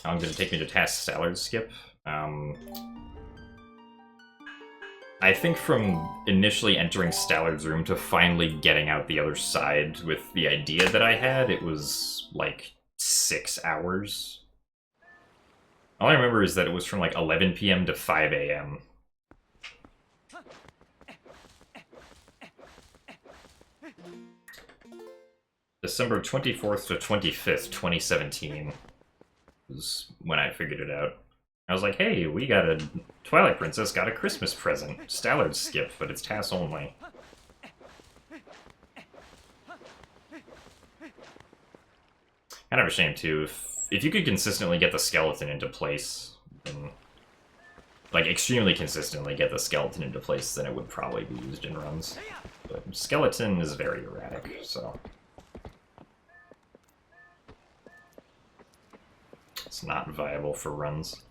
I'm going to take me to task salad skip. I think from initially entering Stallard's room to finally getting out the other side with the idea that I had, it was like 6 hours. All I remember is that it was from like 11 p.m. to 5 a.m. December 24th to 25th, 2017 was when I figured it out. I was like, hey, we got a... Twilight Princess got a Christmas present. Stallard skip, but it's TAS only. Kind of a shame, too. If you could consistently get the skeleton into place, then, like, extremely consistently get the skeleton into place, then it would probably be used in runs. But skeleton is very erratic, so... it's not viable for runs.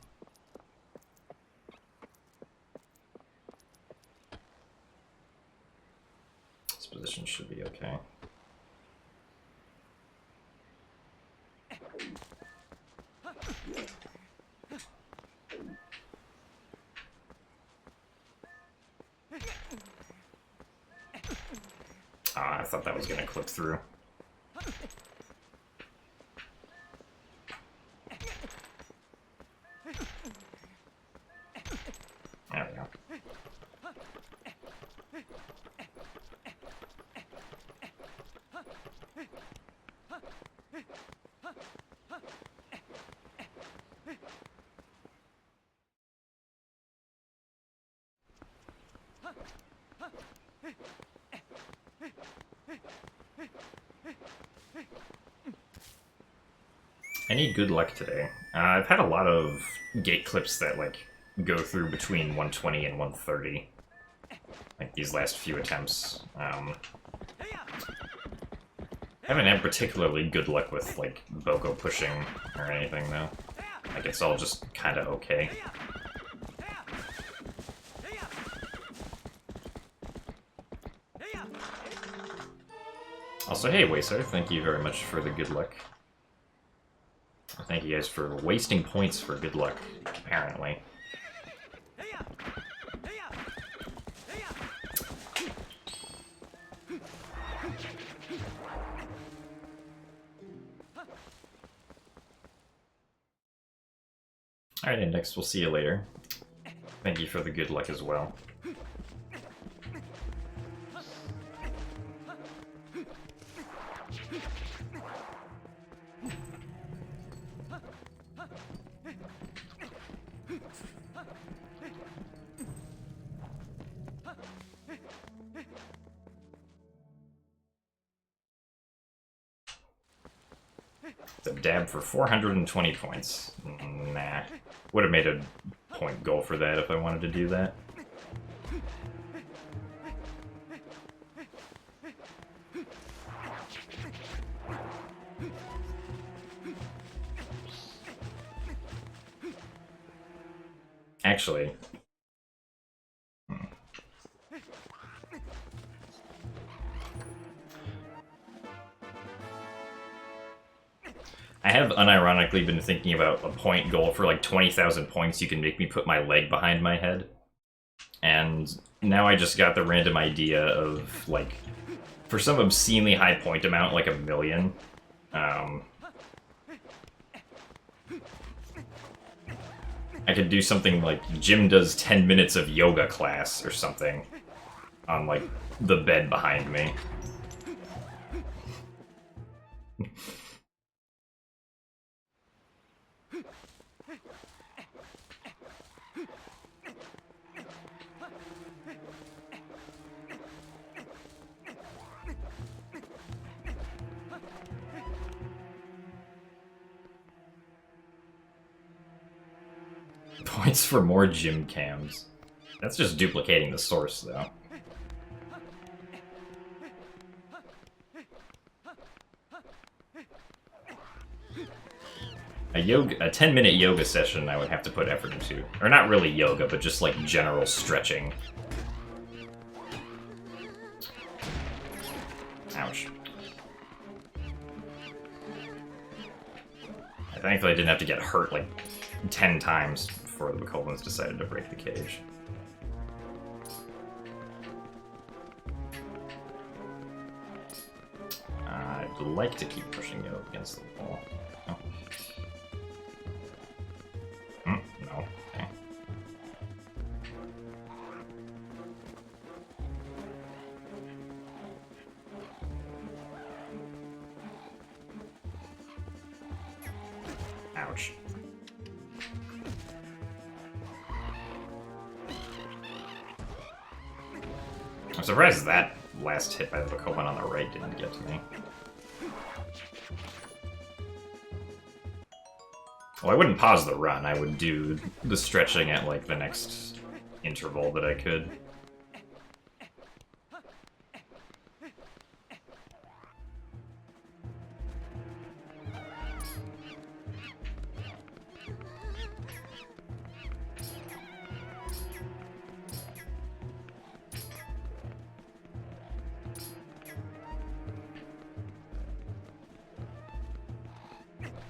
This position should be okay. Ah, I thought that was gonna clip through. There we go. Any good luck today? I've had a lot of gate clips that, like, go through between 120 and 130. Like, these last few attempts. Haven't had particularly good luck with, like, Boko pushing or anything, though. Like, it's all just kinda okay. Also, hey, Waysar, thank you very much for the good luck. Thank you guys for wasting points for good luck, apparently. Alright, Index, we'll see you later. Thank you for the good luck as well. The dab for 420 points. Nah. Would have made a point goal for that if I wanted to do that. Actually... I have unironically been thinking about a point goal for like 20,000 points. You can make me put my leg behind my head. And now I just got the random idea of, like, for some obscenely high point amount, like 1 million, I could do something like Jim does 10 minutes of yoga class or something on, like, the bed behind me. Points for more gym cams. That's just duplicating the source, though. A 10-minute yoga session I would have to put effort into. Or not really yoga, but just like general stretching. Ouch. Thankfully I didn't have to get hurt like 10 times before the Bokoblins decided to break the cage. I'd like to keep pushing you up against the wall. Oh. No. Okay. Ouch. I'm surprised that last hit by the Bokoblin on the right didn't get to me. Well, I wouldn't pause the run. I would do the stretching at, like, the next interval that I could.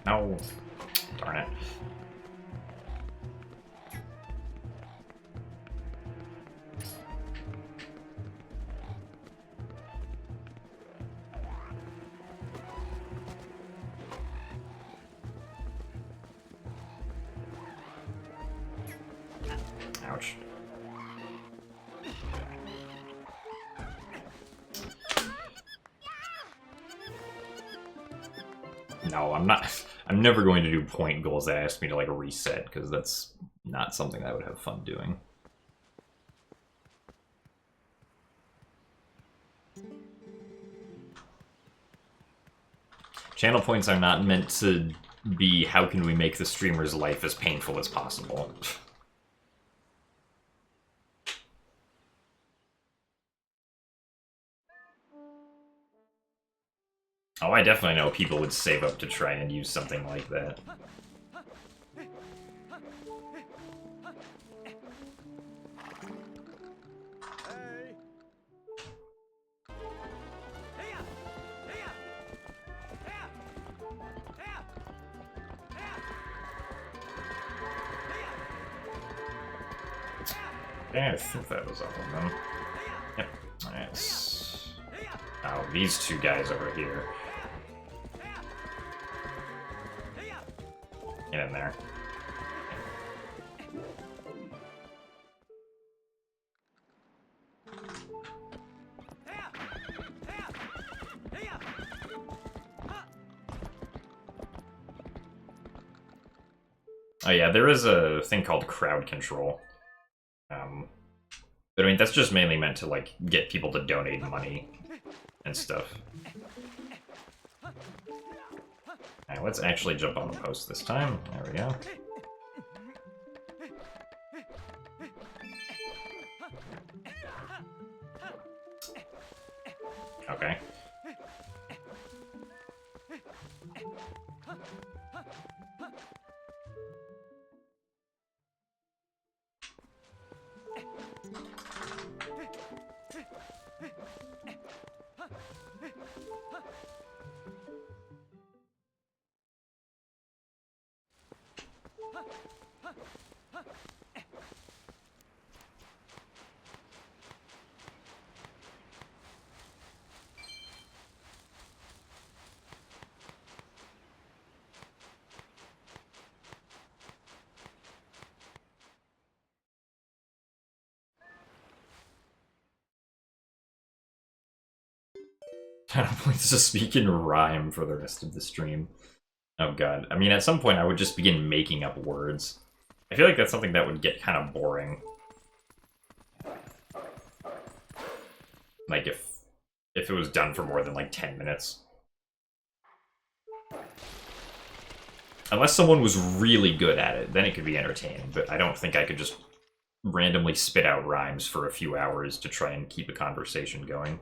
No. Darn it. Ouch. No, I'm not. I'm never going to do point goals that ask me to, like, reset, because that's not something I would have fun doing. Channel points are not meant to be how can we make the streamer's life as painful as possible. Oh, I definitely know people would save up to try and use something like that. Yeah, I think that was all of them. Yep. Nice. Oh, these two guys over here. Get in there. Oh yeah, there is a thing called crowd control. But I mean, that's just mainly meant to, like, get people to donate money and stuff. Alright, let's actually jump on the post this time. There we go. Okay. Points to speak in rhyme for the rest of the stream. Oh god. I mean, at some point I would just begin making up words. I feel like that's something that would get kind of boring. Like, if it was done for more than, like, 10 minutes. Unless someone was really good at it, then it could be entertaining, but I don't think I could just randomly spit out rhymes for a few hours to try and keep a conversation going.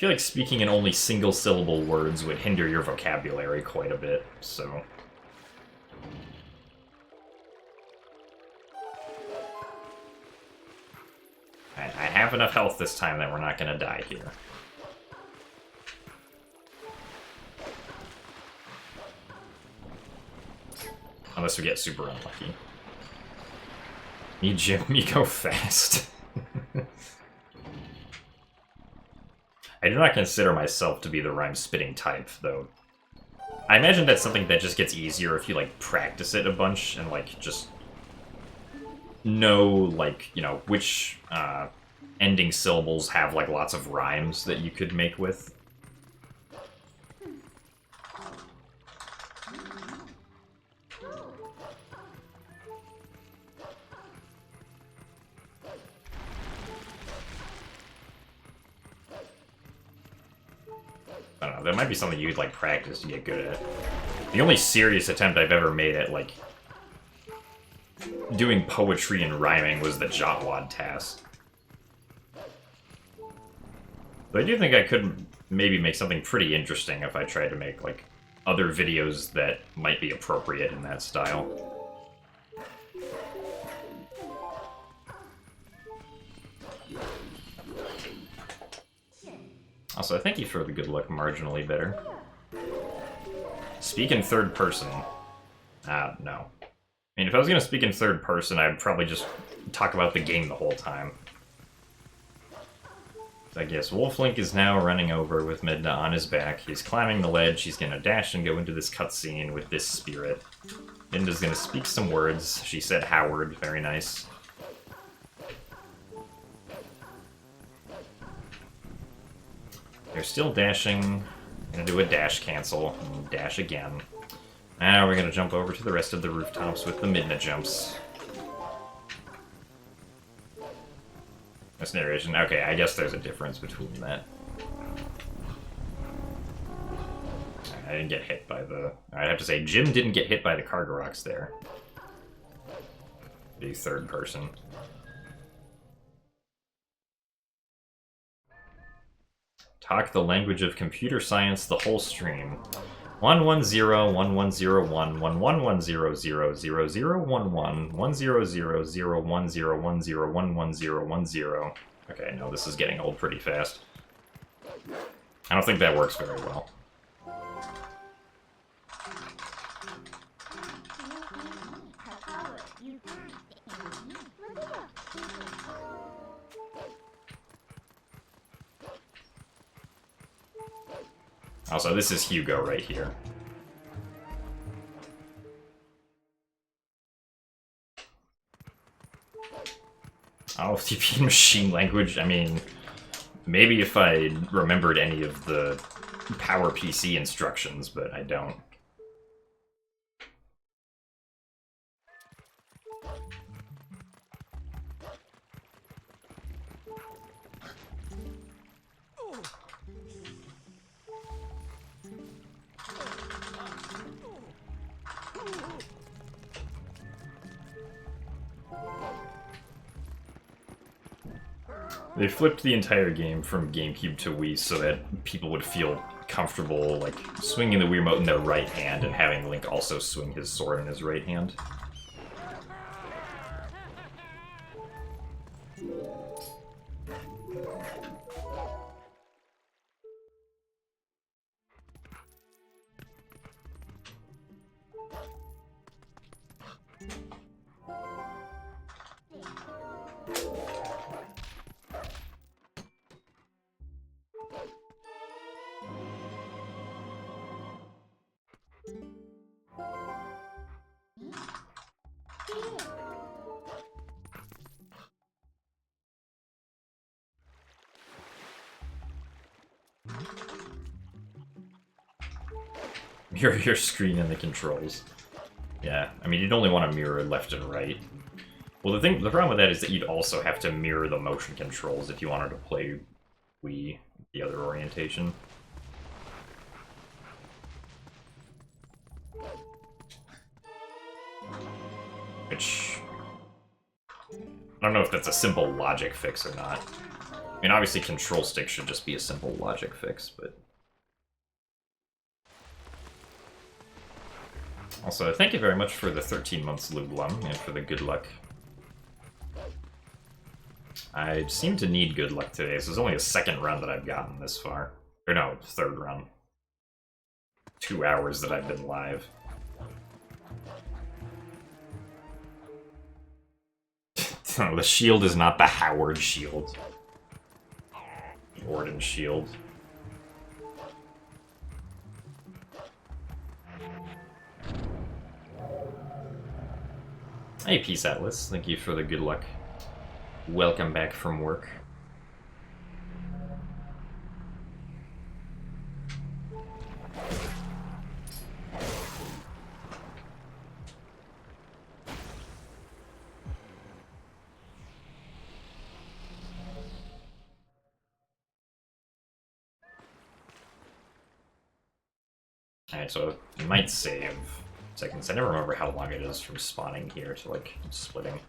feel like speaking in only single-syllable words would hinder your vocabulary quite a bit, so... I have enough health this time that we're not gonna die here. Unless we get super unlucky. Me, Jim, me go fast. I do not consider myself to be the rhyme-spitting type, though. I imagine that's something that just gets easier if you, like, practice it a bunch and, like, just know, like, you know, which ending syllables have, like, lots of rhymes that you could make with. I don't know, that might be something you'd, like, practice to get good at. The only serious attempt I've ever made at, like, doing poetry and rhyming was the Jotwad task. But I do think I could maybe make something pretty interesting if I tried to make, like, other videos that might be appropriate in that style. Also, thank you for the good luck marginally better. Speak in third person. No. I mean, if I was gonna speak in third person, I'd probably just talk about the game the whole time. I guess Wolflink is now running over with Midna on his back. He's climbing the ledge. He's gonna dash and go into this cutscene with this spirit. Midna's gonna speak some words. She said Howard. Very nice. They're still dashing. Gonna do a dash cancel and dash again. Now we're gonna jump over to the rest of the rooftops with the Midna jumps. This narration. Okay, I guess there's a difference between that. I didn't get hit by the... I'd have to say, Jim didn't get hit by the Cargaroks there. The third person. Talk the language of computer science, the whole stream. 110 1101 1110 0011 100010110101010. Okay, no, this is getting old pretty fast. I don't think that works very well. Also, this is Hugo right here. Oh, TP machine language, I mean, maybe if I remembered any of the PowerPC instructions, but I don't. They flipped the entire game from GameCube to Wii so that people would feel comfortable, like, swinging the Wii remote in their right hand and having Link also swing his sword in his right hand. Mirror your screen and the controls. Yeah, I mean, you'd only want to mirror left and right. Well, the problem with that is that you'd also have to mirror the motion controls if you wanted to play Wii, the other orientation. Which... I don't know if that's a simple logic fix or not. I mean, obviously control stick should just be a simple logic fix, but... Also, thank you very much for the 13 months, Lublum, and for the good luck. I seem to need good luck today. This is only the second run that I've gotten this far. Or no, third run. 2 hours that I've been live. The shield is not the Howard shield. The Orden shield. Hey, Peace Atlas. Thank you for the good luck. Welcome back from work. Alright, so it might save seconds. I never remember how long it is from spawning here to, like, splitting.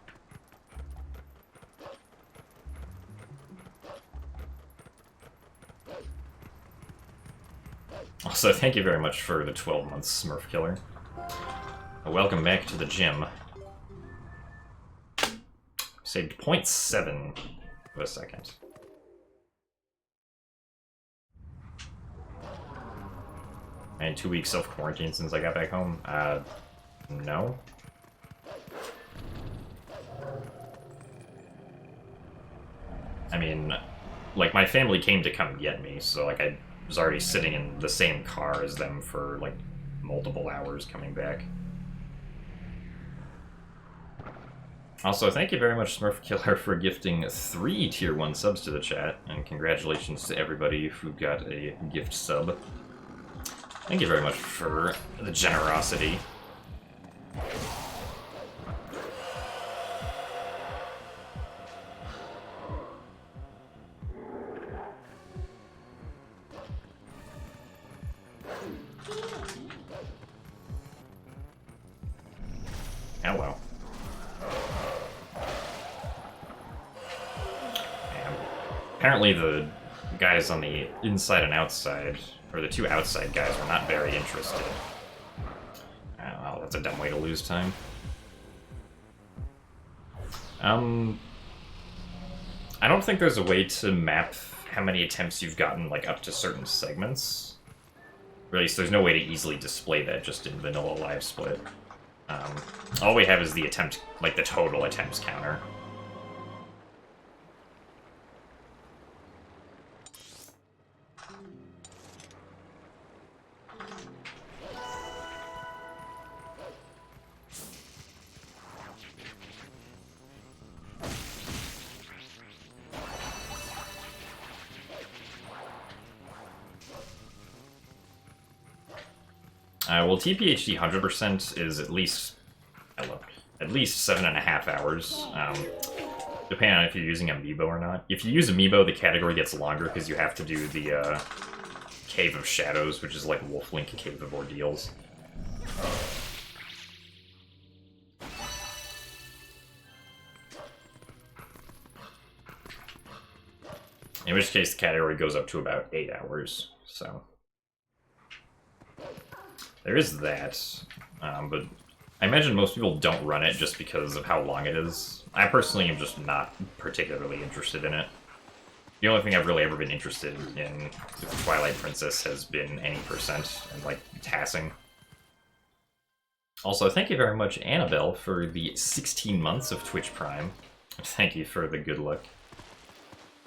Also, thank you very much for the 12 months, Smurf Killer. Welcome back to the gym. Saved 0.7 of a second. And 2 weeks self-quarantine since I got back home? No. I mean, like, my family came to come get me, so, like, I was already sitting in the same car as them for, like, multiple hours coming back. Also, thank you very much, Smurf Killer, for gifting 3 Tier 1 subs to the chat, and congratulations to everybody who got a gift sub. Thank you very much for the generosity. Hello. And apparently the guys on the inside and outside, or the 2 outside guys, were not very interested. Oh, well, that's a dumb way to lose time. I don't think there's a way to map how many attempts you've gotten, like, up to certain segments. Or at least there's no way to easily display that just in vanilla live split. All we have is the attempt, like, the total attempts counter. Well, TPHD 100% is at least 7.5 hours, depending on if you're using Amiibo or not. If you use Amiibo, the category gets longer because you have to do the Cave of Shadows, which is like Wolf-Link Cave of Ordeals. In which case, the category goes up to about 8 hours, so... There is that, but I imagine most people don't run it just because of how long it is. I personally am just not particularly interested in it. The only thing I've really ever been interested in with Twilight Princess has been any percent and, like, tassing. Also, thank you very much, Annabelle, for the 16 months of Twitch Prime. Thank you for the good luck.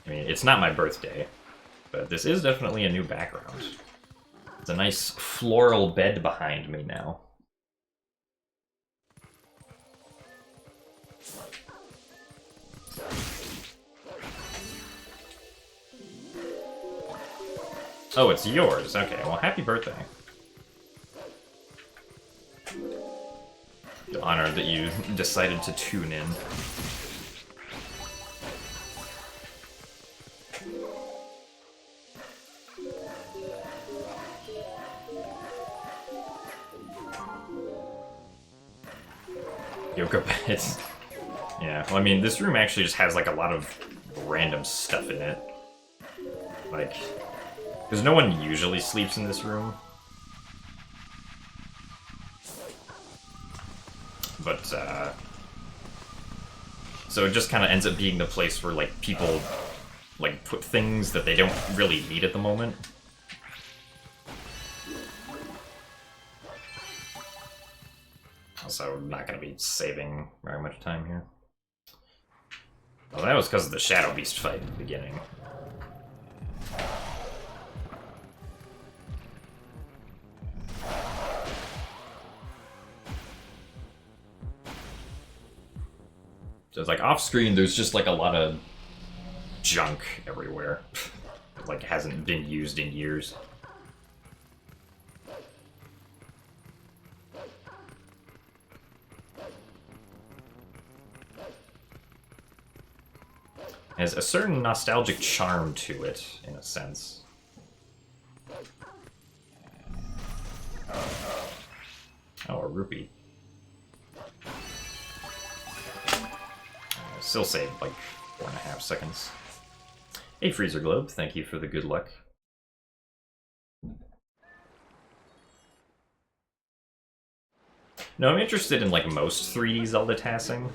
I mean, it's not my birthday, but this is definitely a new background. It's a nice floral bed behind me now. Oh, it's yours. Okay, well, happy birthday. Honored that you decided to tune in. Yoga beds. Yeah, well, I mean, this room actually just has, like, a lot of random stuff in it. Like, because no one usually sleeps in this room. But, so it just kind of ends up being the place where, like, people, like, put things that they don't really need at the moment. Also, not going to be saving very much time here. Well, that was because of the Shadow Beast fight at the beginning. So it's like off-screen, there's just like a lot of junk everywhere. Like, hasn't been used in years. Has a certain nostalgic charm to it, in a sense. Oh, a rupee. Still saved like 4.5 seconds. Hey, Freezer Globe, thank you for the good luck. No, I'm interested in like most 3D Zelda tassing.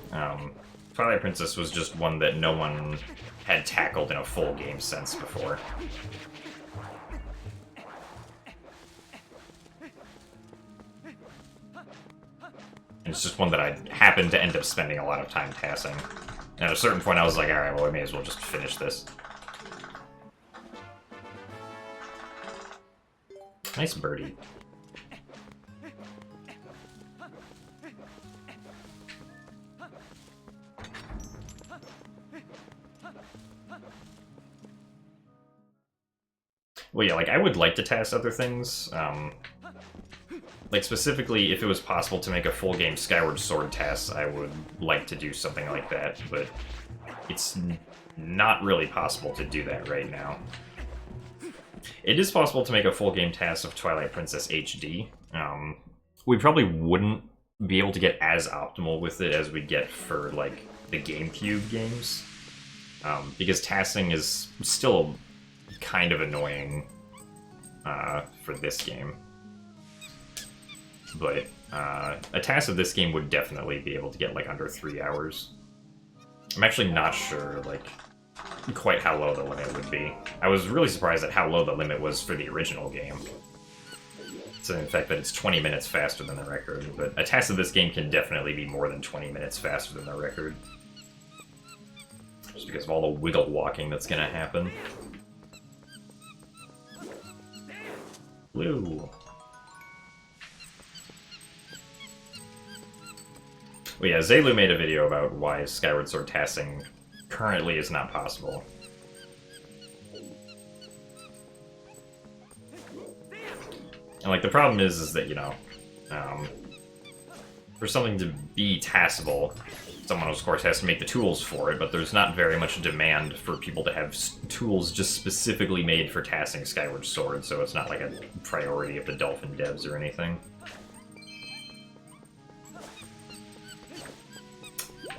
Twilight Princess was just one that no one had tackled in a full game sense before. And it's just one that I happened to end up spending a lot of time tassing. And at a certain point I was like, alright, well, I may as well just finish this. Nice birdie. Well, yeah, like, I would like to task other things. Like, specifically, if it was possible to make a full-game Skyward Sword task, I would like to do something like that, but it's not really possible to do that right now. It is possible to make a full-game task of Twilight Princess HD. We probably wouldn't be able to get as optimal with it as we get for, like, the GameCube games. Because tasking is still kind of annoying for this game. But a task of this game would definitely be able to get like under 3 hours. I'm actually not sure like quite how low the limit would be. I was really surprised at how low the limit was for the original game. So in fact that it's 20 minutes faster than the record, but a task of this game can definitely be more than 20 minutes faster than the record. Just because of all the wiggle walking that's gonna happen. Blue. Well, yeah, Zelu made a video about why Skyward Sword tasking currently is not possible. And, like, the problem is that, you know, for something to be taskable, someone, of course, has to make the tools for it, but there's not very much demand for people to have tools just specifically made for tasking Skyward Sword, so it's not like a priority of the Dolphin devs or anything.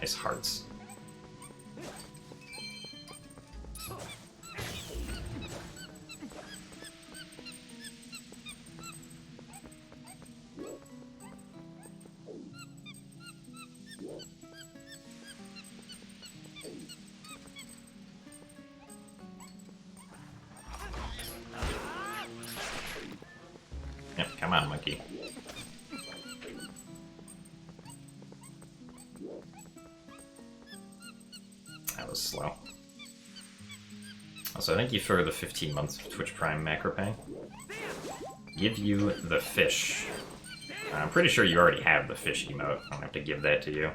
Nice hearts. Yep, come on, monkey. That was slow. Also, thank you for the 15 months of Twitch Prime macro pay. Give you the fish. I'm pretty sure you already have the fish emote. I don't have to give that to you.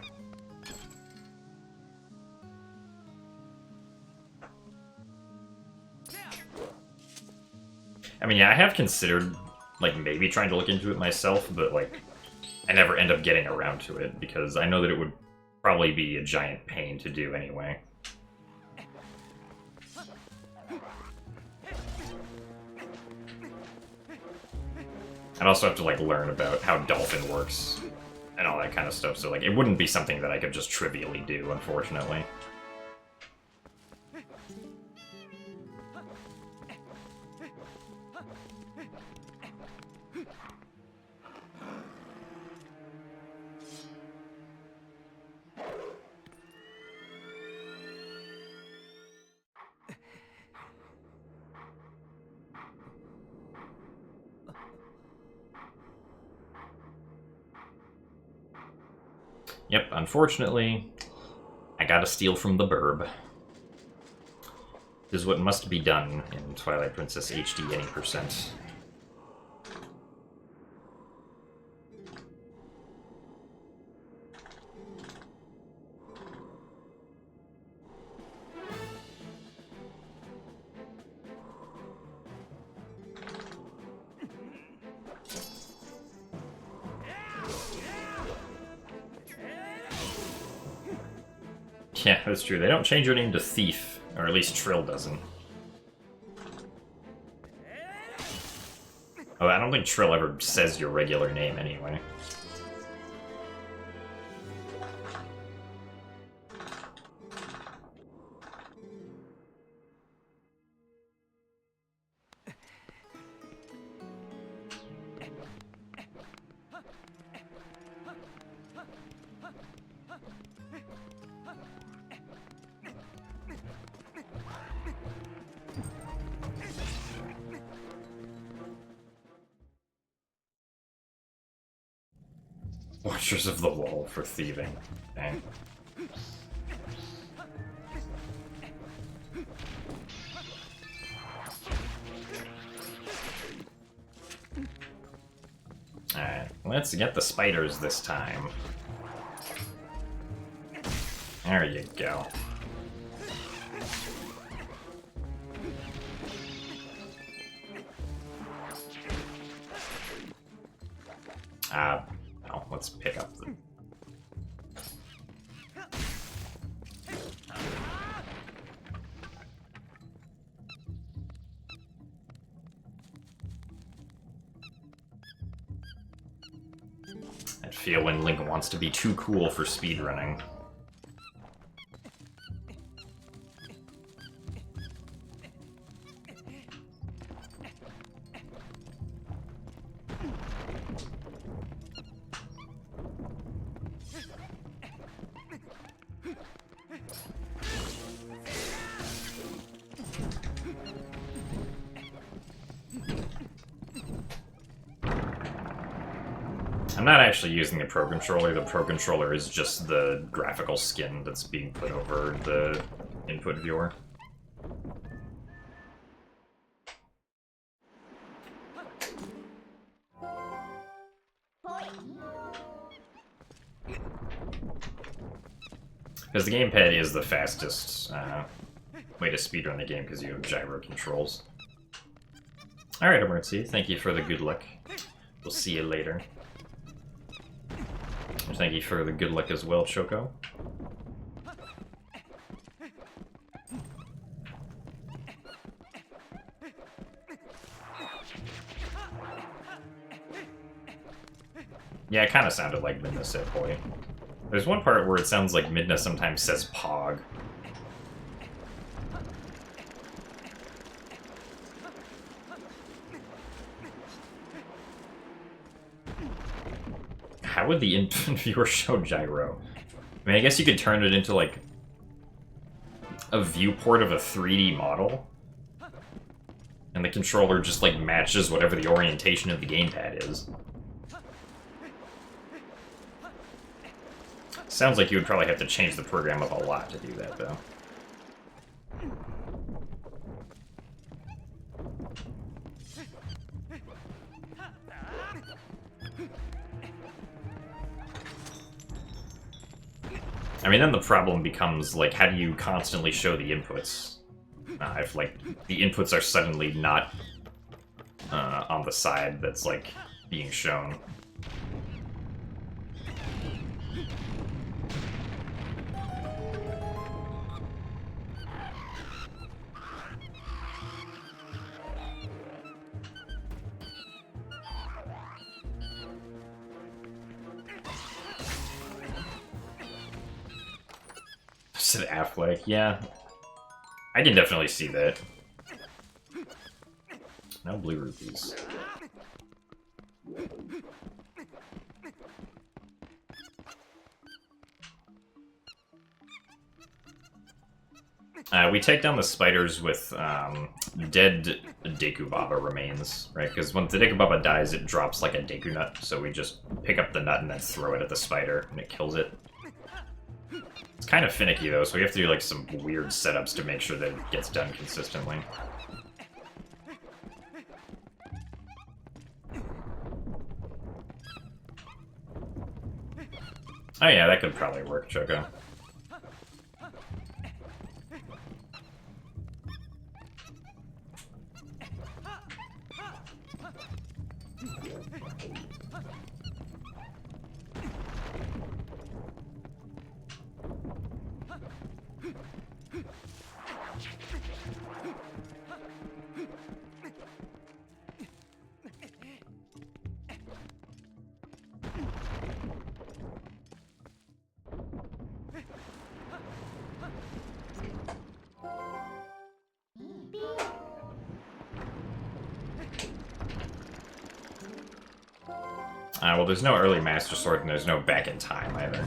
I mean, yeah, I have considered, like, maybe trying to look into it myself, but, like, I never end up getting around to it, because I know that it would probably be a giant pain to do anyway. I'd also have to, like, learn about how Dolphin works and all that kind of stuff, so, like, it wouldn't be something that I could just trivially do, unfortunately. Yep, unfortunately, I gotta steal from the burb. This is what must be done in Twilight Princess HD any percent. Yeah, that's true. They don't change your name to Thief, or at least Trill doesn't. Oh, I don't think Trill ever says your regular name anyway. Watchers of the Wall for thieving. Dang. Alright, let's get the spiders this time. There you go. Oh, let's pick up the... I feel when Link wants to be too cool for speedrunning. I'm not actually using the Pro Controller. The Pro Controller is just the graphical skin that's being put over the input viewer. Because the gamepad is the fastest way to speedrun the game because you have gyro controls. Alright, Emergency, thank you for the good luck. We'll see you later. Thank you for the good luck as well, Choco. Yeah, it kind of sounded like Midna said boy. There's one part where it sounds like Midna sometimes says Pog. How would the input viewer show gyro? I mean, I guess you could turn it into, like, a viewport of a 3D model. And the controller just, like, matches whatever the orientation of the gamepad is. Sounds like you would probably have to change the program up a lot to do that, though. I mean, then the problem becomes, like, how do you constantly show the inputs? If, like, the inputs are suddenly not on the side that's, like, being shown. Said Affleck, yeah. I can definitely see that. No blue rupees. We take down the spiders with dead Deku Baba remains, right? Because when the Deku Baba dies, it drops like a Deku Nut, so we just pick up the nut and then throw it at the spider, and it kills it. kind of finicky though, so we have to do like some weird setups to make sure that it gets done consistently. Oh yeah, that could probably work, Choco. Well, there's no early Master Sword, and there's no back in time either.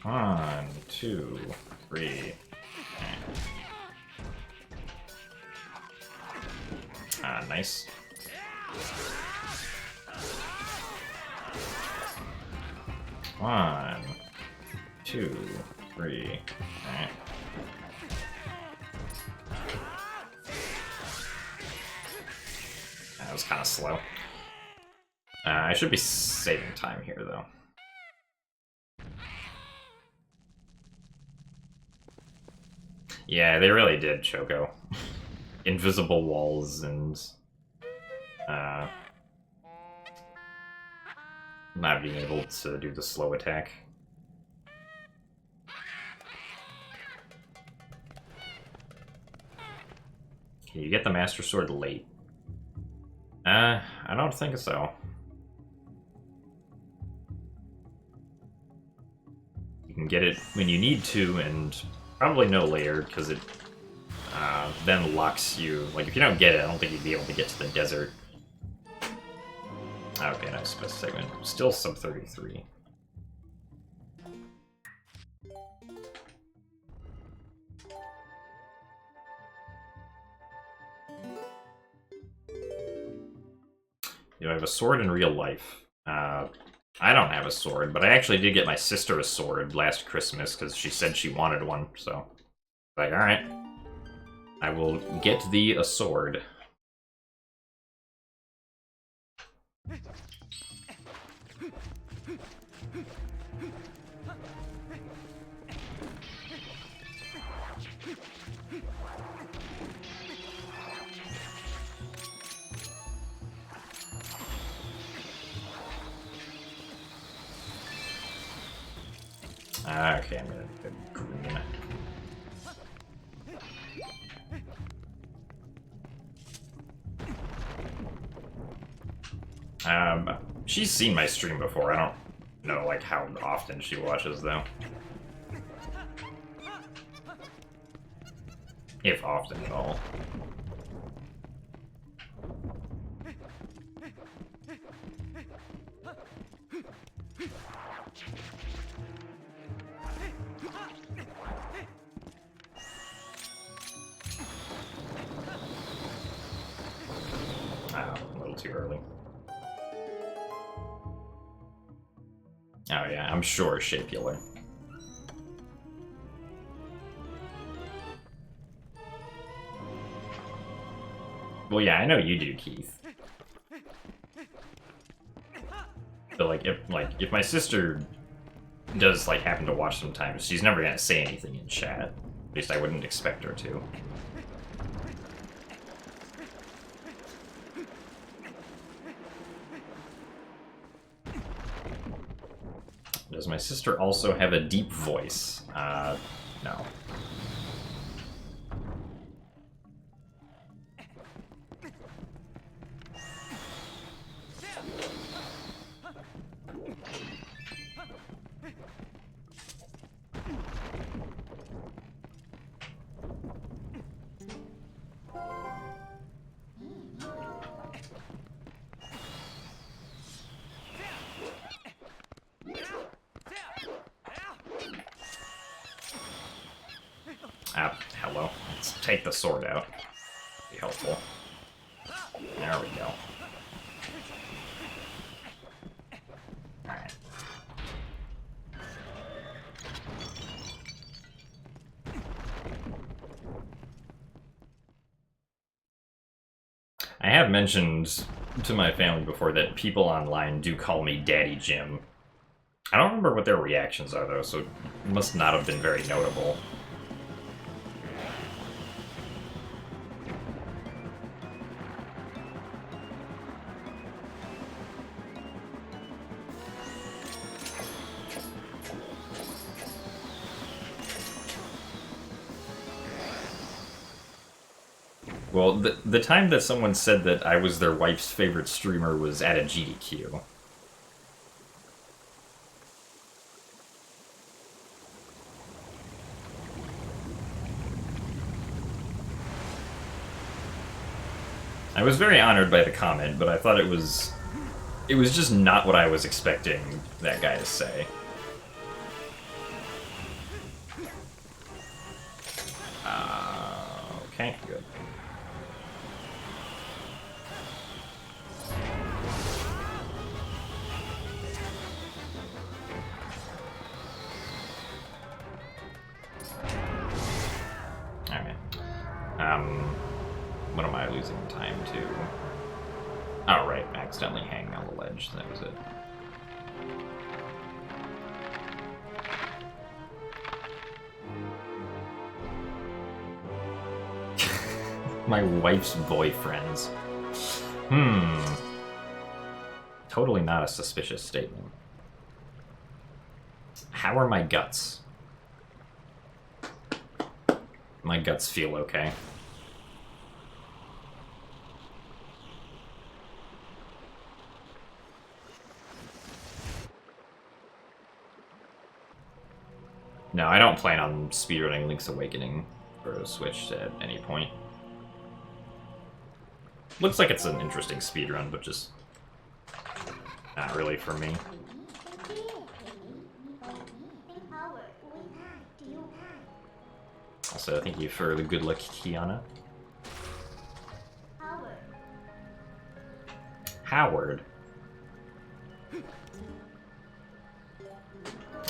One, two, three. Ah, nice. One, two, three. Alright. That was kind of slow. I should be saving time here, though. Yeah, they really did, Choco. Invisible walls and... not being able to do the slow attack. Okay, you get the Master Sword late. I don't think so. You can get it when you need to, and probably no later, because it then locks you. Like, if you don't get it, I don't think you'd be able to get to the desert. Okay, nice best segment. Still sub 33. Do I have a sword in real life? I don't have a sword, but I actually did get my sister a sword last Christmas because she said she wanted one, so... Like, alright. I will get thee a sword. Okay, I'm gonna go green. She's seen my stream before. I don't know, like, how often she watches, though. If often at all. A little too early. Oh yeah, I'm sure Shapeula. Well, yeah, I know you do, Keith. But if my sister does happen to watch sometimes, she's never gonna say anything in chat. At least I wouldn't expect her to. Does my sister also have a deep voice? No. Hello. Let's take the sword out. Be helpful. There we go. Alright. I have mentioned to my family before that people online do call me Daddy Jim. I don't remember what their reactions are, though, so it must not have been very notable. Well, the time that someone said that I was their wife's favorite streamer was at a GDQ. I was very honored by the comment, but I thought it was just not what I was expecting that guy to say. Okay, good. What am I losing time to? Oh, right, accidentally hanging on the ledge, that was it. My wife's boyfriends. Totally not a suspicious statement. How are my guts? My guts feel okay. No, I don't plan on speedrunning Link's Awakening for a Switch at any point. Looks like it's an interesting speedrun, but just not really for me. Also, thank you for the good luck, Kiana. Howard.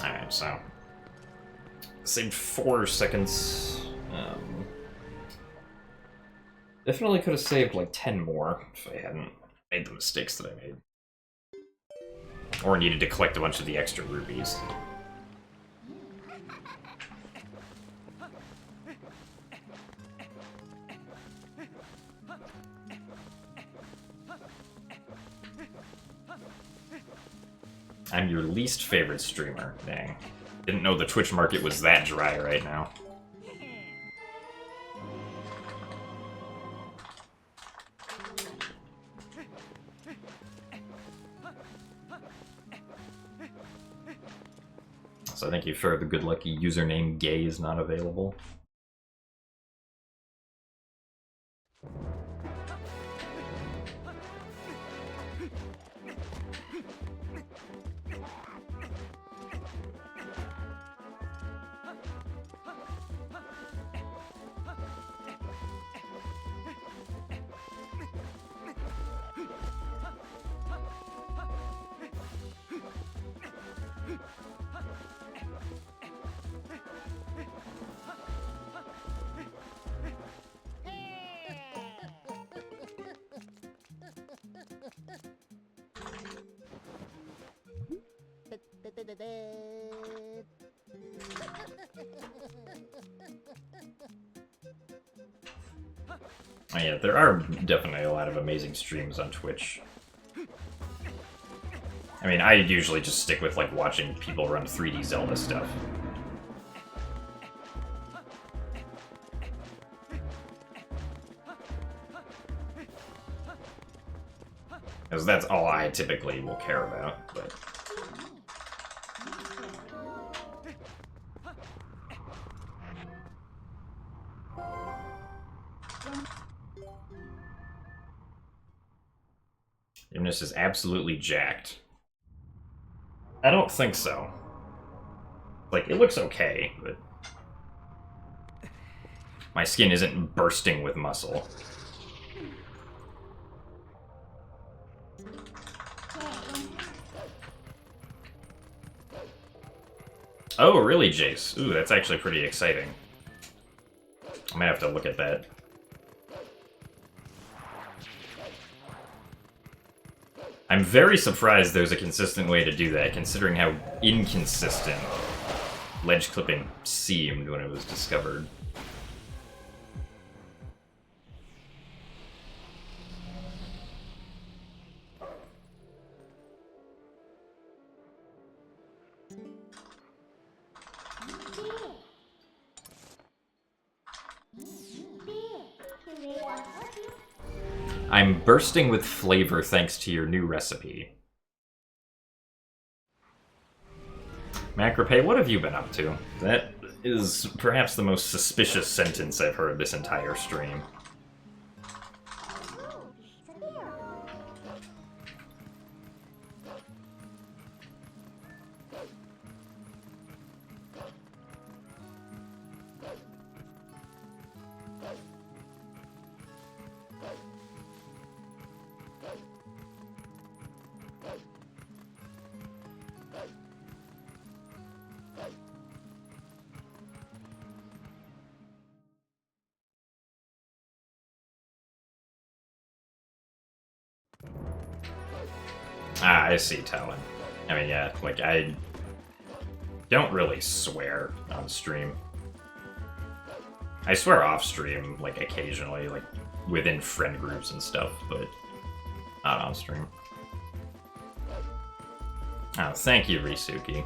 Alright, so saved 4 seconds. Definitely could have saved like 10 more if I hadn't made the mistakes that I made. Or needed to collect a bunch of the extra rubies. I'm your least favorite streamer. Dang. Didn't know the Twitch market was that dry right now. So thank you for the good lucky username gay is not available. Oh yeah, there are definitely a lot of amazing streams on Twitch. I mean, I usually just stick with, like, watching people run 3D Zelda stuff. Because that's all I typically will care about, but... Gymnast is absolutely jacked. I don't think so. Like, it looks okay, but... my skin isn't bursting with muscle. Oh, really, Jace? Ooh, that's actually pretty exciting. I might have to look at that. I'm very surprised there's a consistent way to do that, considering how inconsistent ledge clipping seemed when it was discovered. I'm bursting with flavor thanks to your new recipe. Macropay, what have you been up to? That is perhaps the most suspicious sentence I've heard this entire stream. Ah, I see, Talon. I mean, yeah, like, I don't really swear on stream. I swear off stream, like, occasionally, like, within friend groups and stuff, but not on stream. Oh, thank you, Risuki.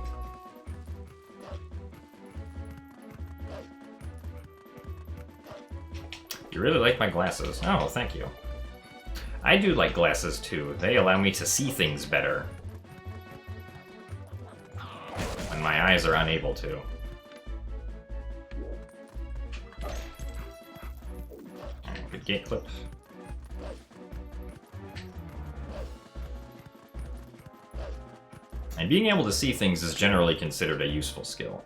You really like my glasses. Oh, thank you. I do like glasses too. They allow me to see things better when my eyes are unable to. Alright, good gate clip. And being able to see things is generally considered a useful skill.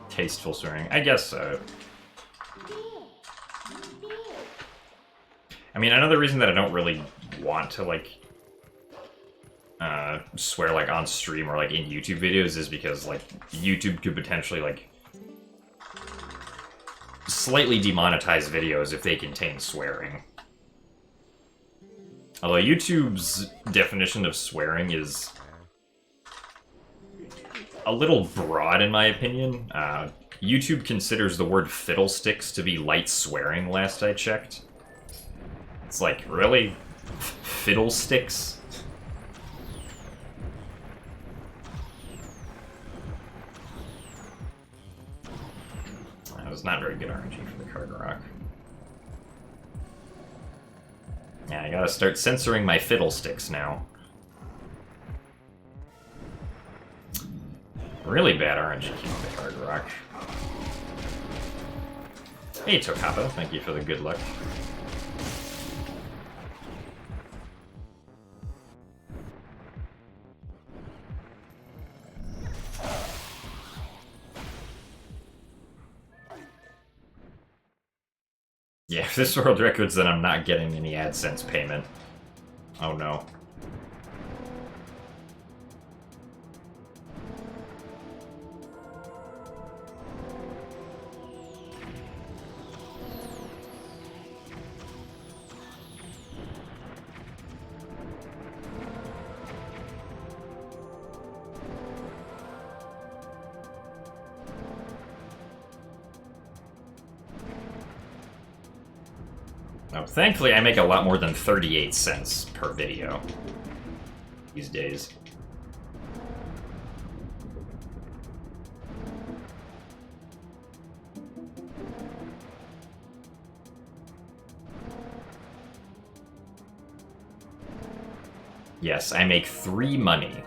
Tasteful swearing. I guess so. I mean, another reason that I don't really want to, like, swear, like, on stream or, like, in YouTube videos is because, like, YouTube could potentially, like, slightly demonetize videos if they contain swearing. Although YouTube's definition of swearing is a little broad, in my opinion. YouTube considers the word fiddlesticks to be light swearing, last I checked. It's like, really? Fiddlesticks? That was not very good RNG for the card rock. Yeah, I gotta start censoring my fiddlesticks now. Really bad RNG for the card rock. Hey, Tokapa, thank you for the good luck. Yeah, if this world records, then I'm not getting any AdSense payment. Oh no. Oh, thankfully, I make a lot more than 38 cents per video these days. Yes, I make 3 money.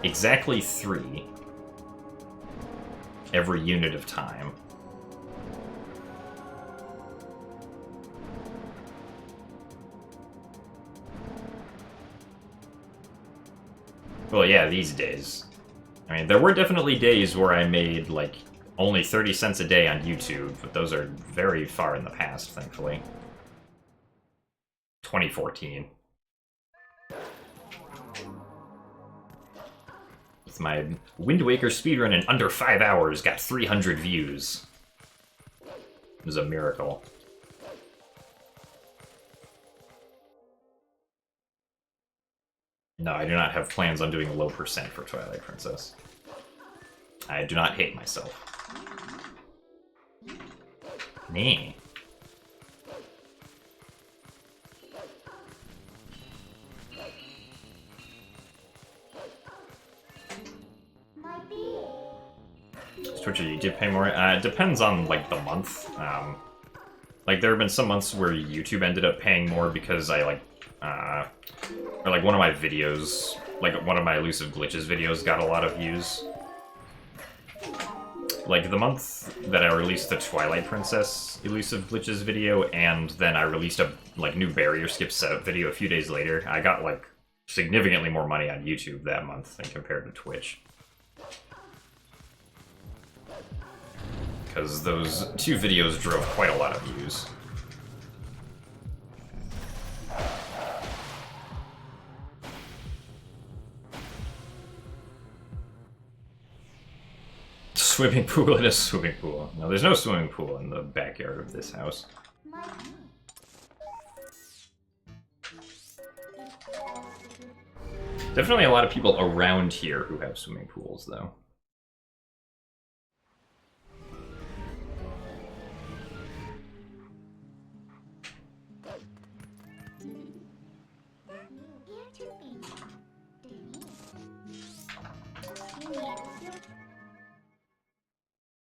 Exactly 3. Every unit of time. Well, yeah, these days. I mean, there were definitely days where I made, like, only 30 cents a day on YouTube, but those are very far in the past, thankfully. 2014. With my Wind Waker speedrun in under 5 hours, got 300 views. It was a miracle. No, I do not have plans on doing low percent for Twilight Princess. I do not hate myself. Nee. Twitch or YouTube pay more? It depends on, like, the month. Like, there have been some months where YouTube ended up paying more because I, like, or, like, one of my videos, like, one of my Elusive Glitches videos got a lot of views. Like, the month that I released the Twilight Princess Elusive Glitches video, and then I released a, like, new barrier skip setup video a few days later, I got, like, significantly more money on YouTube that month than compared to Twitch. Because those two videos drove quite a lot of views. Swimming pool in a swimming pool. No, there's no swimming pool in the backyard of this house. Definitely a lot of people around here who have swimming pools, though.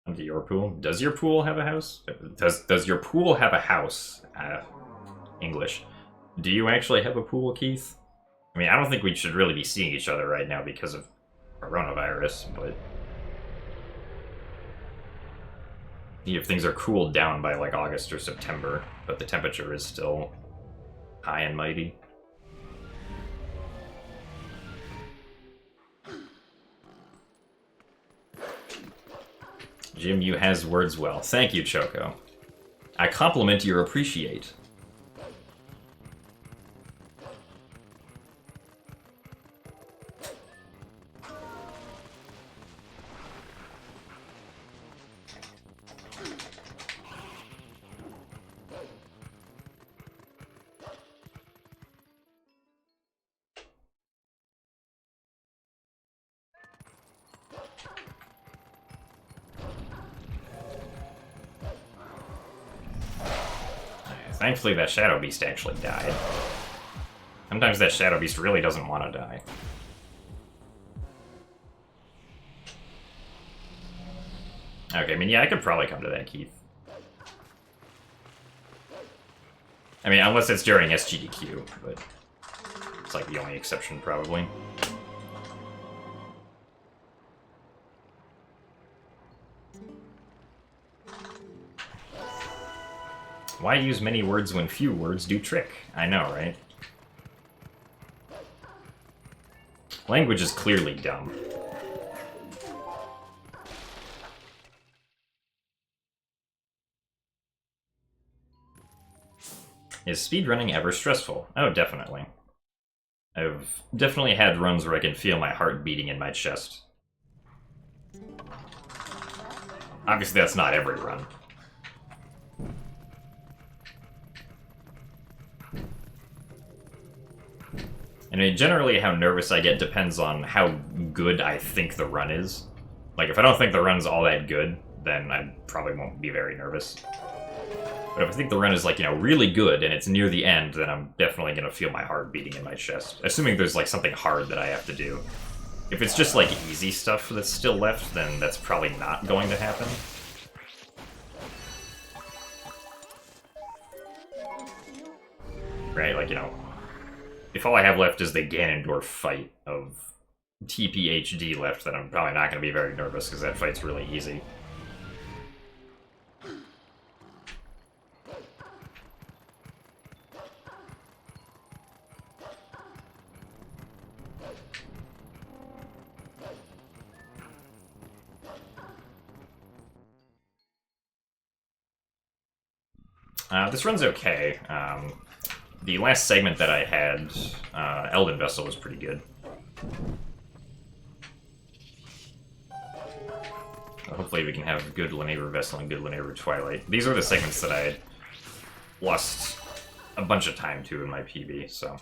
Onto your pool? Does your pool have a house? Does your pool have a house? English. Do you actually have a pool, Keith? I mean, I don't think we should really be seeing each other right now because of coronavirus, but if things are cooled down by like August or September, but the temperature is still high and mighty. Jim, you has words well. Thank you, Choco. I compliment your appreciate. Thankfully, that Shadow Beast actually died. Sometimes that Shadow Beast really doesn't want to die. Okay, I mean, yeah, I could probably come to that, Keith. I mean, unless it's during SGDQ, but it's like the only exception, probably. Why use many words when few words do trick? I know, right? Language is clearly dumb. Is speedrunning ever stressful? Oh, definitely. I've definitely had runs where I can feel my heart beating in my chest. Obviously, that's not every run. I mean, generally how nervous I get depends on how good I think the run is. Like, if I don't think the run's all that good, then I probably won't be very nervous. But if I think the run is, like, you know, really good and it's near the end, then I'm definitely going to feel my heart beating in my chest. Assuming there's, like, something hard that I have to do. If it's just, like, easy stuff that's still left, then that's probably not going to happen. Right, like, you know, if all I have left is the Ganondorf fight of TPHD left, then I'm probably not going to be very nervous, because that fight's really easy. This runs okay. The last segment that I had, Elden Vessel, was pretty good. Hopefully we can have good Linear Vessel and good Linear Twilight. These are the segments that I had lost a bunch of time to in my PB, so...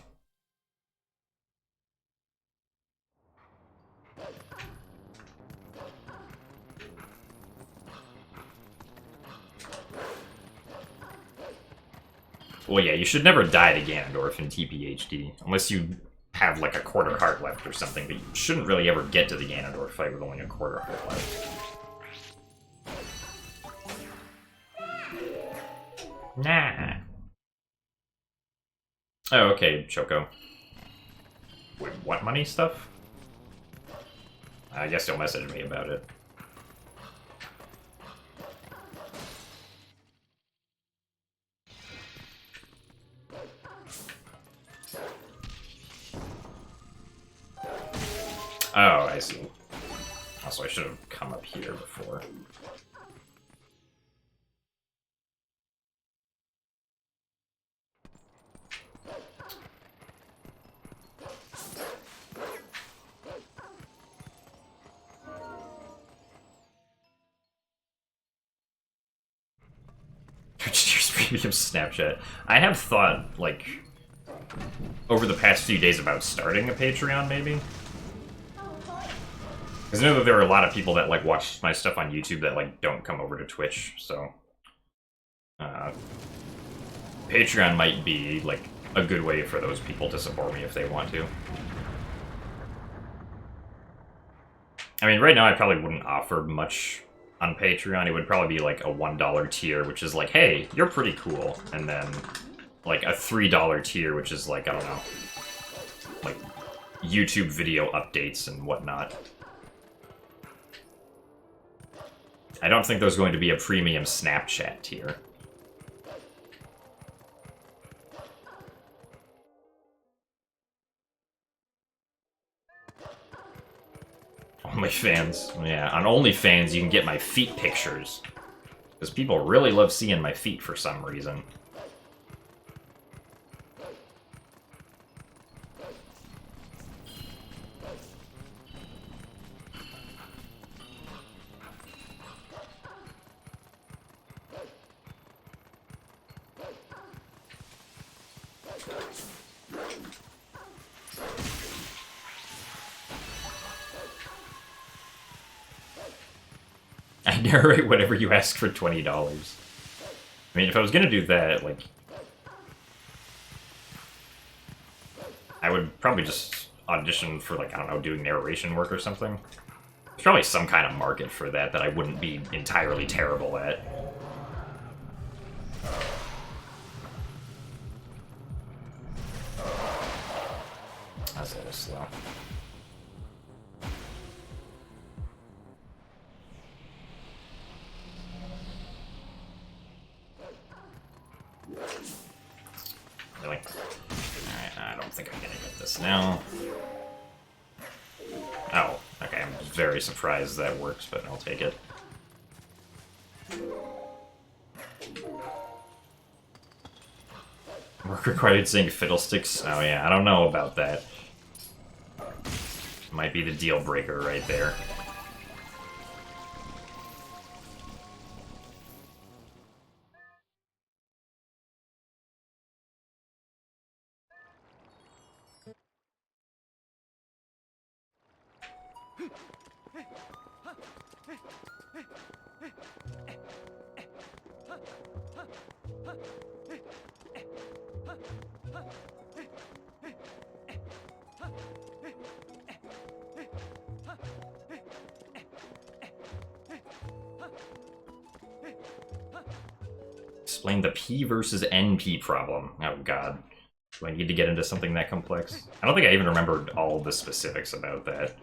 Well, yeah, you should never die to Ganondorf in TPHD, unless you have, like, a quarter heart left or something, but you shouldn't really ever get to the Ganondorf fight with only a quarter heart left. Nah. Oh, okay, Choco. Wait, what money stuff? I guess you'll message me about it. Oh, I see. Also, I should have come up here before. Premium Snapchat. I have thought, like, over the past few days about starting a Patreon, maybe? Because I know that there are a lot of people that, like, watch my stuff on YouTube that, like, don't come over to Twitch, so... Patreon might be, like, a good way for those people to support me if they want to. I mean, right now I probably wouldn't offer much on Patreon. It would probably be, like, a $1 tier, which is like, hey, you're pretty cool. And then, like, a $3 tier, which is, like, I don't know, like, YouTube video updates and whatnot. I don't think there's going to be a premium Snapchat tier. OnlyFans. Yeah, on OnlyFans you can get my feet pictures. Because people really love seeing my feet for some reason. I narrate whatever you ask for $20. I mean, if I was gonna do that, like... I would probably just audition for, like, I don't know, doing narration work or something. There's probably some kind of market for that I wouldn't be entirely terrible at. That's a little slow. Really? Alright, I don't think I'm gonna get this now. Oh, okay, I'm very surprised that works, but I'll take it. Work required saying fiddlesticks? Oh yeah, I don't know about that. Might be the deal breaker right there. Explain the P versus NP problem. Oh god. Do I need to get into something that complex? I don't think I even remembered all the specifics about that.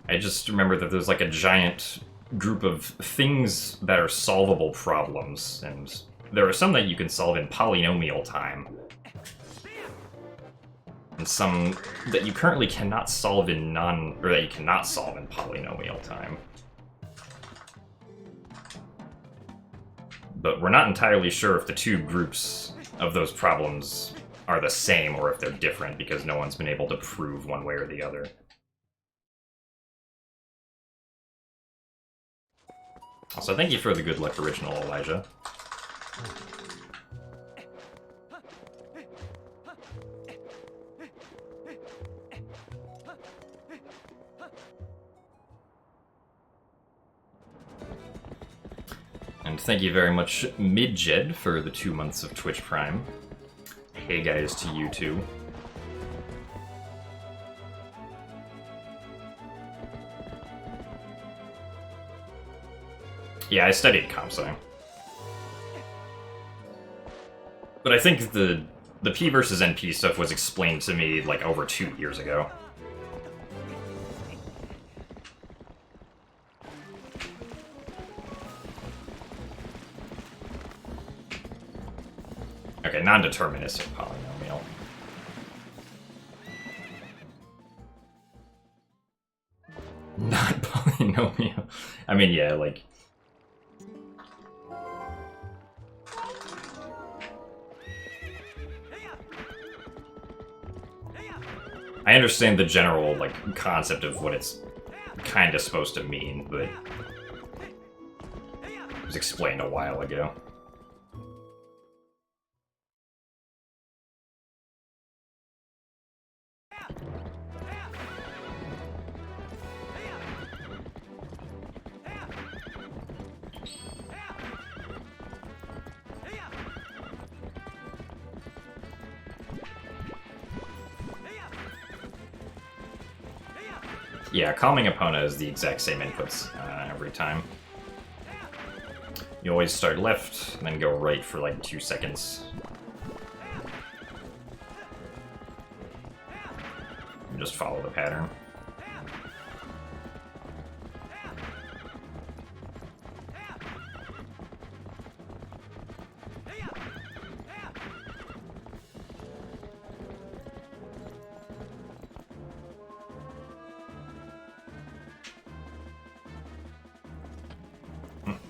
I just remember that there's like a giant group of things that are solvable problems, and there are some that you can solve in polynomial time. And some that you currently cannot solve in that you cannot solve in polynomial time. but we're not entirely sure if the two groups of those problems are the same or if they're different, because no one's been able to prove one way or the other. Also, thank you for the good luck original, Elijah. And thank you very much, Midjed, for the 2 months of Twitch Prime. Hey guys to you too. Yeah, I studied comp sci. But I think the P versus NP stuff was explained to me like over 2 years ago. Okay, non-deterministic polynomial. Not polynomial. I mean, yeah, like... I understand the general, like, concept of what it's kind of supposed to mean, but... it was explained a while ago. Yeah, calming opponent is the exact same inputs every time. You always start left, and then go right for like 2 seconds. And just follow the pattern.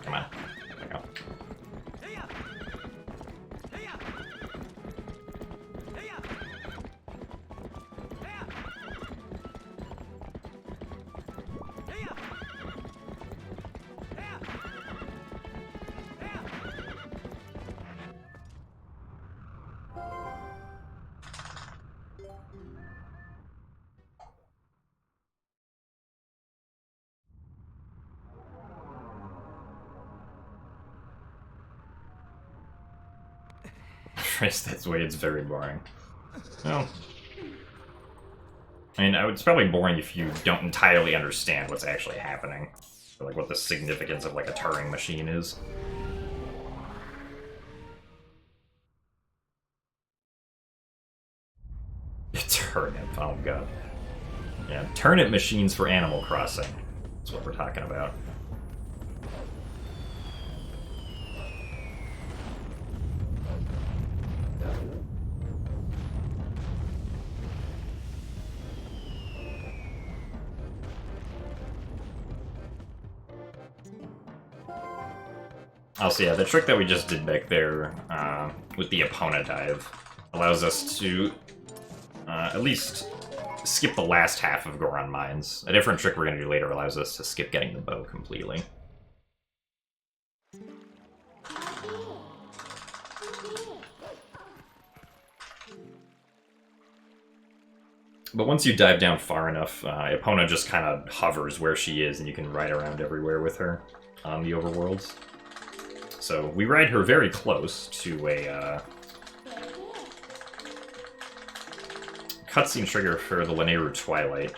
Come on. There we go. That's way it's very boring. Well, I mean, it's probably boring if you don't entirely understand what's actually happening. Or, like, what the significance of, like, a Turing machine is. Turnip, oh god. Yeah, turnip machines for Animal Crossing. That's what we're talking about. Also, yeah, the trick that we just did back there with the opponent dive allows us to at least skip the last half of Goron Mines. A different trick we're going to do later allows us to skip getting the bow completely. But once you dive down far enough, Epona just kind of hovers where she is, and you can ride around everywhere with her on the overworlds. So we ride her very close to a cutscene trigger for the Lanayru Twilight.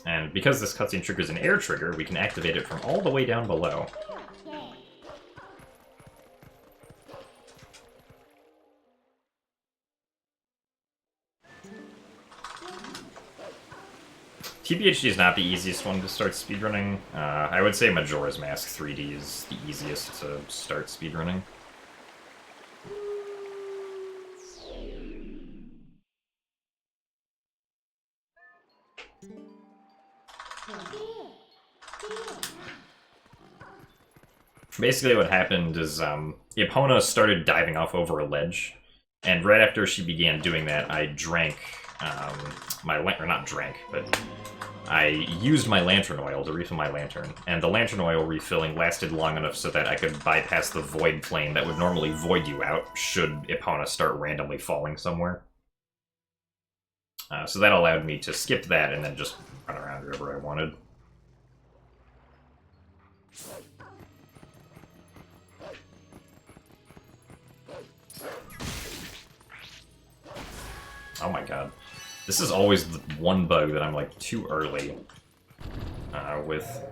And because this cutscene trigger is an air trigger, we can activate it from all the way down below. TBHD is not the easiest one to start speedrunning. I would say Majora's Mask 3D is the easiest to start speedrunning. Basically what happened is Epona started diving off over a ledge, and right after she began doing that, I drank or not drank, but I used my lantern oil to refill my lantern, and the lantern oil refilling lasted long enough so that I could bypass the void plane that would normally void you out should Epona start randomly falling somewhere. So that allowed me to skip that and then just run around wherever I wanted. Oh my god. This is always the one bug that I'm, like, too early with.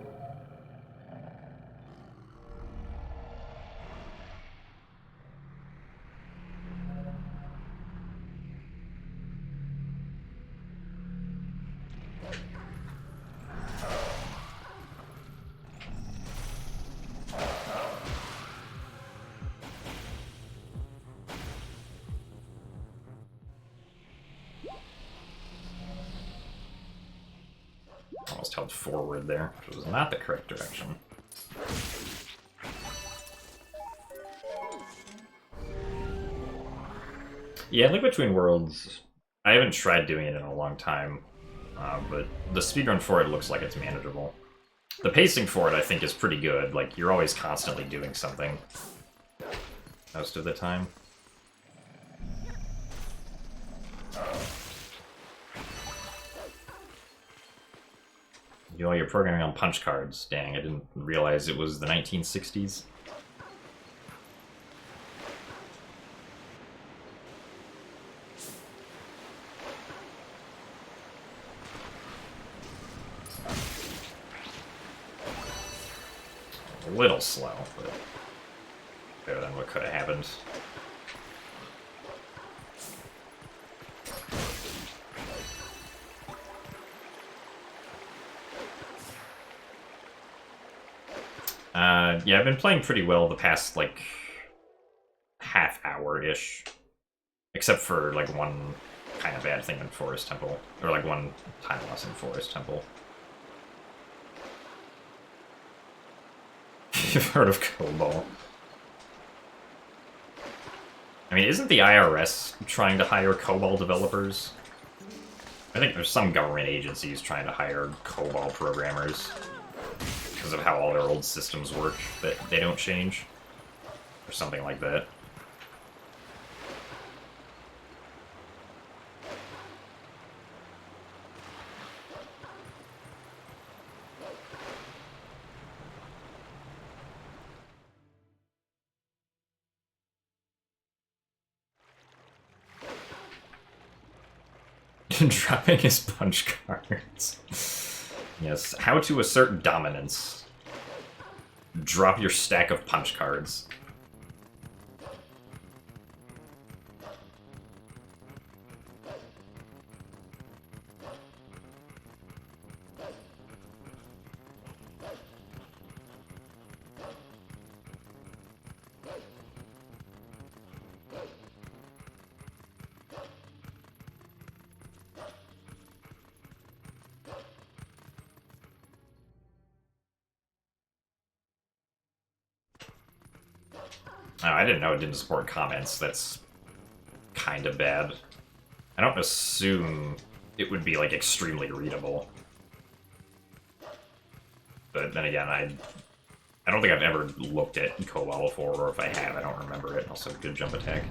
Almost held forward there, which was not the correct direction. Yeah, Link Between Worlds, I haven't tried doing it in a long time, but the speedrun for it looks like it's manageable. The pacing for it, I think, is pretty good. Like, you're always constantly doing something most of the time. You know, you're programming on punch cards. Dang, I didn't realize it was the 1960s. A little slow, but better than what could have happened. Yeah, I've been playing pretty well the past, like, half hour-ish. Except for, like, one kind of bad thing in Forest Temple. Or, like, one time loss in Forest Temple. You've heard of COBOL. I mean, isn't the IRS trying to hire COBOL developers? I think there's some government agencies trying to hire COBOL programmers. Because of how all their old systems work, that they don't change. Or something like that. Dropping his punch cards. Yes, how to assert dominance. Drop your stack of punch cards. Oh, I didn't know it didn't support comments. That's kind of bad. I don't assume it would be, like, extremely readable. But then again, I don't think I've ever looked at COBOL before, or if I have, I don't remember it. Also, good jump attack.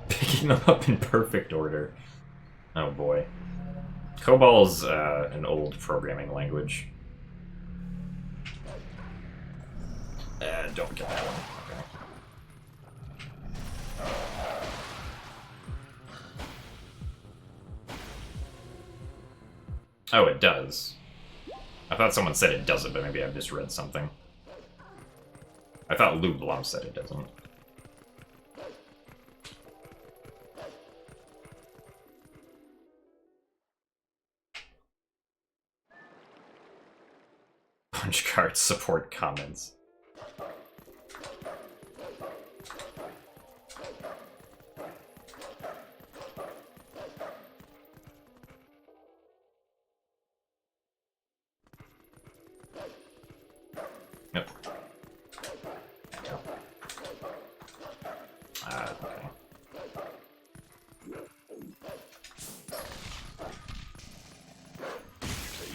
Picking them up in perfect order. Oh boy. COBOL's an old programming language. Don't get that one. Okay. Oh, it does. I thought someone said it doesn't, but maybe I've misread something. I thought Lou Blum said it doesn't. Punch cards support comments.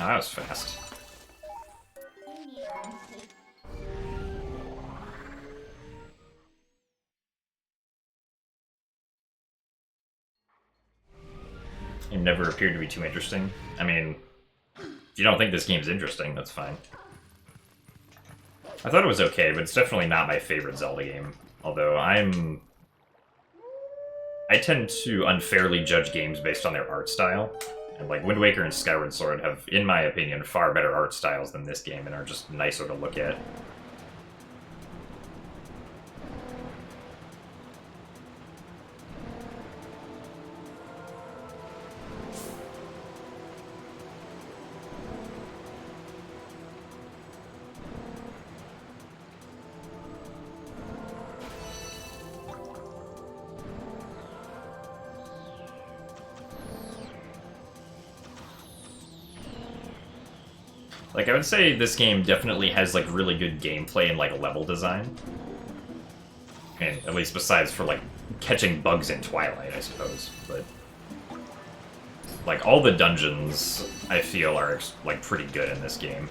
Oh, that was fast. It never appeared to be too interesting. I mean, if you don't think this game's interesting, that's fine. I thought it was okay, but it's definitely not my favorite Zelda game. Although I tend to unfairly judge games based on their art style. And like Wind Waker and Skyward Sword have, in my opinion, far better art styles than this game and are just nicer to look at. Like, I would say this game definitely has, like, really good gameplay and, like, level design. And at least besides for, like, catching bugs in Twilight, I suppose. But, like, all the dungeons, I feel, are, like, pretty good in this game.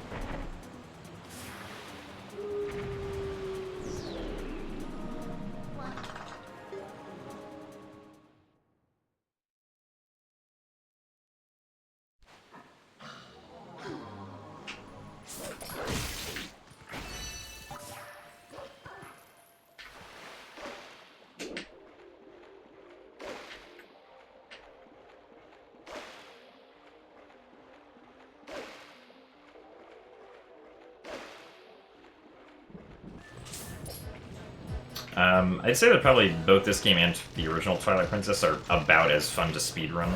I'd say that probably both this game and the original Twilight Princess are about as fun to speedrun.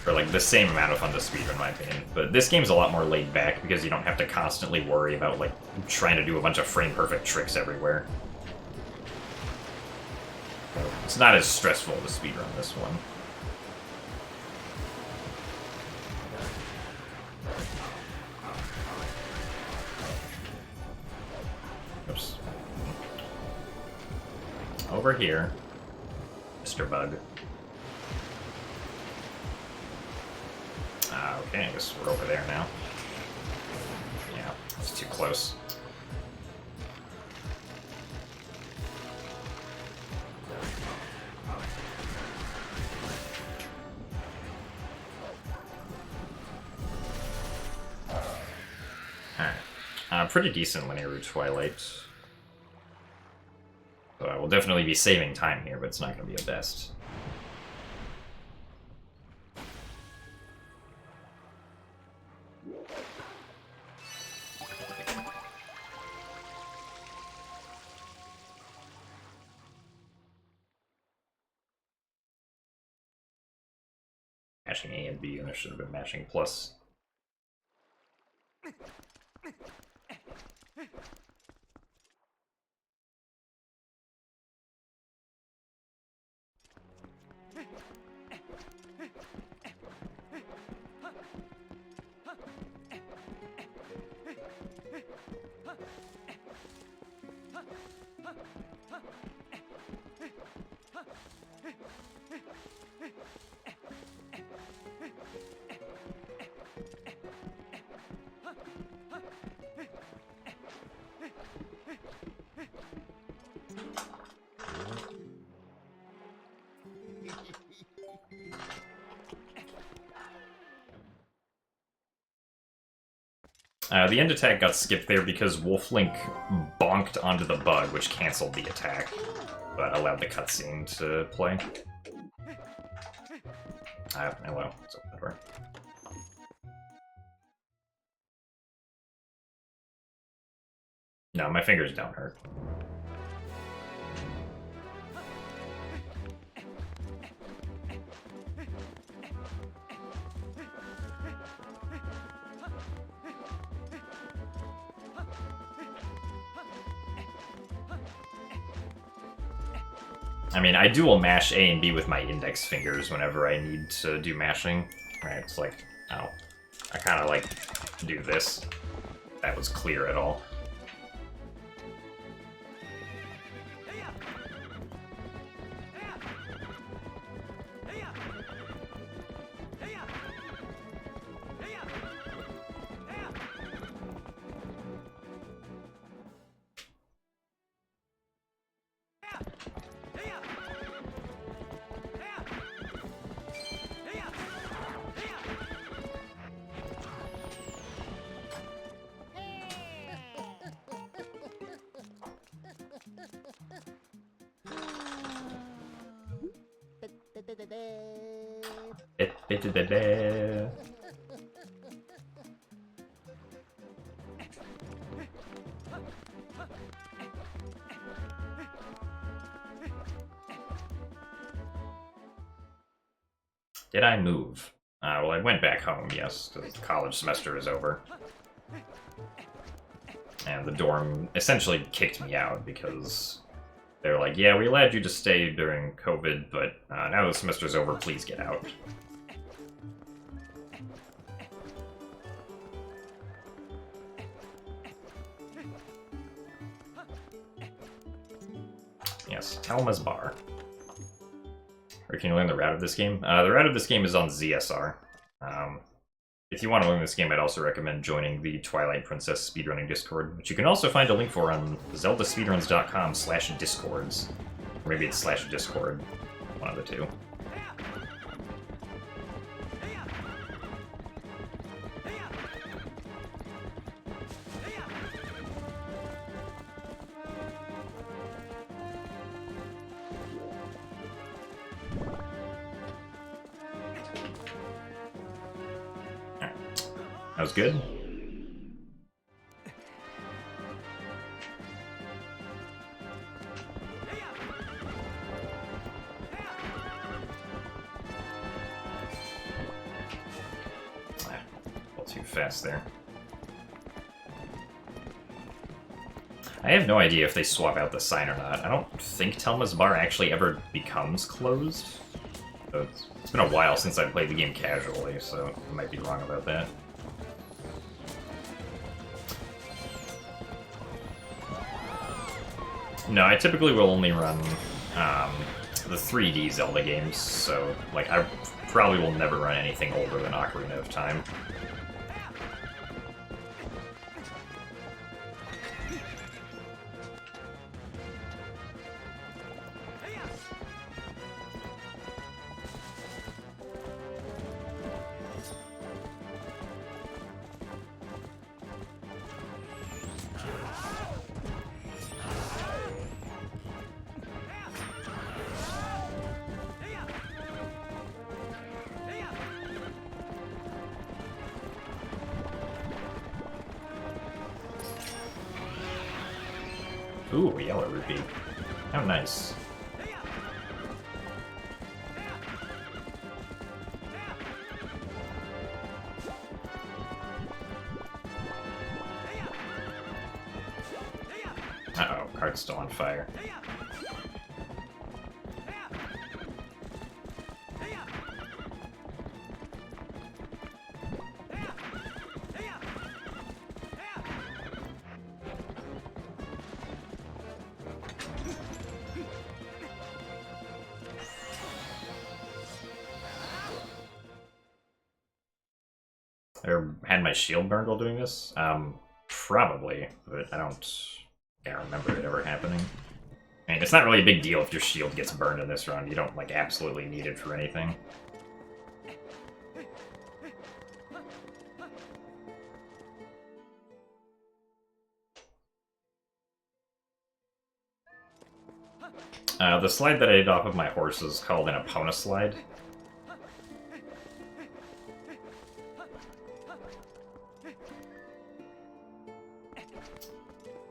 Or, like, the same amount of fun to speedrun, in my opinion. But this game's a lot more laid back because you don't have to constantly worry about, like, trying to do a bunch of frame-perfect tricks everywhere. It's not as stressful to speedrun this one. Oops. Over here, Mr. Bug. Okay, I guess we're over there now. Yeah, it's too close. Alright. Pretty decent linear route Twilight. So I will definitely be saving time here, but it's not going to be a best. Mashing A and B, and there should have been mashing plus. The end attack got skipped there because Wolflink bonked onto the bug, which canceled the attack, but allowed the cutscene to play. Hello. Let's open the door. No, my fingers don't hurt. I mean, I dual mash A and B with my index fingers whenever I need to do mashing. Right, it's like, oh, I kind of like do this. That was clear at all. Did I move? Well, I went back home, yes, because the college semester is over. And the dorm essentially kicked me out because they're like, yeah, we allowed you to stay during COVID, but now the semester's over, please get out. Yes, Telma's Bar. Or can you learn the route of this game? The route of this game is on ZSR. If you want to learn this game, I'd also recommend joining the Twilight Princess speedrunning Discord, which you can also find a link for on zeldaspeedruns.com/discords. Or maybe it's /discord, one of the two. That was good. A little too fast there. I have no idea if they swap out the sign or not. I don't think Telma's Bar actually ever becomes closed. So it's been a while since I played the game casually, so I might be wrong about that. No, I typically will only run the 3D Zelda games, so like I probably will never run anything older than Ocarina of Time. Ooh, yellow rupee. How nice. Uh-oh, card's still on fire. Or had my shield burned while doing this? Probably, but I can't remember it ever happening. I mean, it's not really a big deal if your shield gets burned in this run. You don't, like, absolutely need it for anything. The slide that I did off of my horse is called an Epona slide.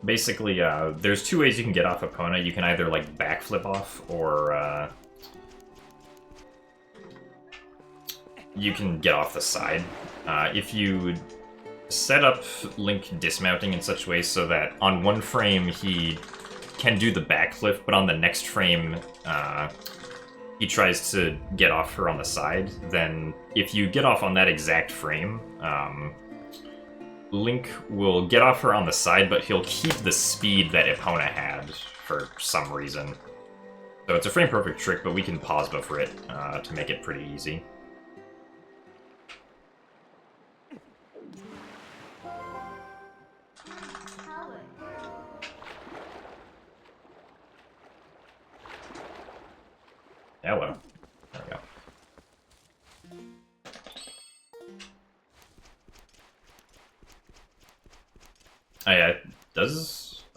Basically, there's two ways you can get off Epona. You can either, like, backflip off, or, you can get off the side. If you set up Link dismounting in such a way so that on one frame he can do the backflip, but on the next frame he tries to get off her on the side, then if you get off on that exact frame, Link will get off her on the side, but he'll keep the speed that Epona had for some reason. So it's a frame-perfect trick, but we can pause buffer it to make it pretty easy. Hello. There we go.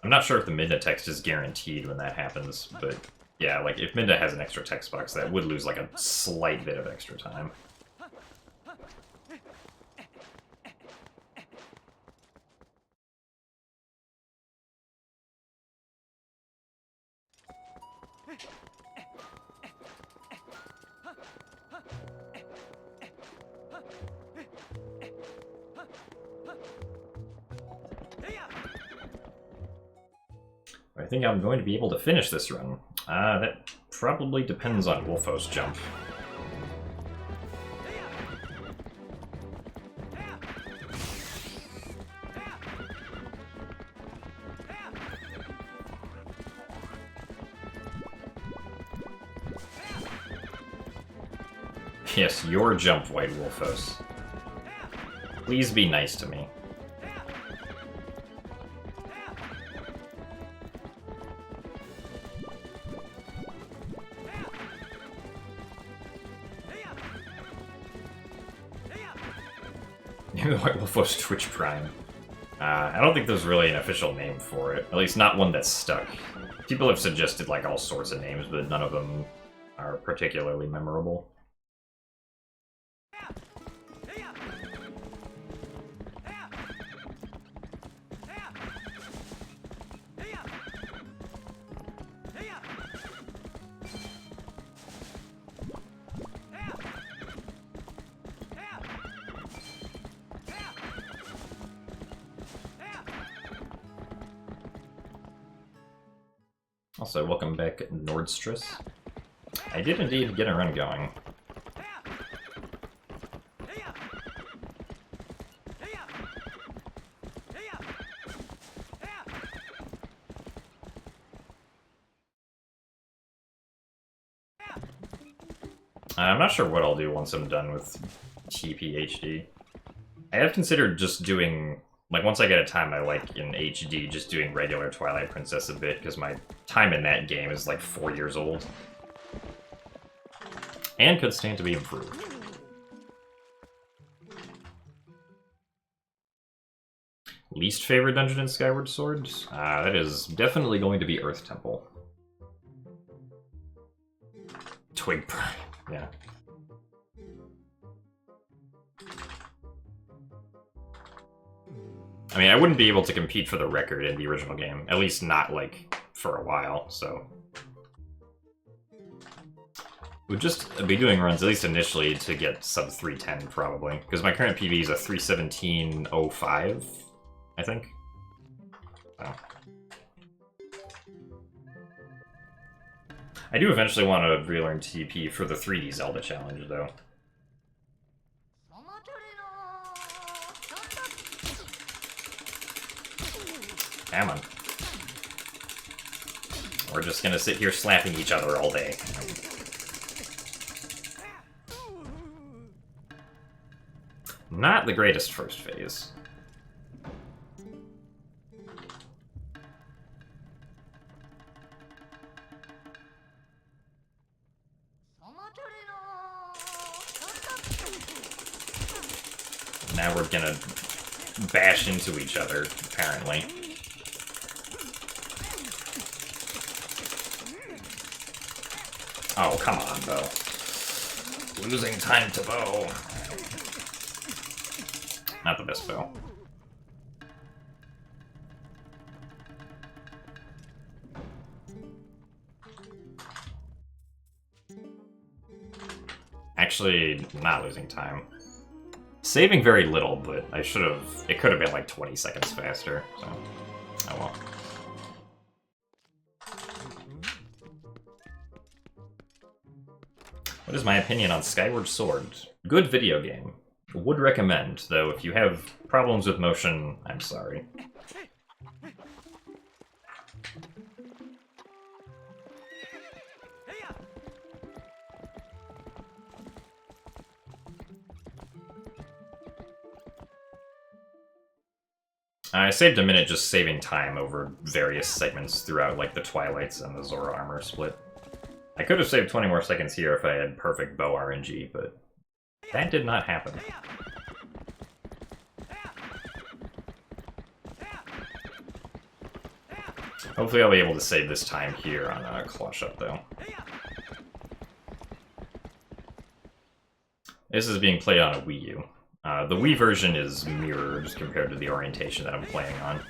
I'm not sure if the Midna text is guaranteed when that happens, but yeah, like if Midna has an extra text box, that would lose like a slight bit of extra time. I think I'm going to be able to finish this run. That probably depends on Wolfo's jump. Yes, your jump, White Wolfos. Please be nice to me. The White Wolfos Twitch Prime. I don't think there's really an official name for it. At least not one that's stuck. People have suggested like all sorts of names, but none of them are particularly memorable. Also, welcome back, Nordstress. I did indeed get a run going. I'm not sure what I'll do once I'm done with TPHD. I have considered just doing, like, once I get a time I like in HD, just doing regular Twilight Princess a bit, because my time in that game is like 4 years old. And could stand to be improved. Least favorite dungeon in Skyward Sword? That is definitely going to be Earth Temple. Twig Prime, yeah. I mean, I wouldn't be able to compete for the record in the original game. At least not, like, for a while, so... We'd just be doing runs, at least initially, to get sub 310, probably. Because my current PB is a 317.05, I think. So. I do eventually want to relearn TP for the 3D Zelda challenge, though. Come on. We're just gonna sit here slapping each other all day. Not the greatest first phase. Now we're gonna bash into each other, apparently. Oh, come on, Bo. Losing time to Bo. Not the best Bo. Actually, not losing time. Saving very little, but I should have... It could have been like 20 seconds faster, so... Oh well. What is my opinion on Skyward Sword? Good video game. Would recommend, though if you have problems with motion, I'm sorry. I saved a minute just saving time over various segments throughout, like, the Twilights and the Zora armor split. I could have saved 20 more seconds here if I had perfect bow RNG, but that did not happen. Hopefully I'll be able to save this time here on Clutch Up, though. This is being played on a Wii U. The Wii version is mirrored compared to the orientation that I'm playing on.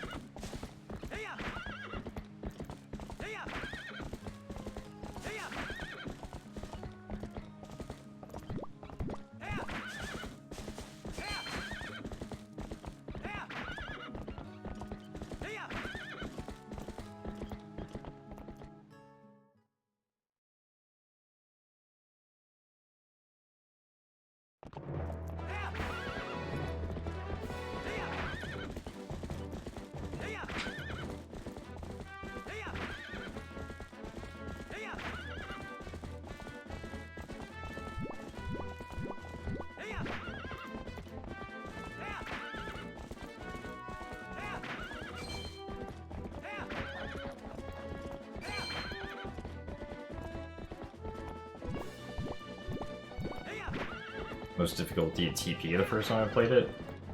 Most difficulty TP the first time I played it.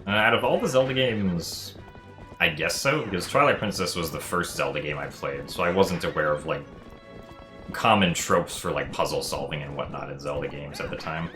Out of all the Zelda games, I guess so, because Twilight Princess was the first Zelda game I played, so I wasn't aware of, like, common tropes for, like, puzzle solving and whatnot in Zelda games at the time.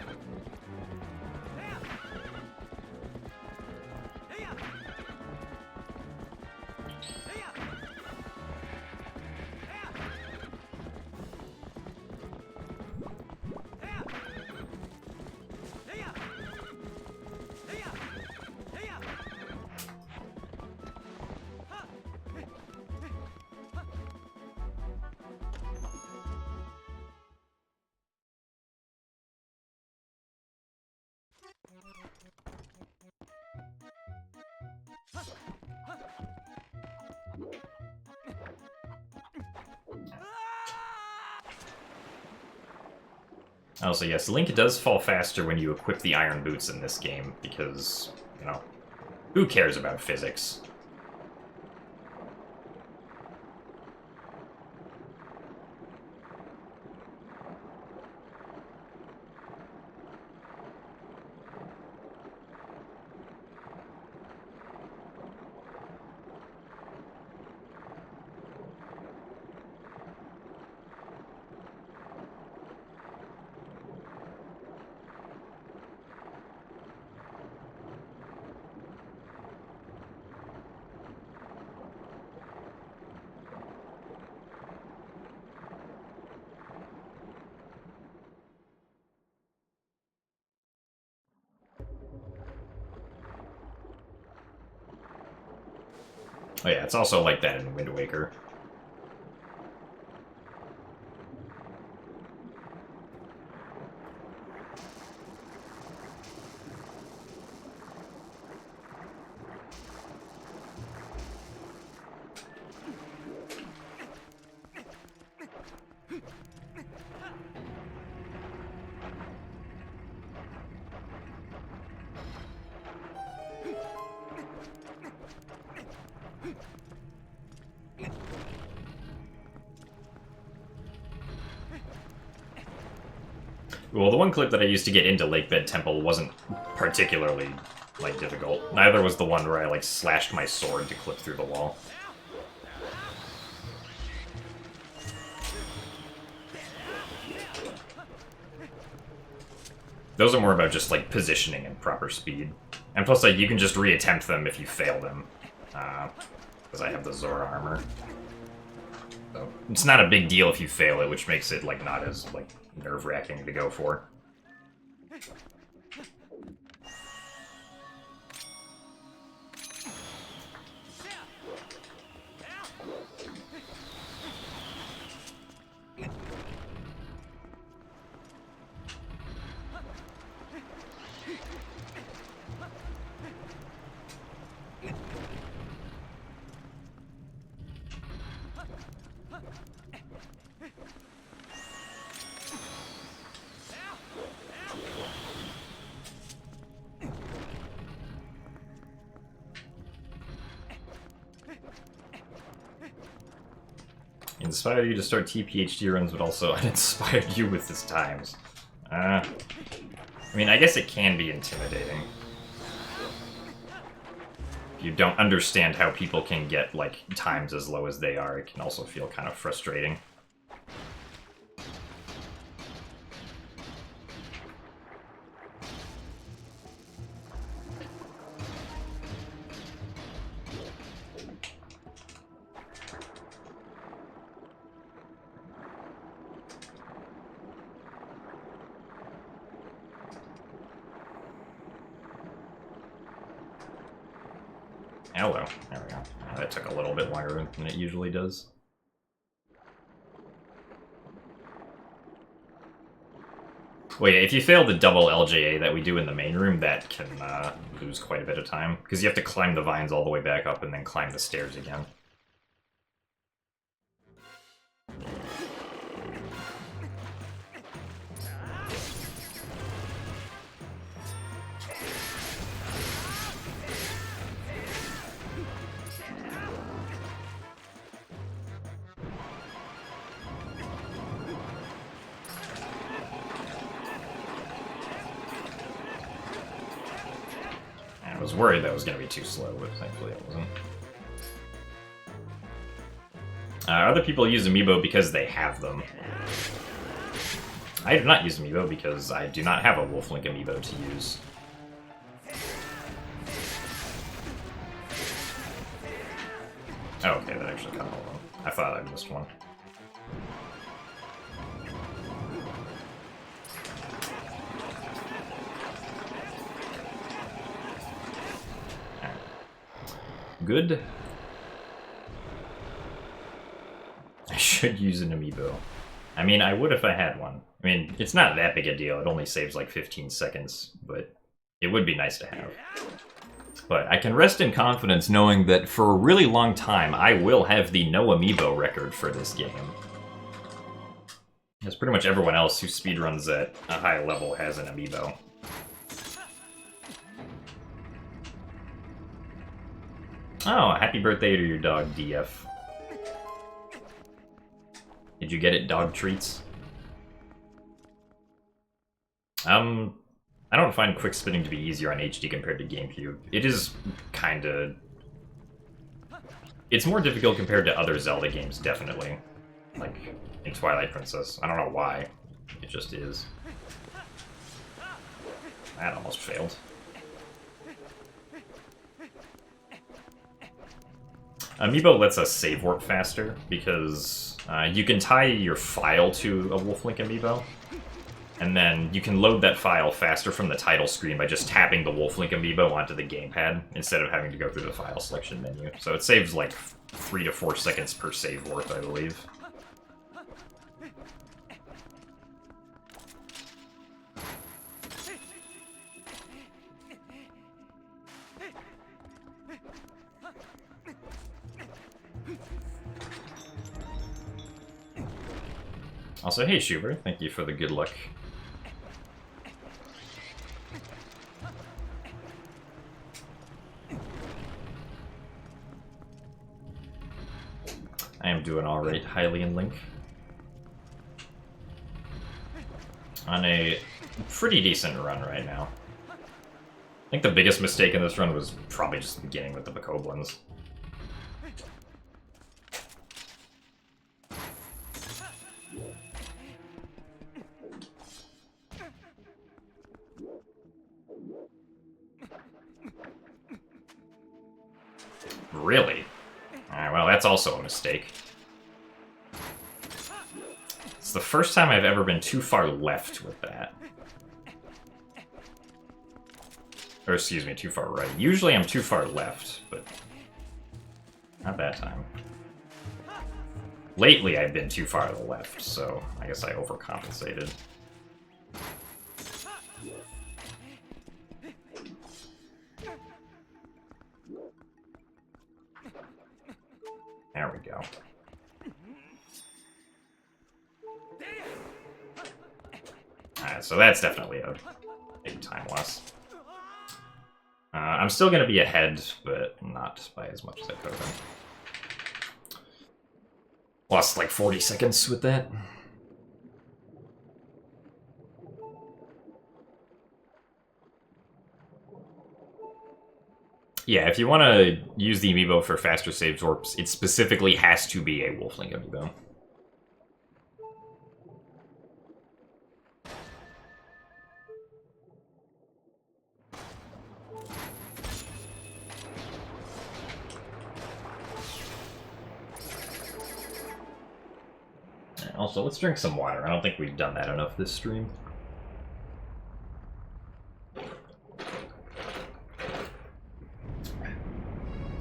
Also, yes, Link does fall faster when you equip the iron boots in this game, because, you know, who cares about physics? Oh yeah, it's also like that in Wind Waker. Well, the one clip that I used to get into Lakebed Temple wasn't particularly, like, difficult. Neither was the one where I, like, slashed my sword to clip through the wall. Those are more about just, like, positioning and proper speed. And plus, like, you can just reattempt them if you fail them. Because I have the Zora armor. So, it's not a big deal if you fail it, which makes it, like, not as, like, nerve-wracking to go for. Inspired you to start TPHD runs, but also uninspired you with his times. I mean, I guess it can be intimidating. If you don't understand how people can get, like, times as low as they are, it can also feel kind of frustrating. Hello. There we go. That took a little bit longer than it usually does. Well, yeah, if you fail the double LJA that we do in the main room, that can lose quite a bit of time. Because you have to climb the vines all the way back up and then climb the stairs again. I was worried that was going to be too slow, but thankfully it wasn't. Other people use Amiibo because they have them. I do not use Amiibo because I do not have a Wolf Link Amiibo to use. Oh, okay, that actually cut all of them. I thought I missed one. Good. I should use an Amiibo. I mean, I would if I had one. I mean, it's not that big a deal. It only saves like 15 seconds, but it would be nice to have. But I can rest in confidence knowing that for a really long time, I will have the no Amiibo record for this game. Because pretty much everyone else who speedruns at a high level has an Amiibo. Oh, happy birthday to your dog, DF. Did you get it dog treats? I don't find quick spinning to be easier on HD compared to GameCube. It is kinda... It's more difficult compared to other Zelda games, definitely. Like, in Twilight Princess. I don't know why. It just is. That almost failed. Amiibo lets us save warp faster, because you can tie your file to a Wolf Link Amiibo, and then you can load that file faster from the title screen by just tapping the Wolf Link Amiibo onto the gamepad, instead of having to go through the file selection menu. So it saves like 3 to 4 seconds per save warp, I believe. Also, hey Schubert, thank you for the good luck. I am doing alright, Hylian Link. On a pretty decent run right now. I think the biggest mistake in this run was probably just beginning with the Bokoblins. Really? Alright, well, that's also a mistake. It's the first time I've ever been too far left with that. Or, excuse me, too far right. Usually I'm too far left, but not that time. Lately I've been too far to the left, so I guess I overcompensated. There we go. Alright, so that's definitely a big time loss. I'm still going to be ahead, but not by as much as I could have been. Lost like 40 seconds with that. Yeah, if you want to use the Amiibo for faster saves warps, it specifically has to be a Wolf Link Amiibo. Also, let's drink some water. I don't think we've done that enough this stream.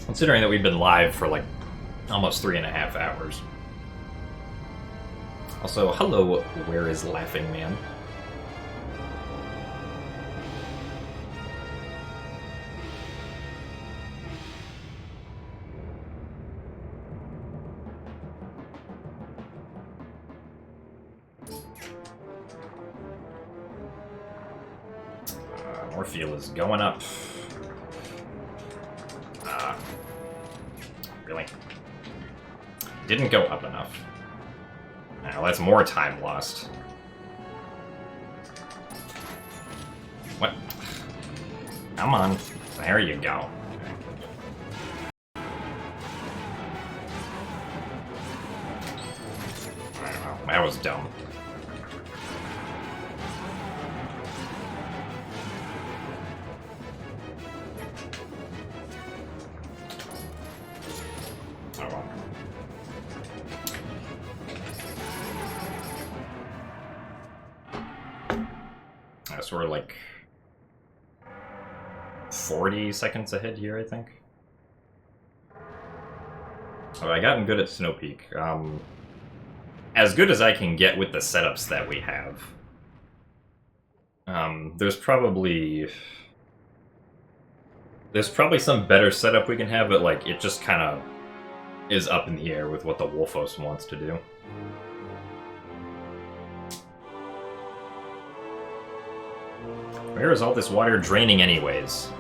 Considering that we've been live for like almost 3.5 hours. Also, hello, where is Laughing Man? More fuel is going up. Really? Didn't go up enough. Now that's more time lost. What? Come on. There you go. That was dumb. Oh well. So we're like 40 seconds ahead here, I think. Oh, I gotten good at Snow Peak. As good as I can get with the setups that we have. There's probably some better setup we can have, but like it just kind of is up in the air with what the Wolfos wants to do. Where is all this water draining anyways?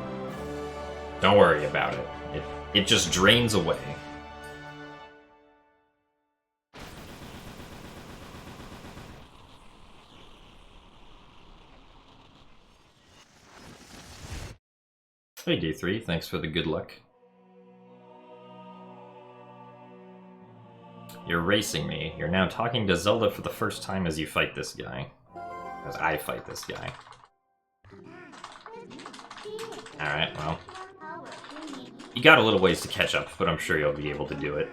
Don't worry about it. It just drains away. Hey D3, thanks for the good luck. You're racing me. You're now talking to Zelda for the first time as you fight this guy. As I fight this guy. Alright, well. You got a little ways to catch up, but I'm sure you'll be able to do it.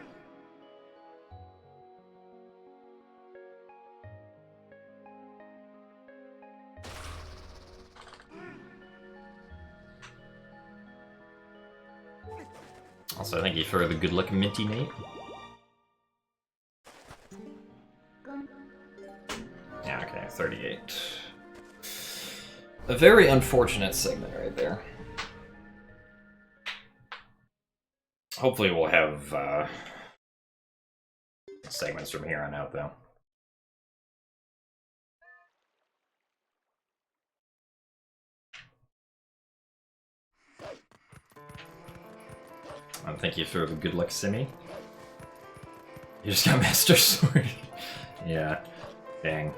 Also, thank you for the good luck, Minty Nate. Yeah, okay, 38. A very unfortunate segment right there. Hopefully we'll have segments from here on out, though. Thank you for the good luck, Simi. You just got Master Sword. Yeah, dang.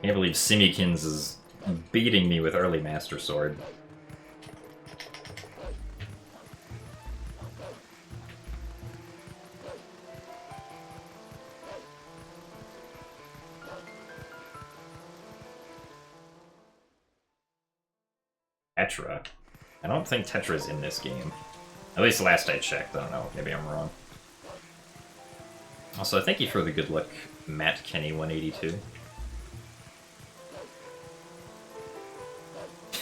Can't believe Simikins is beating me with early Master Sword. Tetra? I don't think Tetra's in this game. At least last I checked, I don't know, maybe I'm wrong. Also, thank you for the good luck, Matt Kenny 182.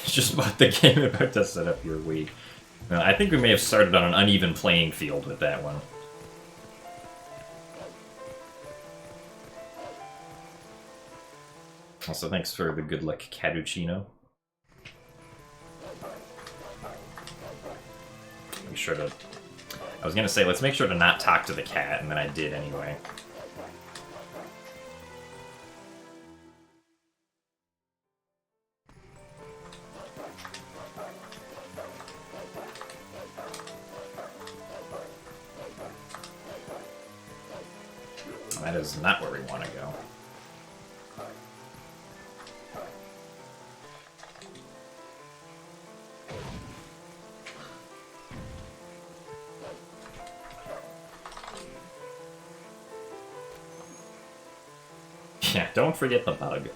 Just bought the game about to set up your Wii. I think we may have started on an uneven playing field with that one. Also, thanks for the good luck, Caducino. Make sure to... I was gonna say, let's make sure to not talk to the cat, and then I did anyway. That is not where we want to go. Yeah, don't forget the bug.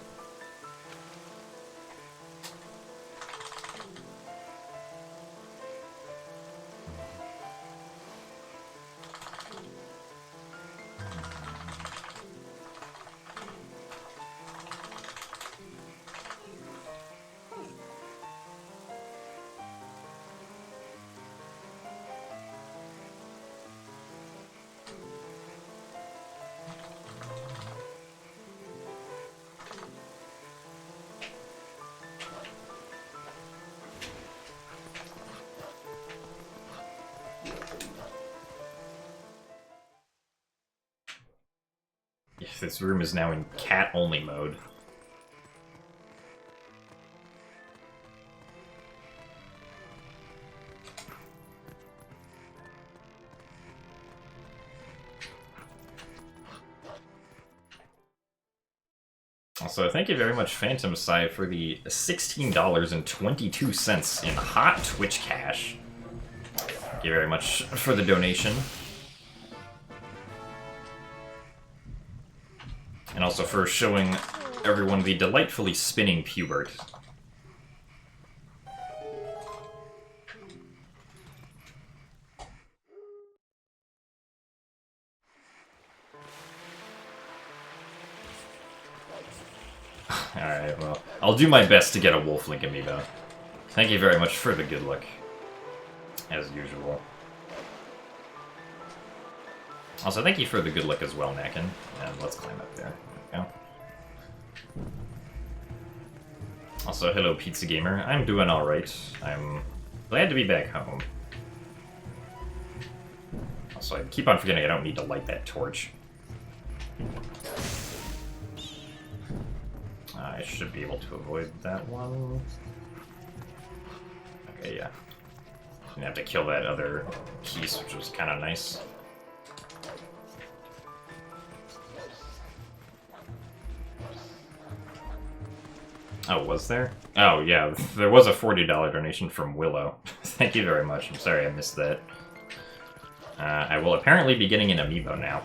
This room is now in cat-only mode. Also, thank you very much, Phantom Sai, for the $16.22 in hot Twitch cash. Thank you very much for the donation. And also for showing everyone the delightfully spinning Pubert. Alright, well, I'll do my best to get a Wolflink amiibo. Thank you very much for the good luck, as usual. Also, thank you for the good luck as well, Nakin. And let's climb up there. There we go. Also, hello, Pizza Gamer. I'm doing alright. I'm glad to be back home. Also, I keep on forgetting I don't need to light that torch. I should be able to avoid that one. Okay, yeah. Gonna have to kill that other piece, which was kind of nice. Oh, was there? Oh, yeah, there was a $40 donation from Willow. Thank you very much. I'm sorry I missed that. I will apparently be getting an amiibo now.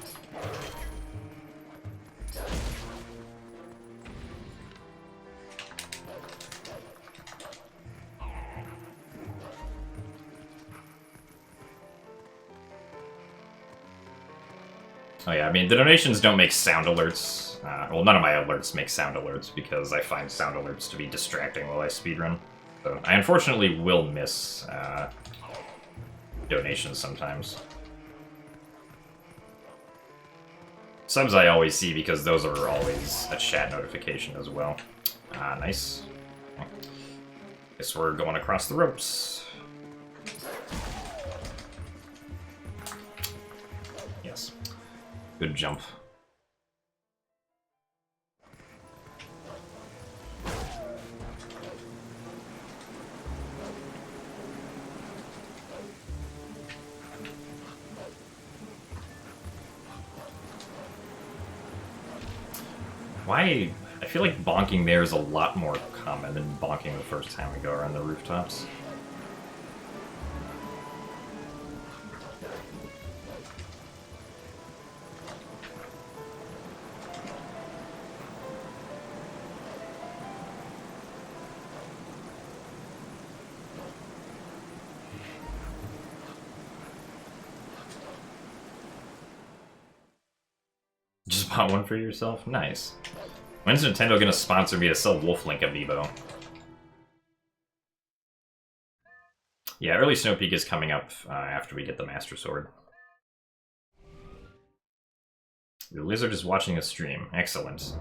Oh yeah, I mean, the donations don't make sound alerts. Well, none of my alerts make sound alerts because I find sound alerts to be distracting while I speedrun. So I unfortunately will miss donations sometimes. Subs I always see because those are always a chat notification as well. Nice. Guess we're going across the ropes. Yes. Good jump. Why? I feel like bonking there is a lot more common than bonking the first time we go around the rooftops. Just bought one for yourself? Nice. When's Nintendo gonna sponsor me to sell Wolflink amiibo? Yeah, early Snow Peak is coming up after we get the Master Sword. The lizard is watching the stream. Excellent.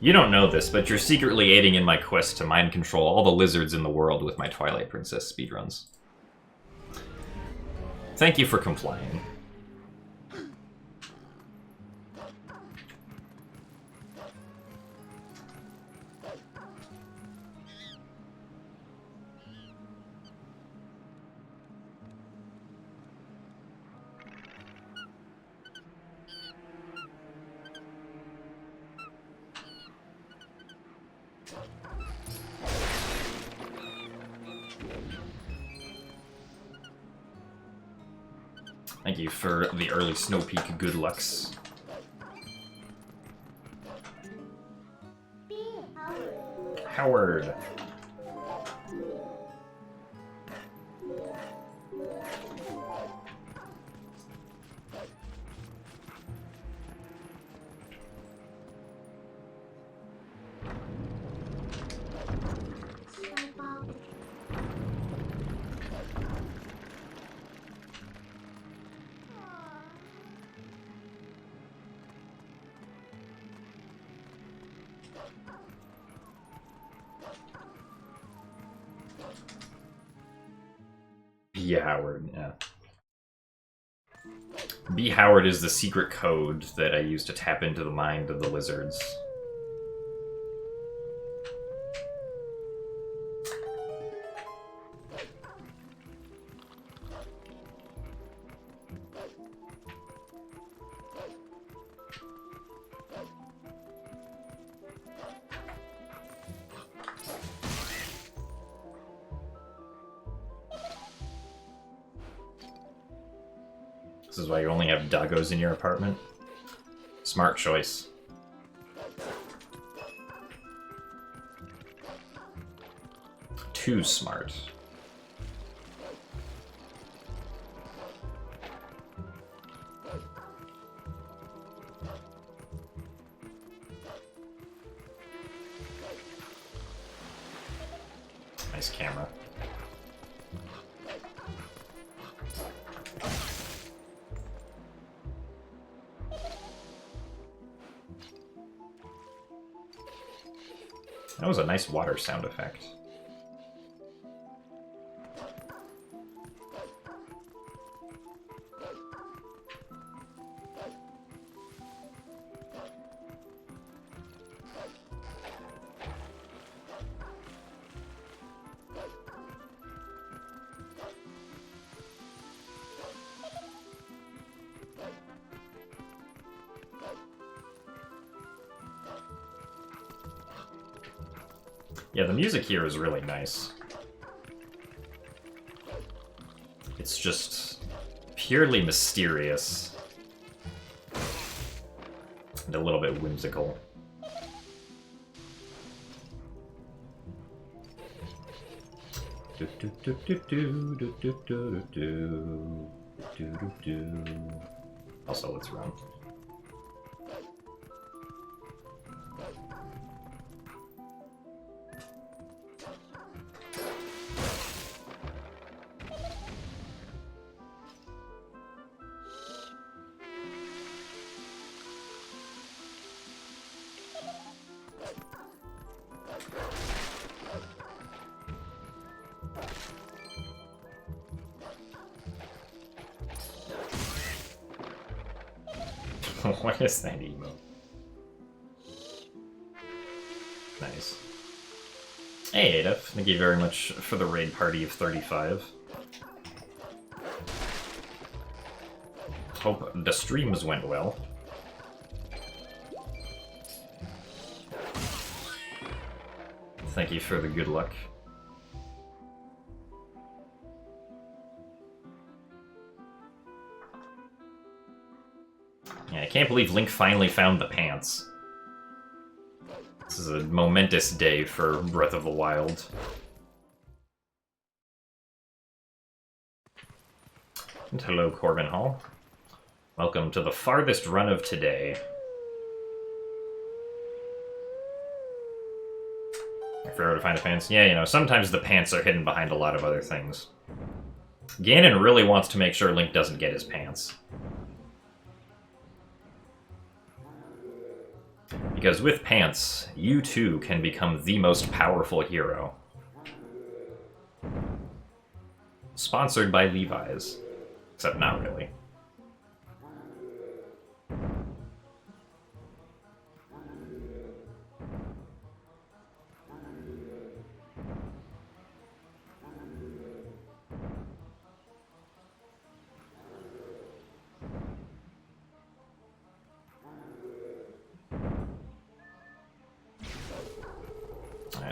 You don't know this, but you're secretly aiding in my quest to mind control all the lizards in the world with my Twilight Princess speedruns. Thank you for complying. Thank you for the early Snow Peak good lucks. Howard. Yeah, Howard, yeah. B. Howard is the secret code that I use to tap into the mind of the lizards. This is why you only have doggos in your apartment. Smart choice. Too smart. Nice camera. That was a nice water sound effect. Yeah, the music here is really nice. It's just purely mysterious and a little bit whimsical. Also, let's run. What is that emo? Nice. Hey, Adaf. Thank you very much for the raid party of 35. Hope the streams went well. Thank you for the good luck. Yeah, I can't believe Link finally found the pants. This is a momentous day for Breath of the Wild. And hello, Corbin Hall. Welcome to the farthest run of today. If you're ever to find the pants, yeah, you know, sometimes the pants are hidden behind a lot of other things. Ganon really wants to make sure Link doesn't get his pants. Because with pants, you too can become the most powerful hero. Sponsored by Levi's. Except not really.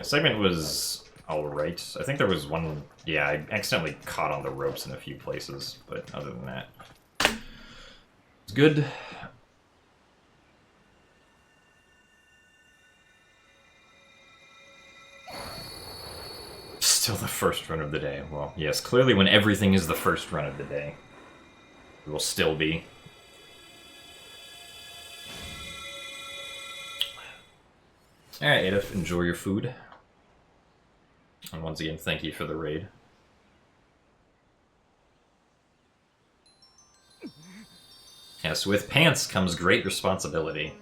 Segment was alright. I think there was one... Yeah, I accidentally caught on the ropes in a few places, but other than that, it's good. Still the first run of the day. Well, yes, clearly when everything is the first run of the day, it will still be. Alright, Adolf, enjoy your food. And once again, thank you for the raid. Yes, with pants comes great responsibility.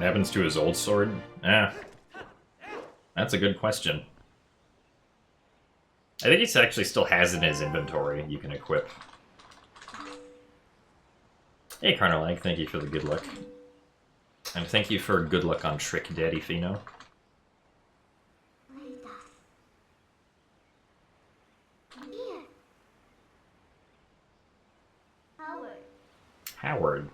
What happens to his old sword? That's a good question. I think he actually still has it in his inventory you can equip. Hey, Carnalag, thank you for the good luck. And thank you for good luck on Trick, Daddy Fino. Howard.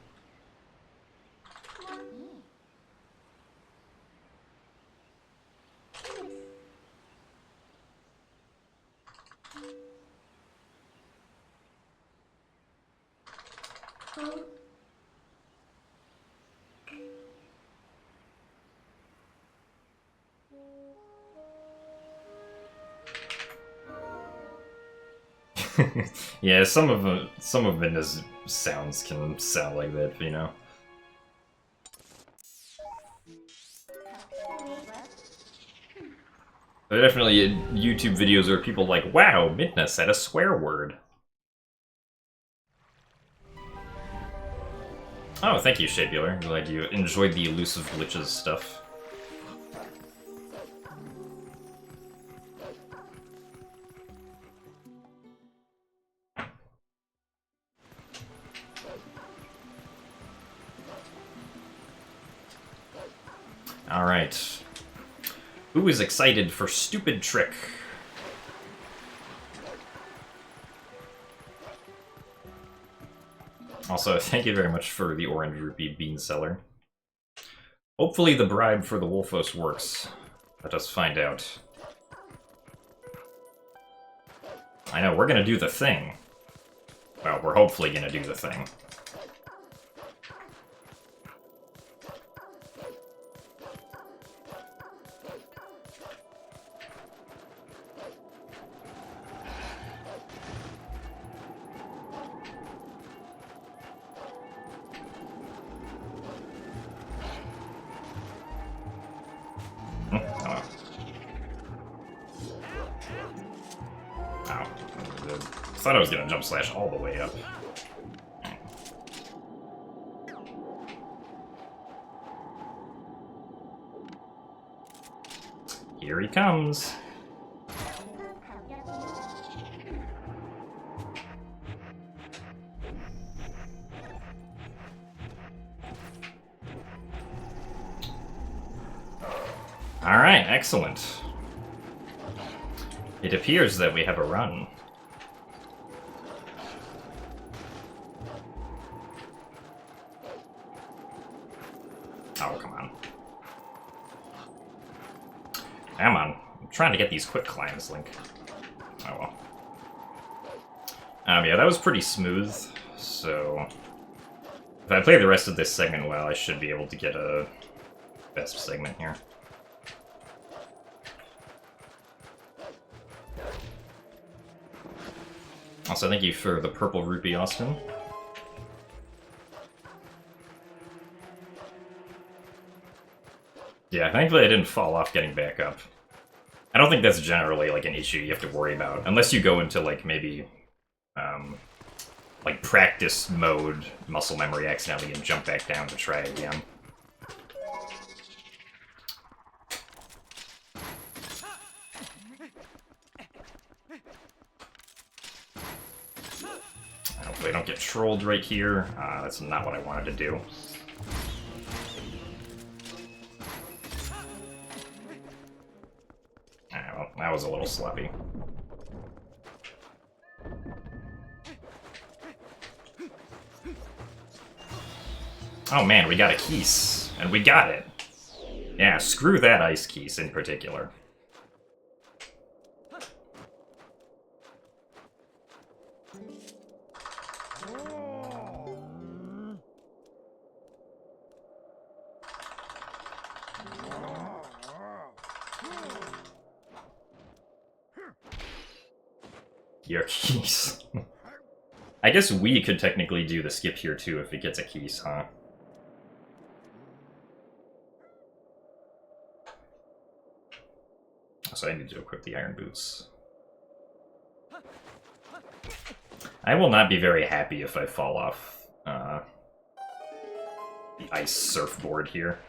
Yeah, some of Vinda's sounds can sound like that, you know. There are definitely YouTube videos where people are like, wow, Midna said a swear word. Oh, thank you, Shabular. Glad you enjoyed the elusive glitches stuff. Alright. Who is excited for Stupid Trick? Also, thank you very much for the Orange Rupee Bean Seller. Hopefully the bribe for the Wolfos works. Let us find out. I know, we're gonna do the thing. Well, we're hopefully gonna do the thing. I thought I was gonna jump slash all the way up. Here he comes. Alright, excellent. It appears that we have a run. Oh, come on. Come on. I'm trying to get these quick climbs, Link. Oh well. Yeah, that was pretty smooth, so... if I play the rest of this segment well, I should be able to get a best segment here. Also, thank you for the purple rupee, Austin. Yeah, thankfully I didn't fall off getting back up. I don't think that's generally, like, an issue you have to worry about. Unless you go into, like, maybe, like, practice mode, muscle memory accidentally, and jump back down to try again. Hopefully I don't get trolled right here. That's not what I wanted to do. Well, that was a little sloppy. Oh man, we got a Keese, and we got it. Yeah, screw that Ice Keese in particular. Your Keese. I guess we could technically do the skip here too if it gets a Keese, huh? So I need to equip the Iron Boots. I will not be very happy if I fall off the ice surfboard here.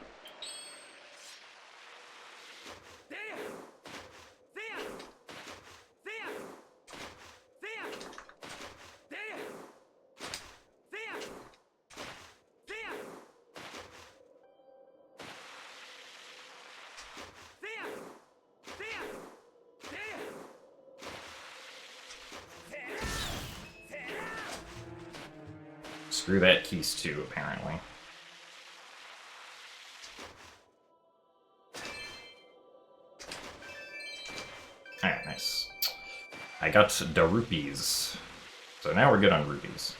Screw that keys too, apparently. Alright, nice. I got the rupees. So now we're good on rupees.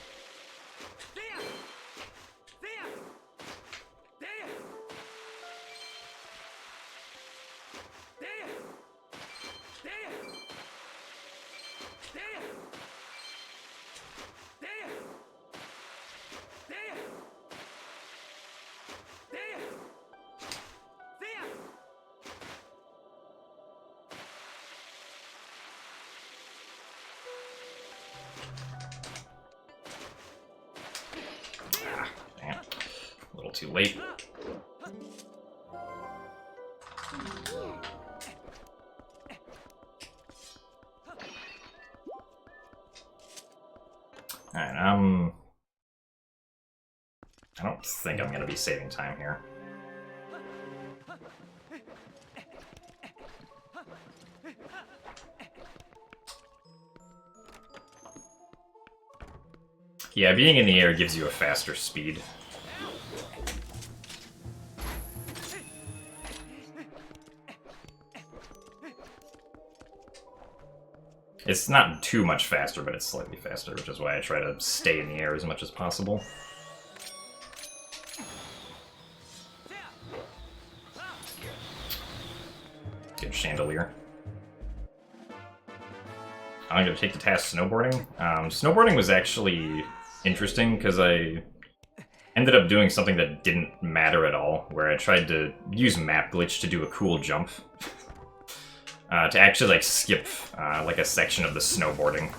Too late. Alright, I don't think I'm gonna be saving time here. Yeah, being in the air gives you a faster speed. It's not too much faster, but it's slightly faster, which is why I try to stay in the air as much as possible. Good chandelier. I'm going to take the task snowboarding. Snowboarding was actually interesting because I ended up doing something that didn't matter at all, where I tried to use map glitch to do a cool jump. To actually, like, skip, like, a section of the snowboarding,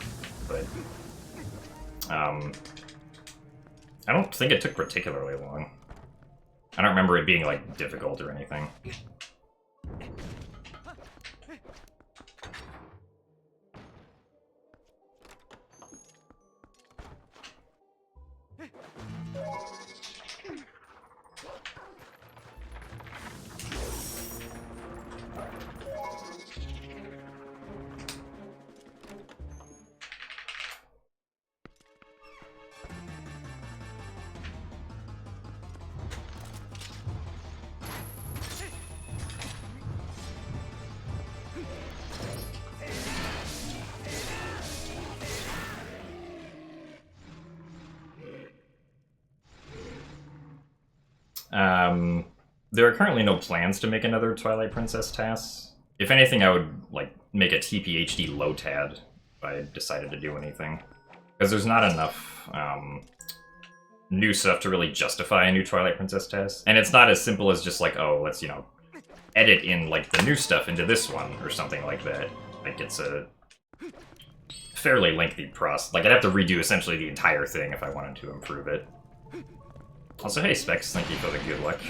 but, I don't think it took particularly long. I don't remember it being, like, difficult or anything. There are currently no plans to make another Twilight Princess task. If anything, I would, like, make a TPHD Lotad if I decided to do anything. Because there's not enough, new stuff to really justify a new Twilight Princess task. And it's not as simple as just like, oh, let's, you know, edit in, like, the new stuff into this one, or something like that. Like, it's a fairly lengthy process. Like, I'd have to redo essentially the entire thing if I wanted to improve it. Also, hey, Specs, thank you for the good luck.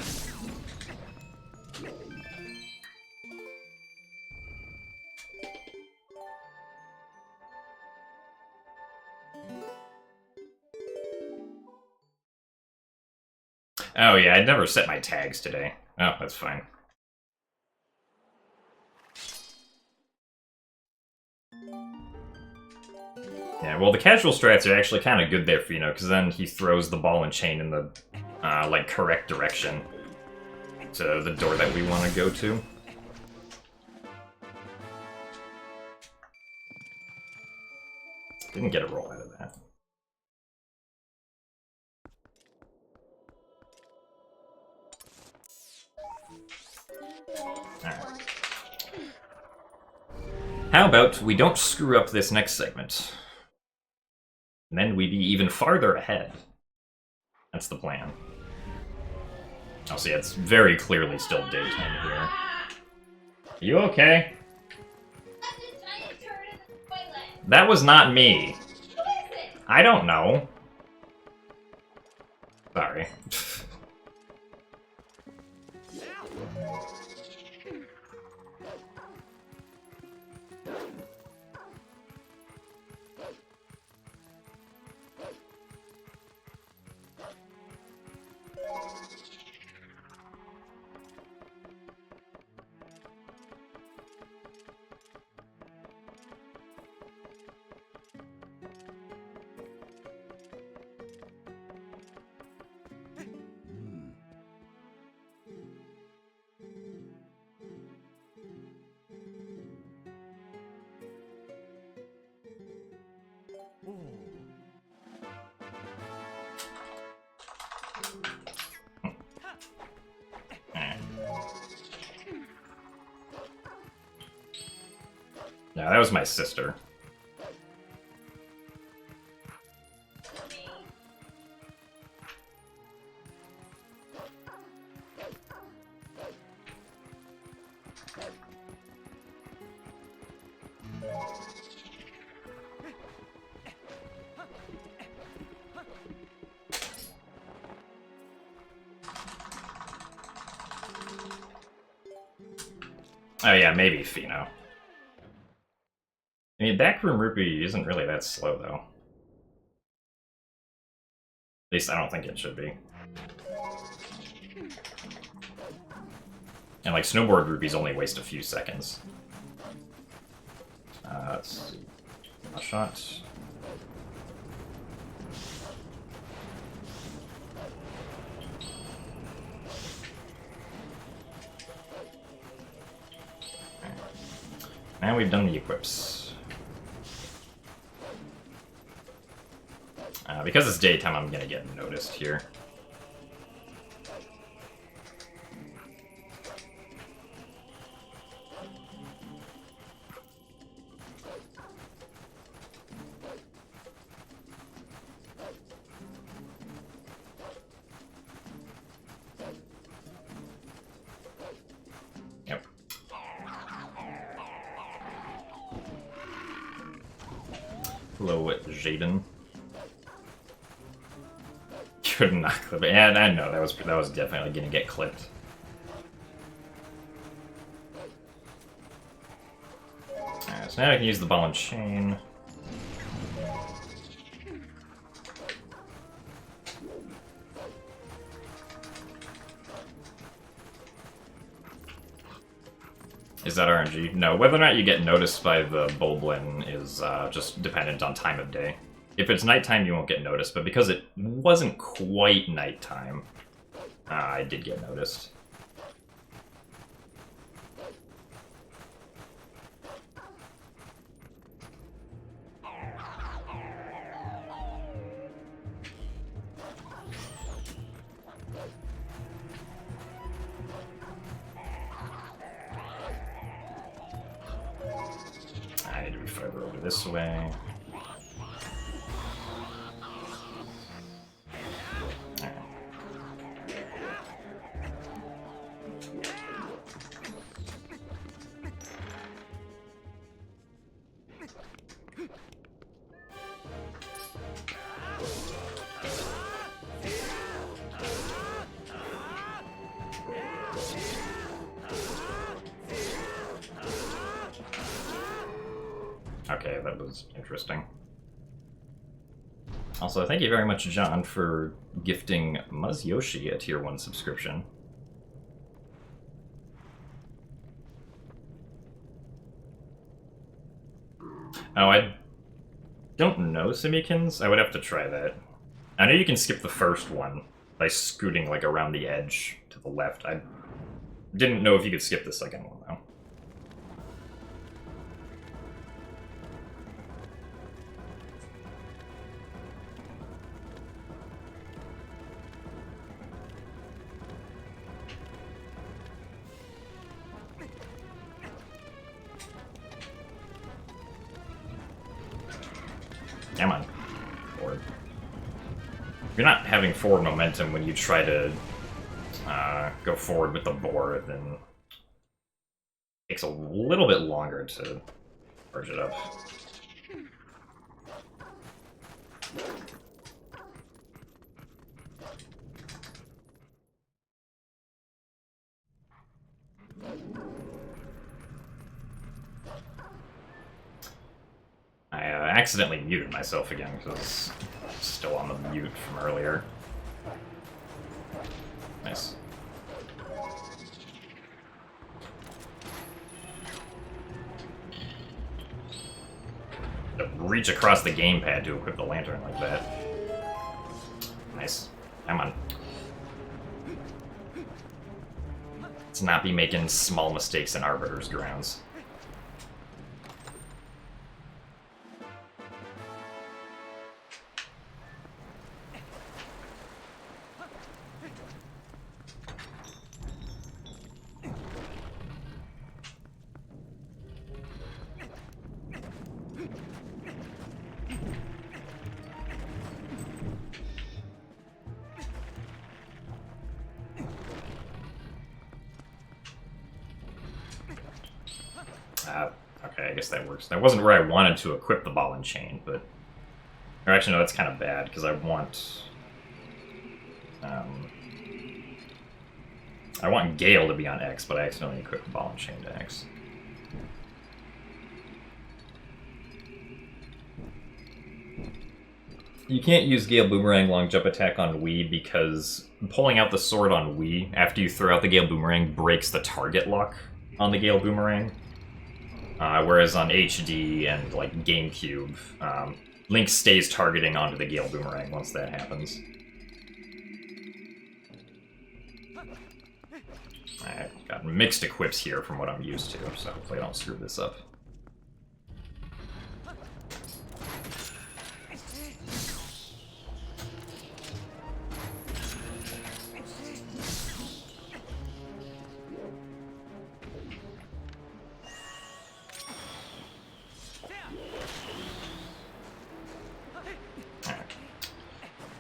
Oh yeah, I'd never set my tags today. Oh, that's fine. Yeah, well, the casual strats are actually kind of good there for, you know, because then he throws the ball and chain in the, like, correct direction to the door that we want to go to. Didn't get a roll out of that. Alright. How about we don't screw up this next segment? And then we'd be even farther ahead. That's the plan. Oh, see, it's very clearly still daytime here. Are you okay? That was not me. I don't know. Sorry. Yeah, that was my sister. Oh yeah, maybe Pheno. I mean, Backroom Rupee isn't really that slow, though. At least I don't think it should be. And, like, Snowboard Rupees only waste a few seconds. Let's see. A shot. Now we've done the equips. Because it's daytime, I'm gonna get noticed here. Yep. Hello, Jaden. Could not clip it. Yeah, I know that was definitely gonna get clipped. Alright, so now I can use the ball and chain. Is that RNG? No, whether or not you get noticed by the Bulblin is just dependent on time of day. If it's nighttime, you won't get noticed, but because it wasn't quite nighttime, I did get noticed. I need to be further over this way. Okay, that was interesting. Also, thank you very much, John, for gifting Muzz Yoshi a Tier 1 subscription. Oh, I don't know, Simikins. I would have to try that. I know you can skip the first one by scooting, like, around the edge to the left. I didn't know if you could skip the second one, though. Come on. Forward. If you're not having forward momentum when you try to go forward with the board, then it takes a little bit longer to charge it up. I accidentally muted myself again because I'm still on the mute from earlier. Nice. To reach across the gamepad to equip the lantern like that. Nice. Come on. Let's not be making small mistakes in Arbiter's grounds. guess that works. That wasn't where I wanted to equip the ball and chain, but... Or actually, no, that's kind of bad, because I want... I want Gale to be on X, but I accidentally equipped the ball and chain to X. You can't use Gale Boomerang long jump attack on Wii because pulling out the sword on Wii after you throw out the Gale Boomerang breaks the target lock on the Gale Boomerang. Whereas on HD and like GameCube, Link stays targeting onto the Gale Boomerang once that happens. I've got mixed equips here from what I'm used to, so hopefully I don't screw this up.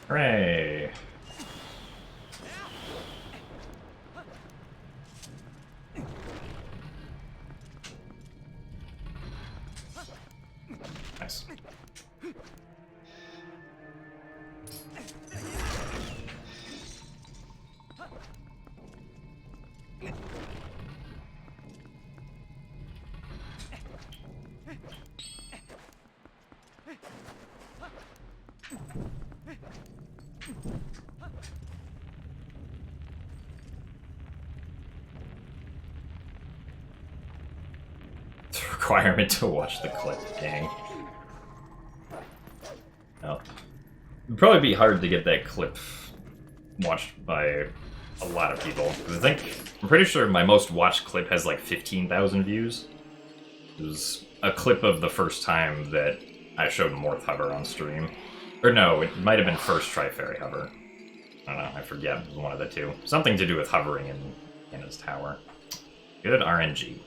Hooray! Nice. Requirement to watch the clip, dang. Oh. It'd probably be hard to get that clip watched by a lot of people. Because I'm pretty sure my most watched clip has like 15,000 views. It was a clip of the first time that I showed Morth Hover on stream. Or no, it might have been first try Fairy Hover. I don't know, I forget, it was one of the two. Something to do with hovering in his tower. Good RNG.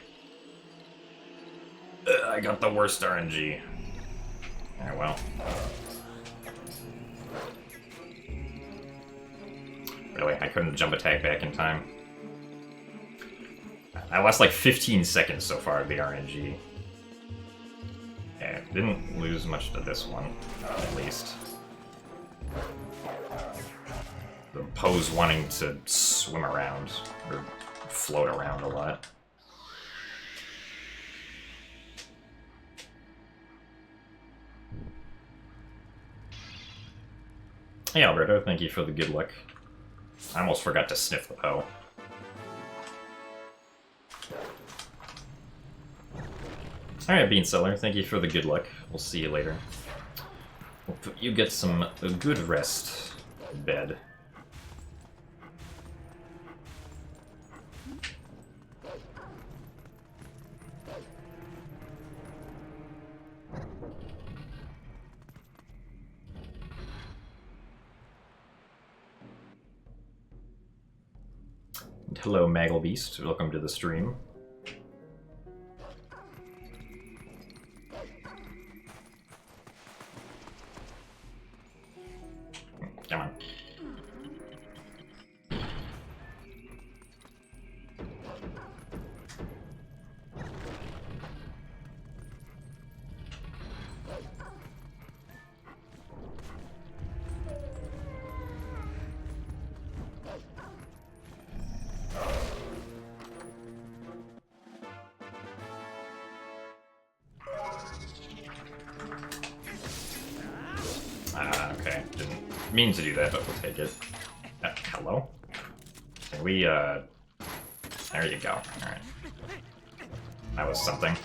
I got the worst RNG. Alright, well. Really, I couldn't jump attack back in time. I lost like 15 seconds so far of the RNG. Yeah, didn't lose much to this one, at least. The Poe's wanting to swim around, or float around a lot. Hey Alberto, thank you for the good luck. I almost forgot to sniff the Poe. Alright, Bean Seller, thank you for the good luck. We'll see you later. Hope you get some good rest in bed. Hello, Magglebeast. Welcome to the stream. Come on. Okay. Didn't mean to do that, but we'll take it. Hello? Can we, There you go. Alright. That was something.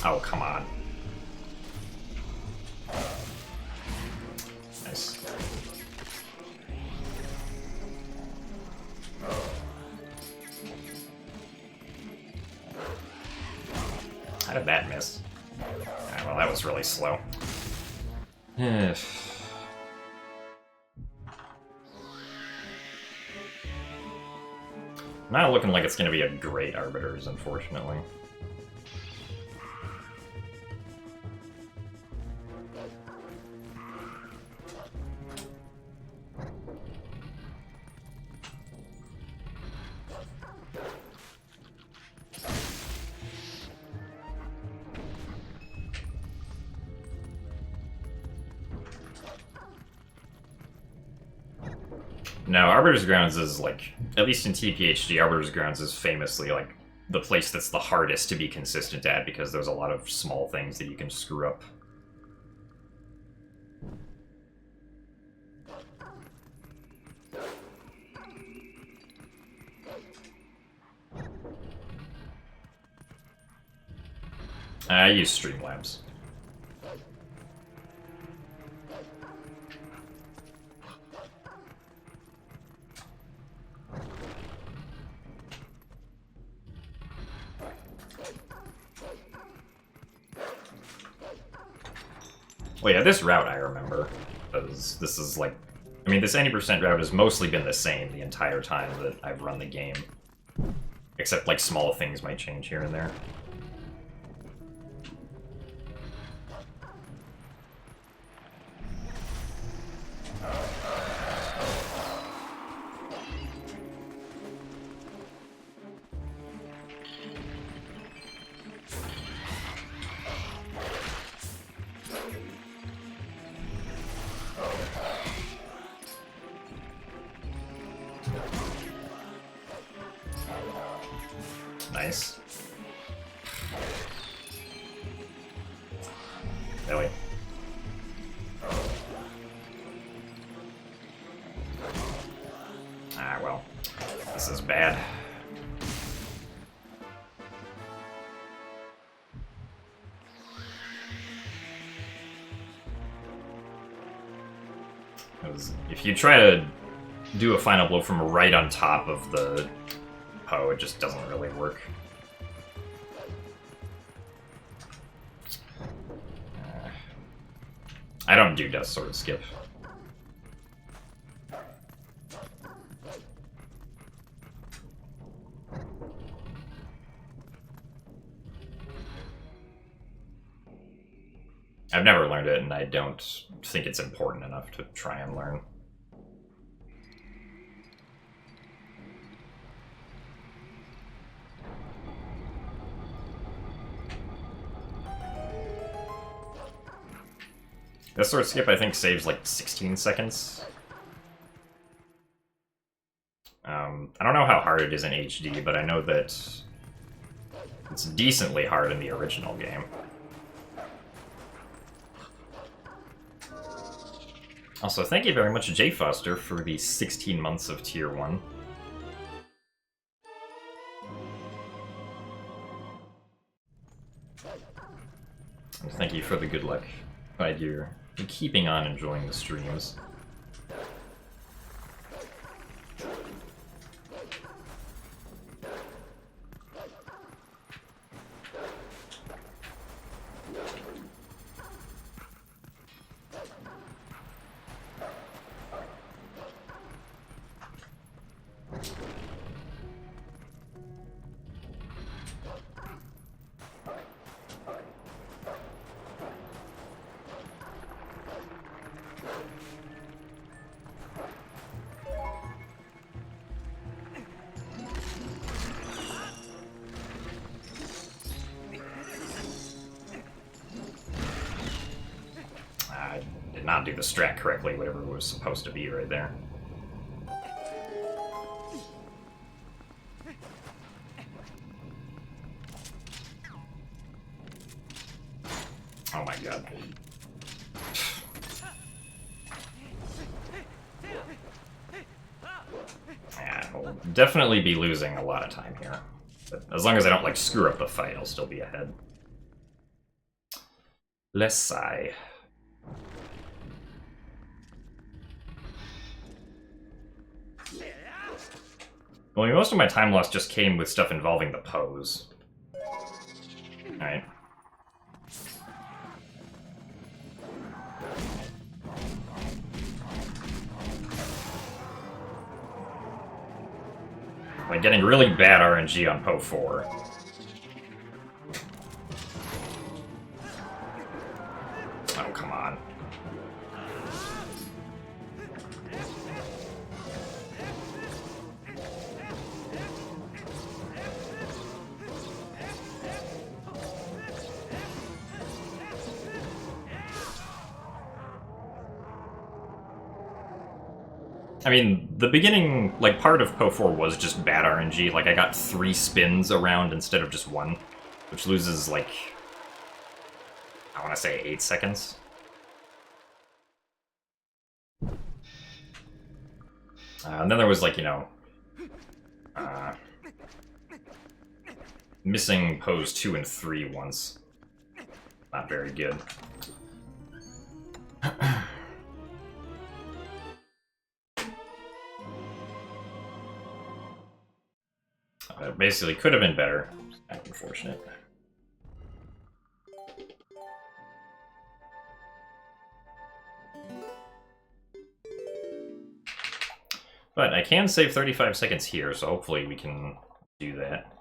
Oh, come on. Nice. How did that miss? Ah, well, that was really slow. Not looking like it's going to be a great Arbiters, unfortunately. No, Arbiter's Grounds is like, at least in TPHD, Arbiter's Grounds is famously like the place that's the hardest to be consistent at because there's a lot of small things that you can screw up. I use Streamlabs. Well, yeah, this route I remember, because this is like, I mean, this 90% route has mostly been the same the entire time that I've run the game. Except, like, small things might change here and there. Nice. Really? Ah, well. This is bad. Because if you try to do a final blow from right on top of the Poe, it just doesn't really work. I don't do Death Sword Skip. I've never learned it, and I don't think it's important enough to try and learn. This sword skip, I think, saves like 16 seconds. I don't know how hard it is in HD, but I know that it's decently hard in the original game. Also, thank you very much, Jay Foster, for the 16 months of Tier 1. And thank you for the good luck. Glad you're keeping on enjoying the streams. Not do the strat correctly, whatever it was supposed to be right there. Oh my god. Yeah, we'll definitely be losing a lot of time here. But as long as I don't, like, screw up the fight, I'll still be ahead. Let's sigh. Well, most of my time loss just came with stuff involving the pose. Alright. Like getting really bad RNG on Poe 4. Oh, come on. I mean, the beginning, like, part of Po 4 was just bad RNG. Like, I got 3 spins around instead of just 1, which loses, like, I want to say 8 seconds. And then there was, like, you know, missing pose 2 and 3 once. Not very good. It basically could have been better. Unfortunate. But I can save 35 seconds here, so hopefully we can do that.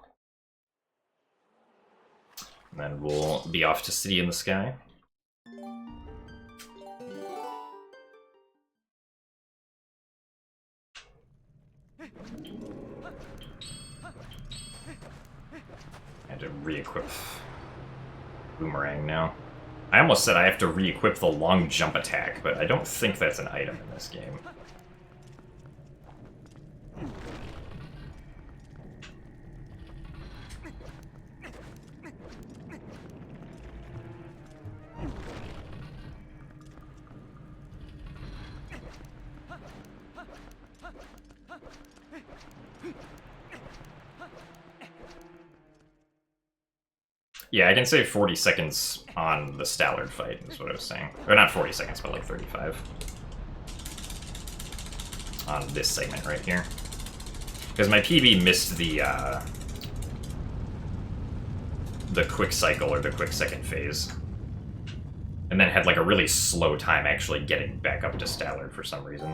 And then we'll be off to City in the Sky. I had to re-equip Boomerang now. I almost said I have to re-equip the long jump attack, but I don't think that's an item in this game. Yeah, I can save 40 seconds on the Stallard fight, is what I was saying. Or not 40 seconds, but like 35. On this segment right here. Because my PB missed the quick cycle, or the quick second phase. And then had like a really slow time actually getting back up to Stallard for some reason.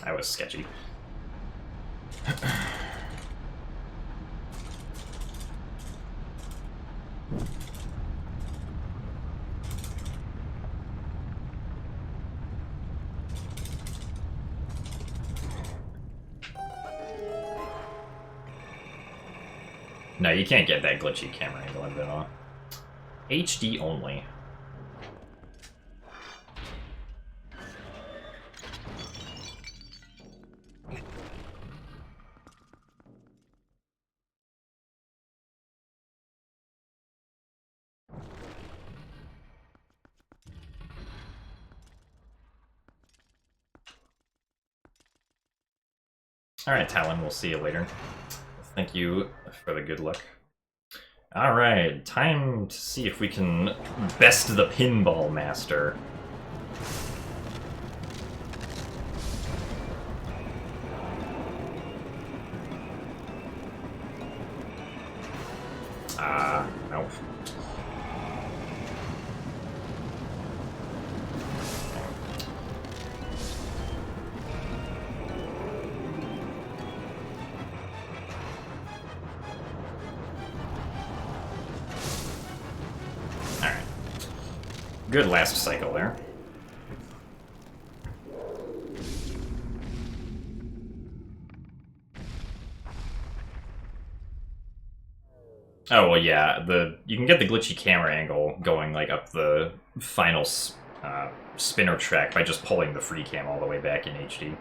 That was sketchy. No, you can't get that glitchy camera angle in Vanilla. HD only. Alright, Talon, we'll see you later. Thank you for the good luck. Alright, time to see if we can best the Pinball Master. Nope. Good last cycle there. Oh, well, yeah, you can get the glitchy camera angle going, like, up the final spinner track by just pulling the free cam all the way back in HD.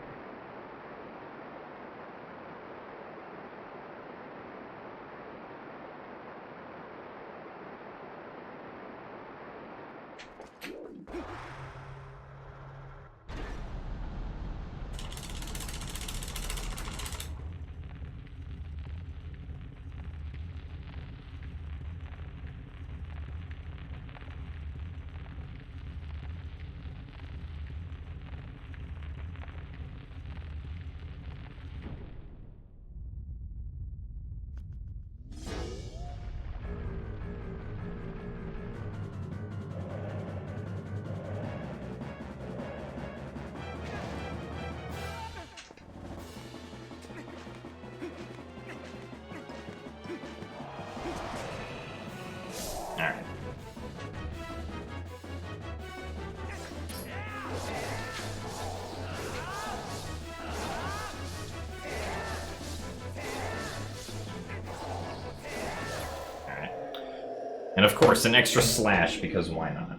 And of course, an extra slash, because why not?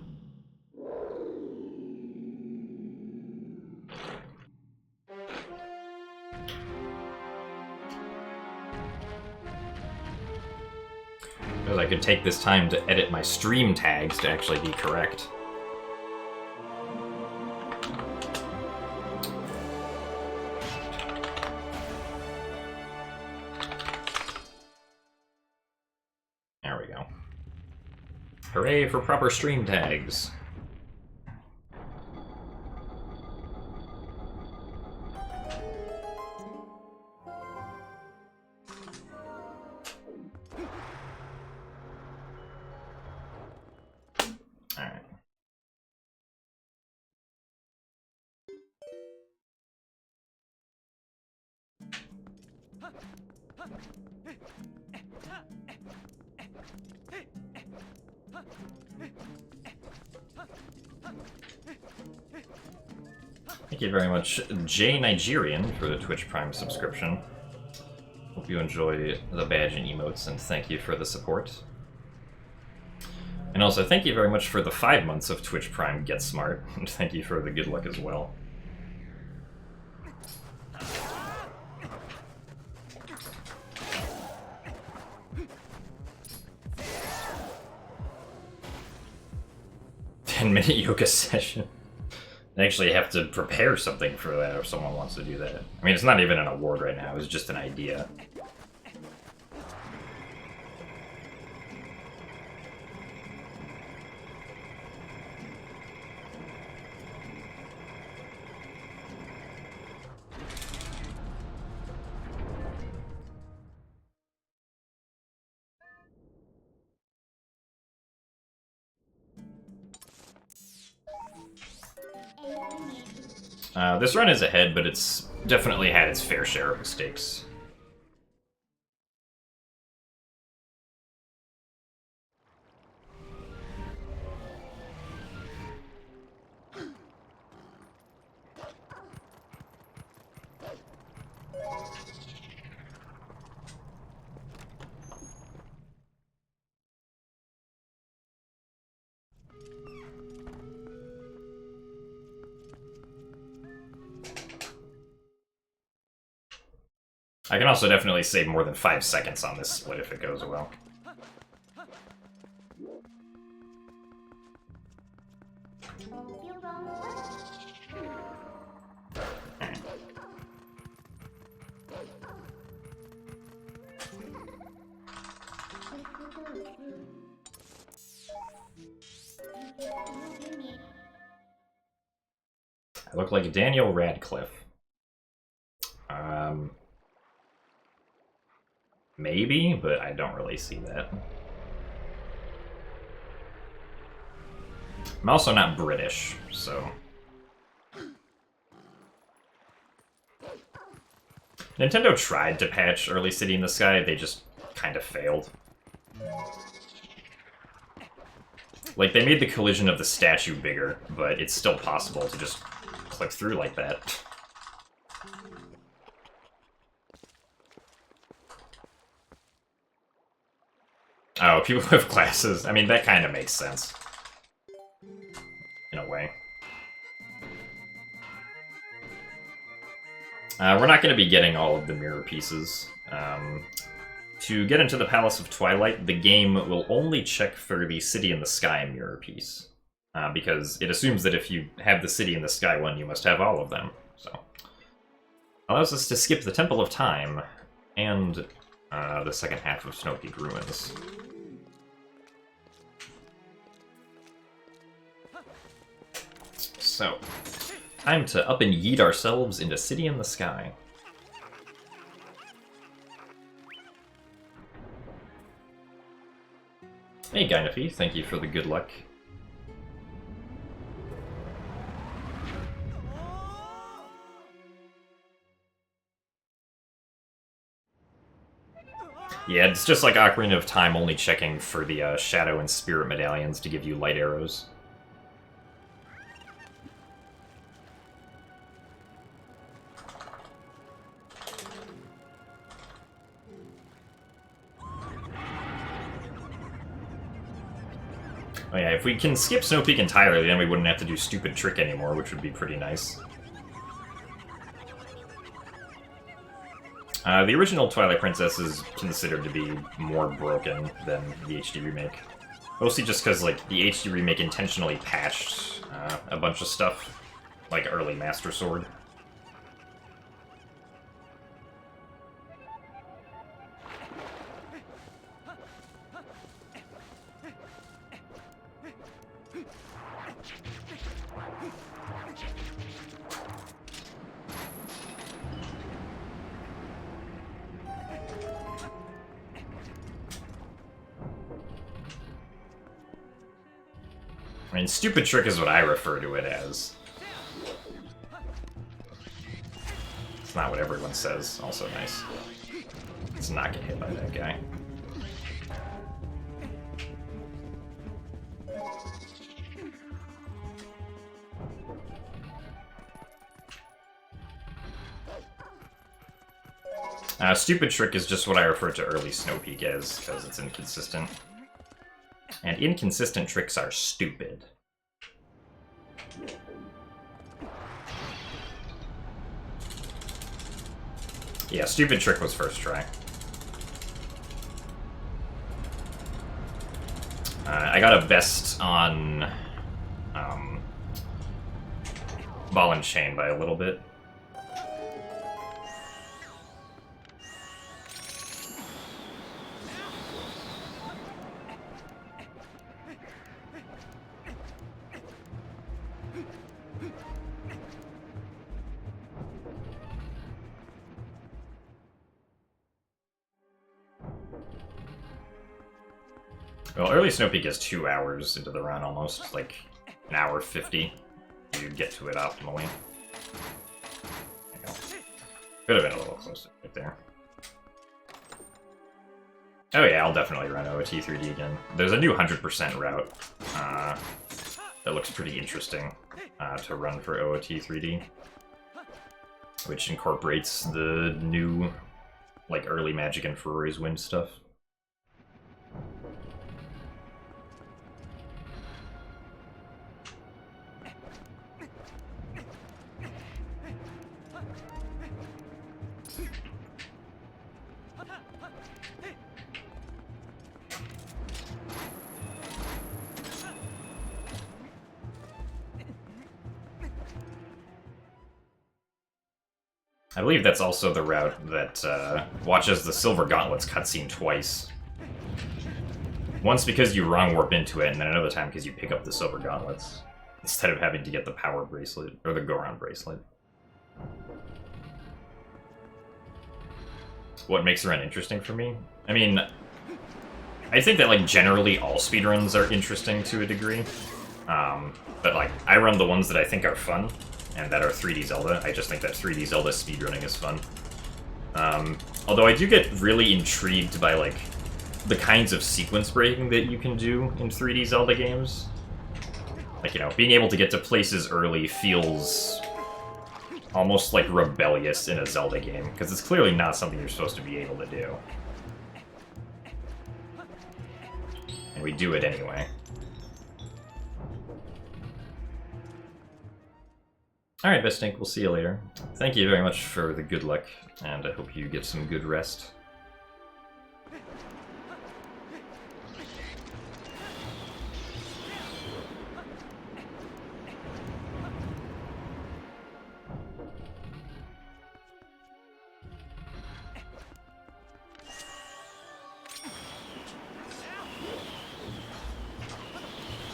Because I could take this time to edit my stream tags to actually be correct. There we go. Hooray for proper stream tags. Alright. Thank you very much, J Nigerian, for the Twitch Prime subscription. Hope you enjoy the badge and emotes, and thank you for the support. And also, thank you very much for the 5 months of Twitch Prime Get Smart, and thank you for the good luck as well. Minute yoga session. I actually have to prepare something for that if someone wants to do that. I mean, it's not even an award right now, it's just an idea. This run is ahead, but it's definitely had its fair share of mistakes. I can also definitely save more than 5 seconds on this split if it goes well. I look like Daniel Radcliffe. Maybe, but I don't really see that. I'm also not British, so... Nintendo tried to patch early City in the Sky, they just kind of failed. Like, they made the collision of the statue bigger, but it's still possible to just click through like that. Oh, people with glasses. I mean, that kind of makes sense. In a way. We're not going to be getting all of the mirror pieces. To get into the Palace of Twilight, the game will only check for the City in the Sky mirror piece. Because it assumes that if you have the City in the Sky one, you must have all of them. So, allows us to skip the Temple of Time and the second half of Snow Peak Ruins. So, time to up and yeet ourselves into City in the Sky. Hey Gynafi, thank you for the good luck. Yeah, it's just like Ocarina of Time, only checking for the Shadow and Spirit medallions to give you light arrows. Oh yeah, if we can skip Snow Peak entirely, then we wouldn't have to do Stupid Trick anymore, which would be pretty nice. The original Twilight Princess is considered to be more broken than the HD remake. Mostly just because, like, the HD remake intentionally patched a bunch of stuff, like early Master Sword. I mean, Stupid Trick is what I refer to it as. It's not what everyone says. Also nice. Let's not get hit by that guy. Stupid Trick is just what I refer to early Snow Peak as, because it's inconsistent. And inconsistent tricks are stupid. Yeah, Stupid Trick was first try. I got a best on Ball and Chain by a little bit. Well, early Snow Peak is 2 hours into the run, almost, like an hour 50. You get to it optimally. There you go. Could have been a little closer right there. Oh yeah, I'll definitely run OOT3D again. There's a new 100% route that looks pretty interesting to run for OOT3D, which incorporates the new, like, early Magic and Ferori's Wind stuff. I believe that's also the route that watches the Silver Gauntlets cutscene twice. Once because you wrong warp into it, and then another time because you pick up the Silver Gauntlets, instead of having to get the Power Bracelet, or the Go-Round Bracelet. What makes the run interesting for me? I mean, I think that, like, generally all speedruns are interesting to a degree. But, like, I run the ones that I think are fun, and that are 3D Zelda. I just think that 3D Zelda speedrunning is fun. Although I do get really intrigued by, like, the kinds of sequence breaking that you can do in 3D Zelda games. Like, you know, being able to get to places early feels almost, like, rebellious in a Zelda game, because it's clearly not something you're supposed to be able to do. And we do it anyway. Alright, Bestink, we'll see you later. Thank you very much for the good luck, and I hope you get some good rest.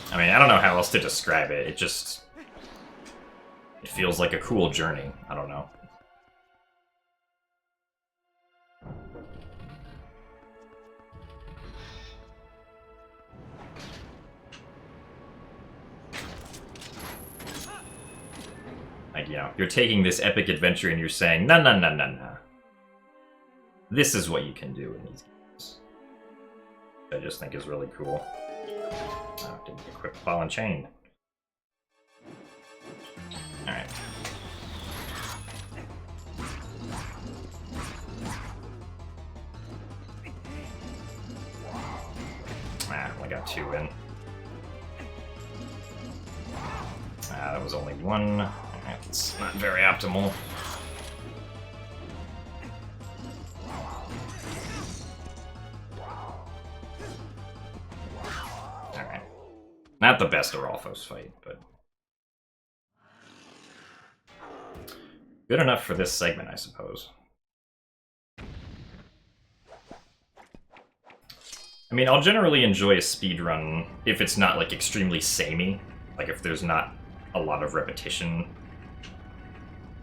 I mean, I don't know how else to describe it. It just... it feels like a cool journey. I don't know. Like, you know, you're taking this epic adventure and you're saying, no, no, no, no, no. This is what you can do in these games. I just think is really cool. Oh, didn't equip Ball and Chain. Alright. Ah, only got 2 in. was only one. That's not very optimal. Alright. Not the best Aralphos fight, but... good enough for this segment, I suppose. I mean, I'll generally enjoy a speedrun if it's not, like, extremely samey. Like, if there's not a lot of repetition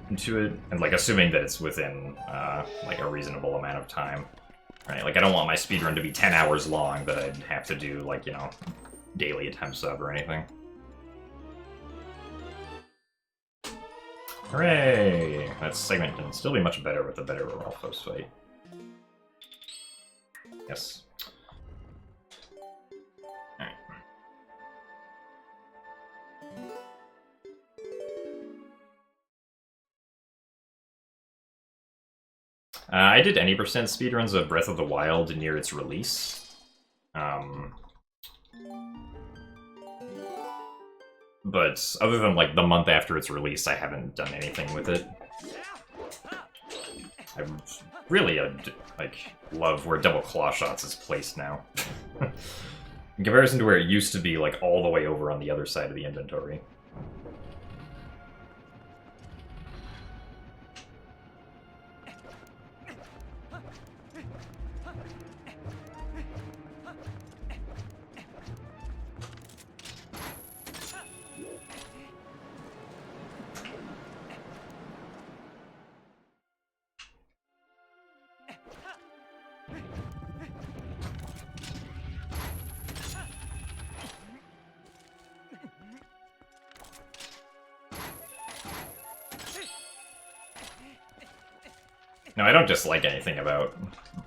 into it. And, like, assuming that it's within, like, a reasonable amount of time. Right? Like, I don't want my speedrun to be 10 hours long that I'd have to do, like, you know, daily attempt sub or anything. Hooray! That segment can still be much better with a better Aralphos fight. Yes. Alright. I did any percent speedruns of Breath of the Wild near its release. But other than, like, the month after its release, I haven't done anything with it. I really, like, love where double claw shots is placed now. In comparison to where it used to be, like, all the way over on the other side of the inventory. No, I don't dislike anything about,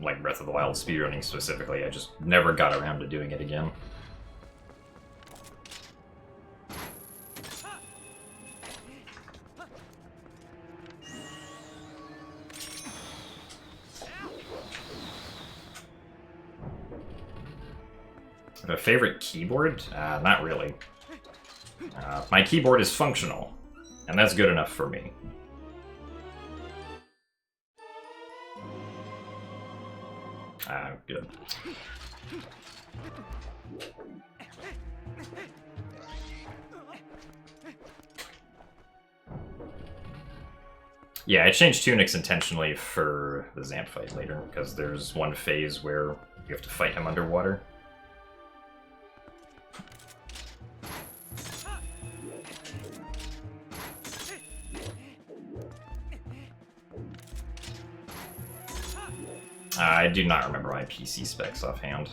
like, Breath of the Wild speedrunning specifically, I just never got around to doing it again. A favorite keyboard? Not really. My keyboard is functional, and that's good enough for me. Good. Yeah, I changed tunics intentionally for the Zamp fight later, because there's one phase where you have to fight him underwater. I do not remember my PC specs offhand.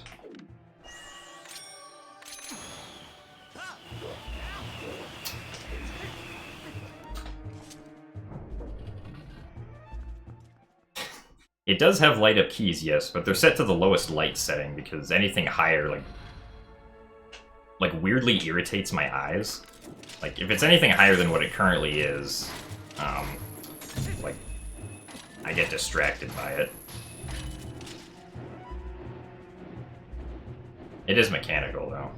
It does have light up keys, yes, but they're set to the lowest light setting because anything higher, like weirdly irritates my eyes. Like, if it's anything higher than what it currently is, like, I get distracted by it. It is mechanical, though.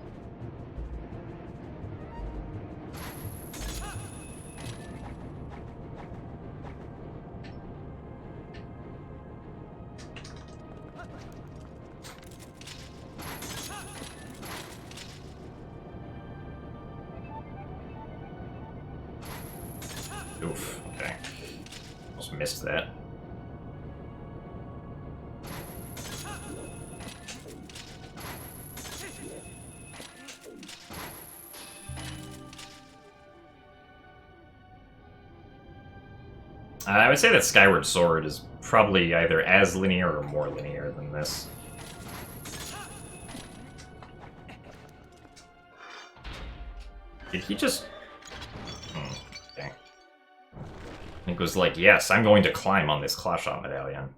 Oof, okay. Almost missed that. I would say that Skyward Sword is probably either as linear or more linear than this. Did he just... okay. I think it was like, yes, I'm going to climb on this Clawshot medallion.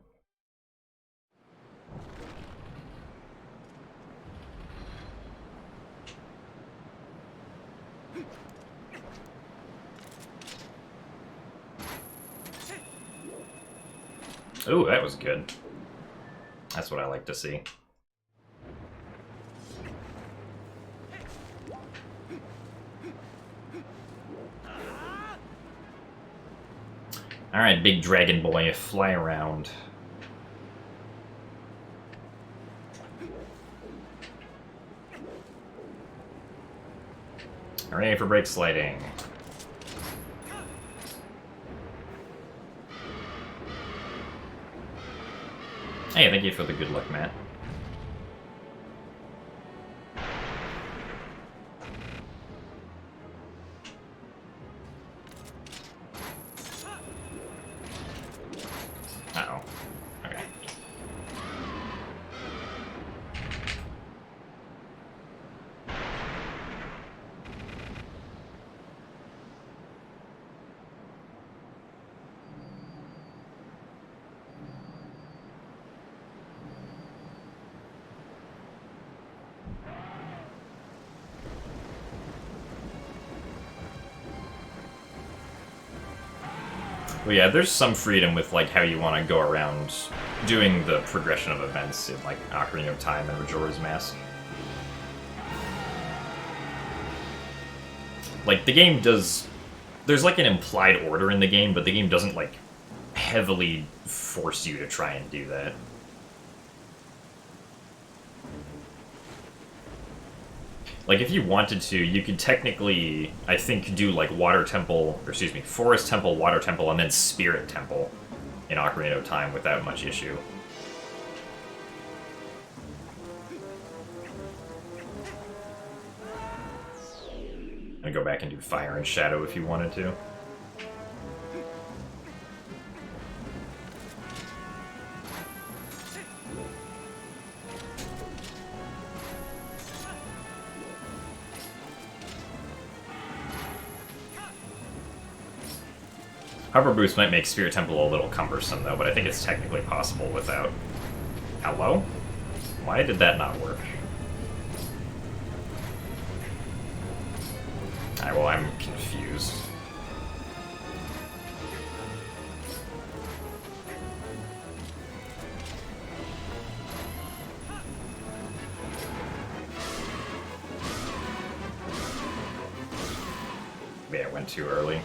Ooh, that was good. That's what I like to see. Alright, big dragon boy, fly around. Hooray for brake sliding. Hey, thank you for the good luck, Matt. Uh-oh. Okay. Well, yeah, there's some freedom with like how you want to go around doing the progression of events in like Ocarina of Time and Majora's Mask. Like the game does, there's like an implied order in the game, but the game doesn't like heavily force you to try and do that. Like, if you wanted to, you could technically, I think, do, like, Water Temple, or excuse me, Forest Temple, Water Temple, and then Spirit Temple in Ocarina of Time without much issue. And go back and do Fire and Shadow if you wanted to. Hover Boost might make Spirit Temple a little cumbersome, though, but I think it's technically possible without... Hello? Why did that not work? Alright, well, I'm confused. Maybe I went too early.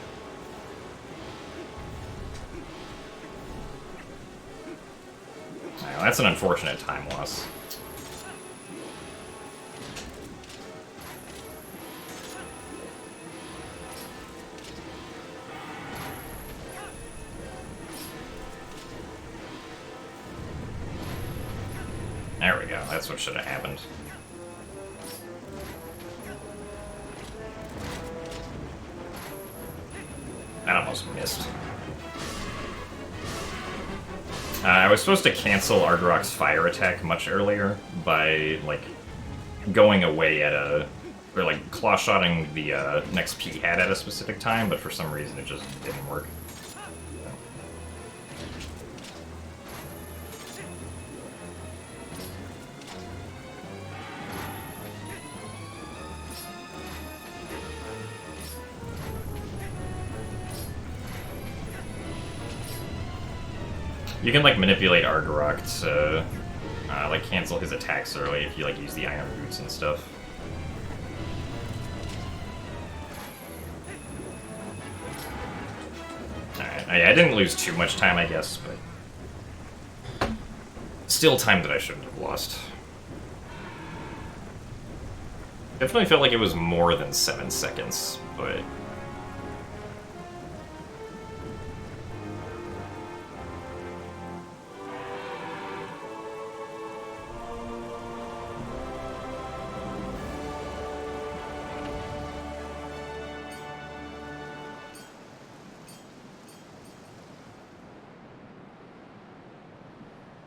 That's an unfortunate time loss. There we go, that's what should have happened. That almost missed. I was supposed to cancel Argarok's fire attack much earlier by, like, going away at a... or, like, claw-shotting the next P-hat at a specific time, but for some reason it just didn't work. You can, like, manipulate Argarok to, like, cancel his attacks early if you, like, use the Iron Boots and stuff. Alright, I didn't lose too much time, I guess, but... still time that I shouldn't have lost. Definitely felt like it was more than 7 seconds, but...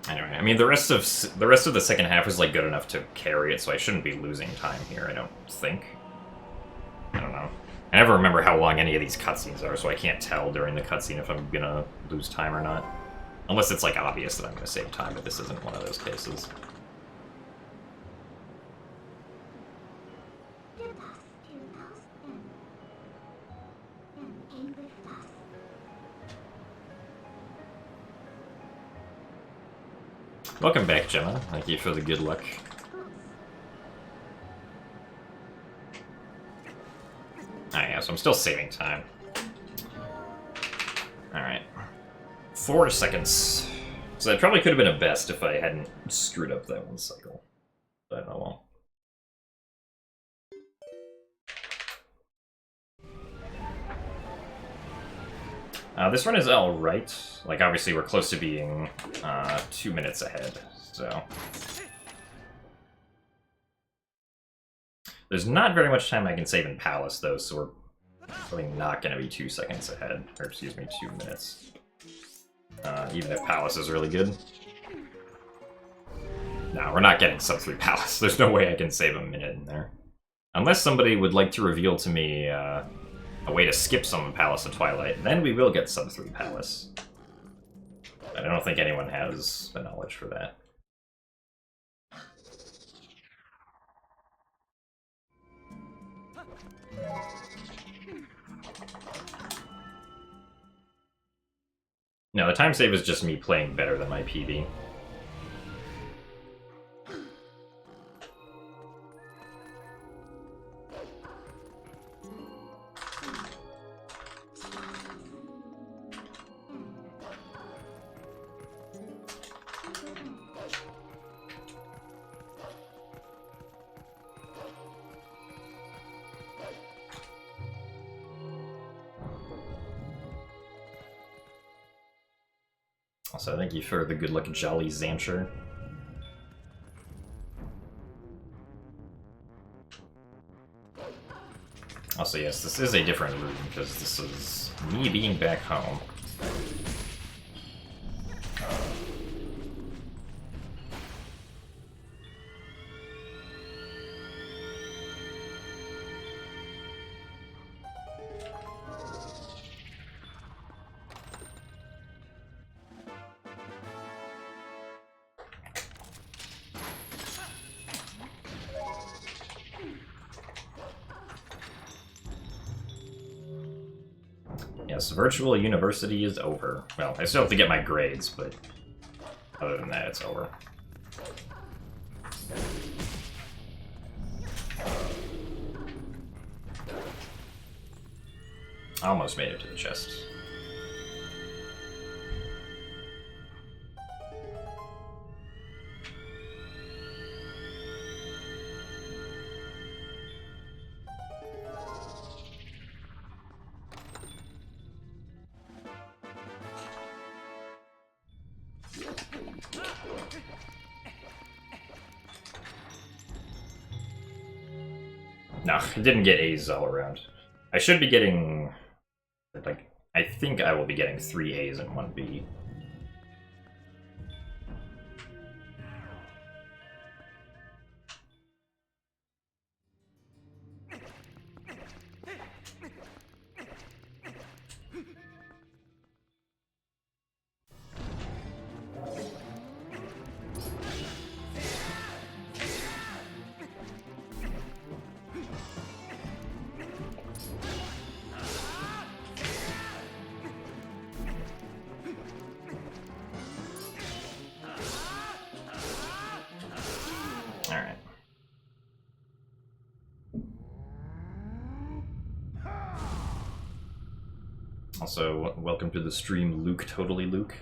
Anyway, I mean, the rest of the second half was, like, good enough to carry it, so I shouldn't be losing time here, I don't think. I don't know. I never remember how long any of these cutscenes are, so I can't tell during the cutscene if I'm gonna lose time or not. Unless it's, like, obvious that I'm gonna save time, but this isn't one of those cases. Welcome back, Gemma. Thank you for the good luck. Ah, yeah, so I'm still saving time. Alright. 4 seconds. So that probably could have been a best if I hadn't screwed up that one cycle. But oh well. This run is alright. Like, obviously we're close to being 2 minutes ahead, so... There's not very much time I can save in Palace, though, so we're probably not going to be 2 seconds ahead. Or, excuse me, 2 minutes. Even if Palace is really good. No, we're not getting sub 3 Palace. There's no way I can save a minute in there. Unless somebody would like to reveal to me a way to skip some Palace of Twilight, then we will get sub 3 Palace. But I don't think anyone has the knowledge for that. No, the time save is just me playing better than my PB. Also, thank you for the good luck, Jolly Xancher. Also, yes, this is a different room, because this is me being back home. Yes, virtual university is over. Well, I still have to get my grades, but other than that, it's over. Almost made it to the chest. No, I didn't get A's all around. I should be getting... like, I think I will be getting 3 A's and 1 B. Alright. Also, welcome to the stream, Luke Totally Luke.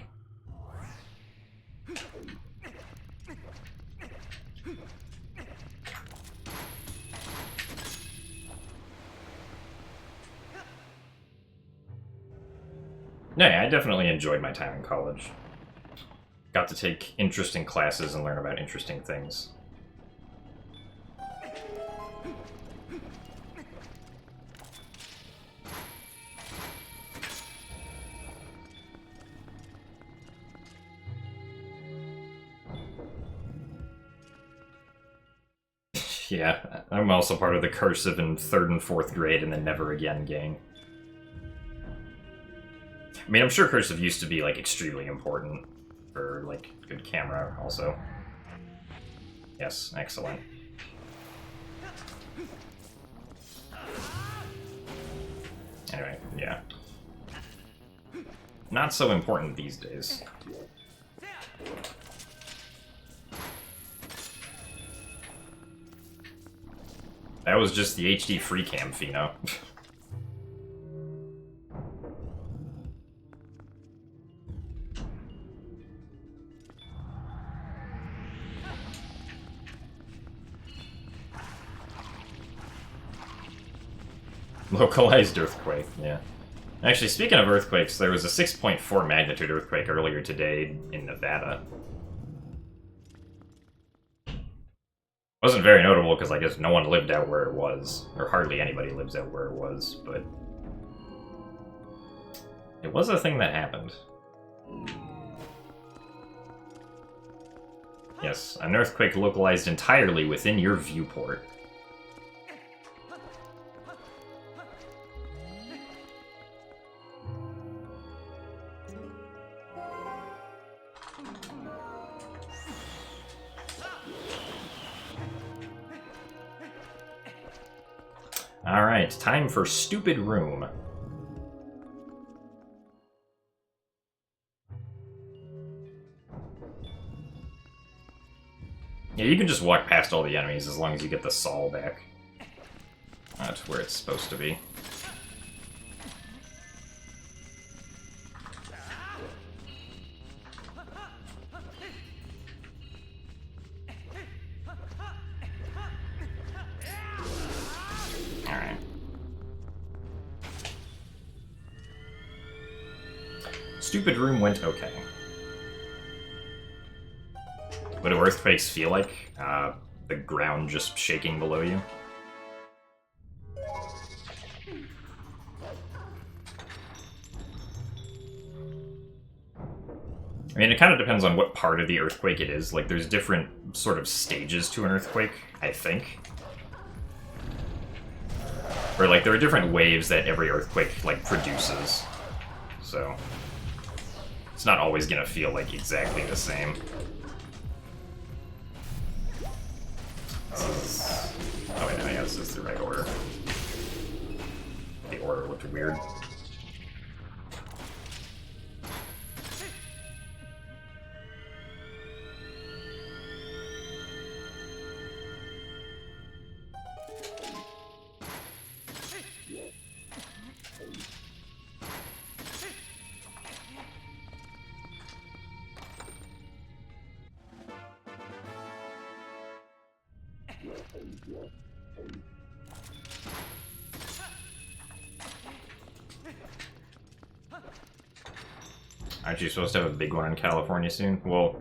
No, yeah, I definitely enjoyed my time in college. Got to take interesting classes and learn about interesting things. Yeah, I'm also part of the cursive in 3rd and 4th grade and the never again gang. I mean, I'm sure cursive used to be, like, extremely important for, like, good camera, also. Yes, excellent. Anyway, yeah. Not so important these days. That was just the HD free cam, Fino. Localized earthquake, yeah. Actually, speaking of earthquakes, there was a 6.4 magnitude earthquake earlier today in Nevada. Wasn't very notable because I guess no one lived out where it was, or hardly anybody lives out where it was, but it was a thing that happened. Yes, an earthquake localized entirely within your viewport. Alright, time for Stupid Room. Yeah, you can just walk past all the enemies as long as you get the Saul back. That's where it's supposed to be. Alright. Stupid Room went okay. What do earthquakes feel like? The ground just shaking below you? I mean, it kind of depends on what part of the earthquake it is. Like, there's different sort of stages to an earthquake, I think. Or, like, there are different waves that every earthquake, like, produces. So, it's not always gonna feel, like, exactly the same. Oh wait, no, yeah, this is the right order. The order looked weird. Aren't you supposed to have a big one in California soon? Well,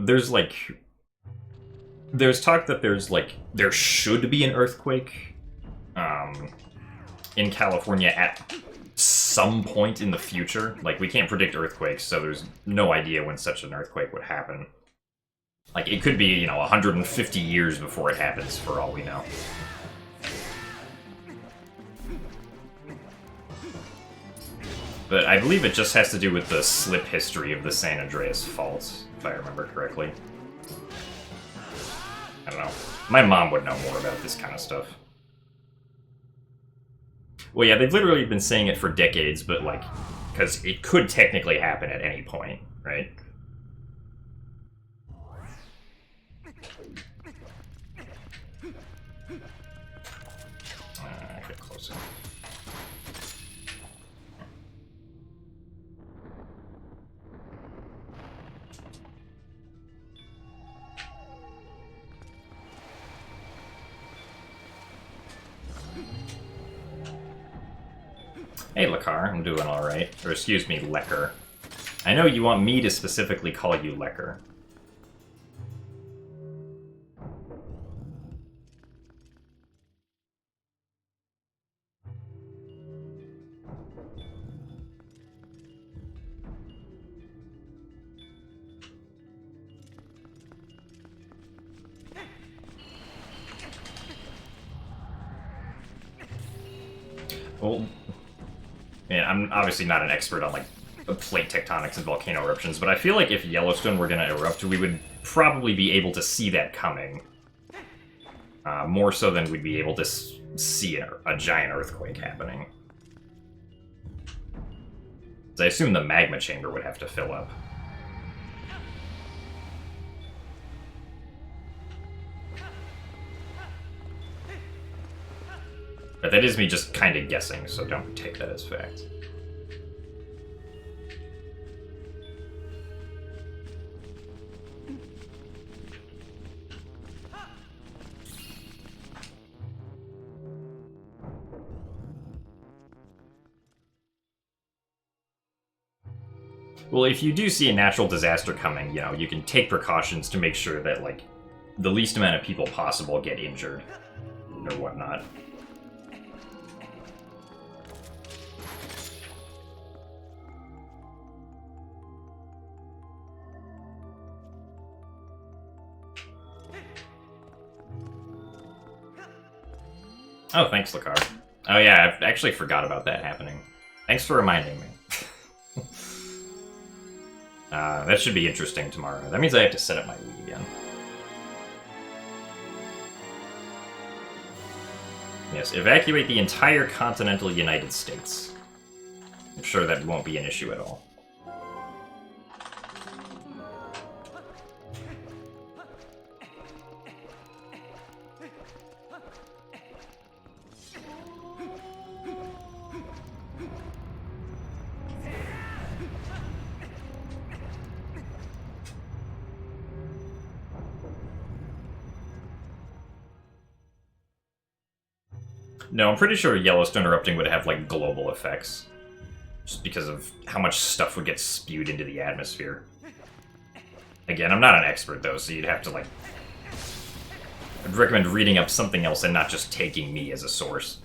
there's talk that there should be an earthquake, in California at some point in the future. Like, we can't predict earthquakes, so there's no idea when such an earthquake would happen. Like, it could be, you know, 150 years before it happens, for all we know. But I believe it just has to do with the slip history of the San Andreas Fault, if I remember correctly. I don't know. My mom would know more about this kind of stuff. Well, yeah, they've literally been saying it for decades, but, like, because it could technically happen at any point, right? Get closer. Hey, Lekar, I'm doing alright. Or excuse me, Lecker. I know you want me to specifically call you Lecker. Well, man, I'm obviously not an expert on, like, plate tectonics and volcano eruptions, but I feel like if Yellowstone were going to erupt, we would probably be able to see that coming. More so than we'd be able to see a giant earthquake happening. I assume the magma chamber would have to fill up. But that is me just kind of guessing, so don't take that as fact. Well, if you do see a natural disaster coming, you know, you can take precautions to make sure that, like, the least amount of people possible get injured or whatnot. Oh, thanks, Lakar. Oh yeah, I actually forgot about that happening. Thanks for reminding me. That should be interesting tomorrow. That means I have to set up my Wii again. Yes, evacuate the entire continental United States. I'm sure that won't be an issue at all. No, I'm pretty sure Yellowstone erupting would have, like, global effects. Just because of how much stuff would get spewed into the atmosphere. Again, I'm not an expert, though, so you'd have to, like... I'd recommend reading up something else and not just taking me as a source.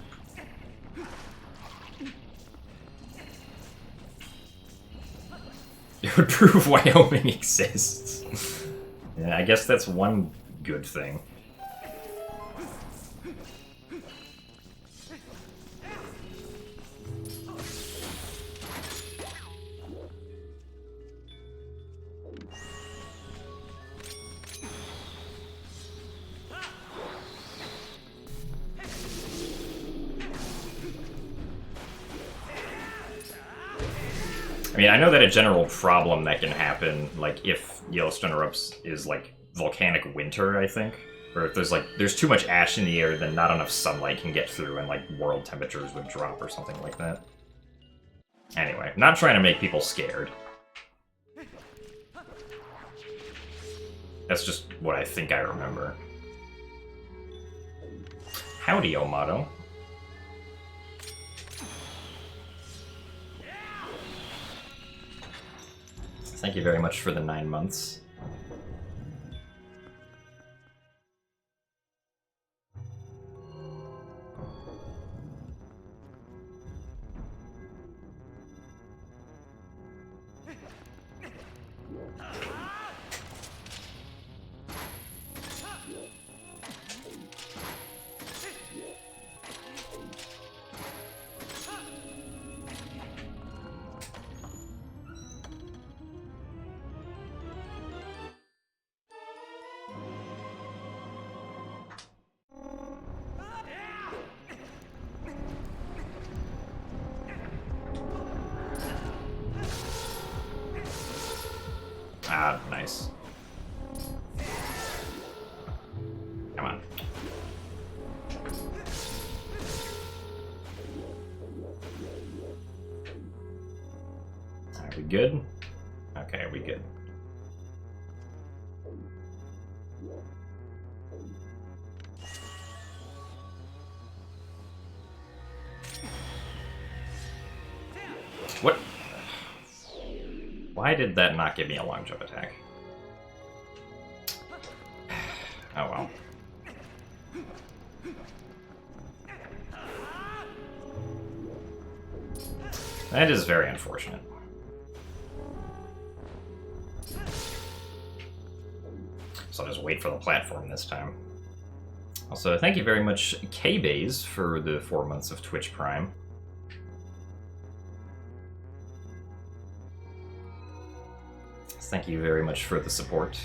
It would prove Wyoming exists. Yeah, I guess that's one good thing. I mean, I know that a general problem that can happen, like, if Yellowstone erupts is, like, volcanic winter, I think. Or if there's too much ash in the air, then not enough sunlight can get through and, like, world temperatures would drop or something like that. Anyway, not trying to make people scared. That's just what I think I remember. Howdy, Omato. Thank you very much for the 9 months. Ah, nice. Come on. Are we good? Okay, are we good? What? Why did that not give me a long jump attack? Oh well. That is very unfortunate. So I'll just wait for the platform this time. Also, thank you very much, K-Bays, for the 4 months of Twitch Prime. Thank you very much for the support.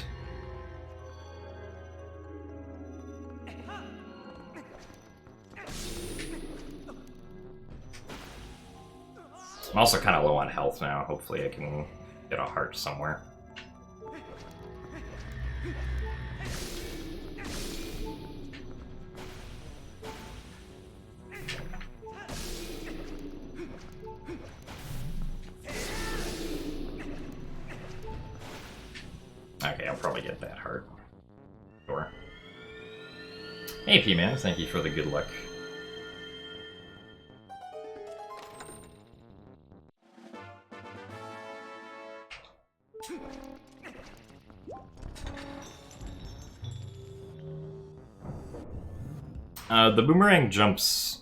I'm also kind of low on health now. Hopefully I can get a heart somewhere. Okay, I'll probably get that heart. Sure. Hey, P-Man, thank you for the good luck. The boomerang jumps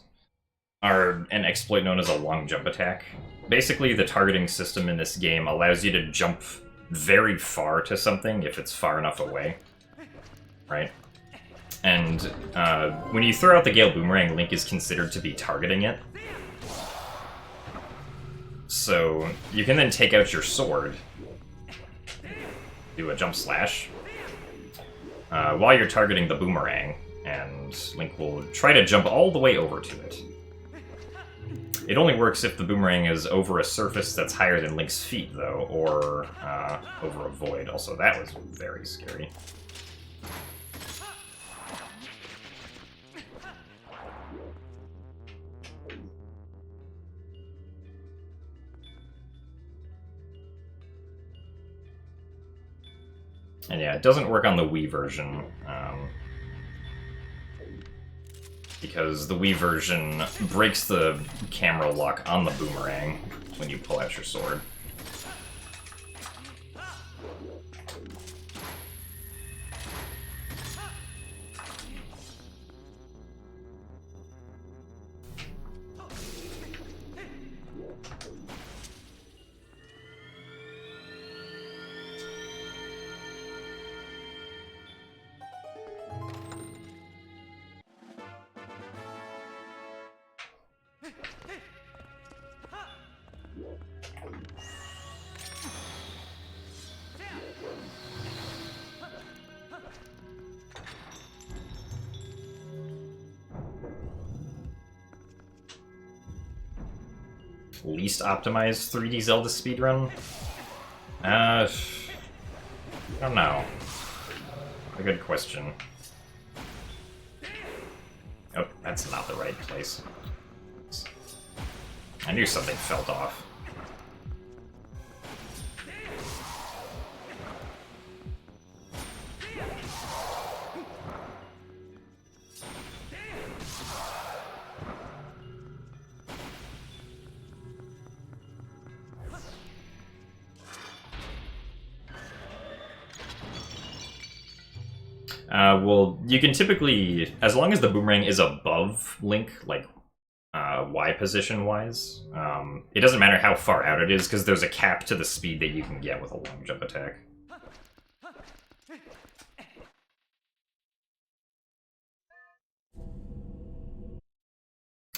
are an exploit known as a long jump attack. Basically, the targeting system in this game allows you to jump very far to something if it's far enough away. Right? And when you throw out the Gale Boomerang, Link is considered to be targeting it. So you can then take out your sword, do a jump slash, while you're targeting the boomerang, and Link will try to jump all the way over to it. It only works if the boomerang is over a surface that's higher than Link's feet, though, or over a void. Also, that was very scary. And yeah, it doesn't work on the Wii version, because the Wii version breaks the camera lock on the boomerang when you pull out your sword. Least optimized 3D Zelda speedrun? I don't know. A good question. Oh, that's not the right place. I knew something felt off. Well, you can typically, as long as the boomerang is above Link, like Y position-wise, it doesn't matter how far out it is, because there's a cap to the speed that you can get with a long jump attack.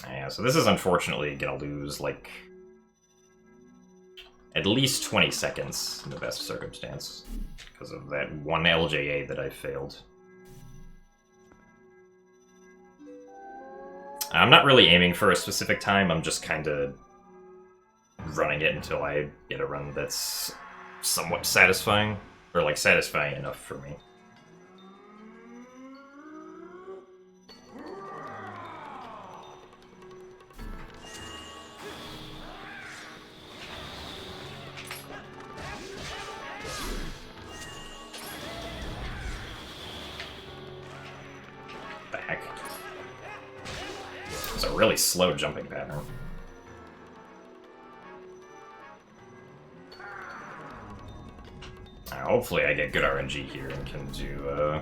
Yeah, so this is unfortunately gonna lose, like, at least 20 seconds in the best circumstance, because of that one LJA that I failed. I'm not really aiming for a specific time, I'm just kind of running it until I get a run that's somewhat satisfying, or like satisfying enough for me. Back. It's a really slow jumping pattern. Hopefully I get good RNG here and can do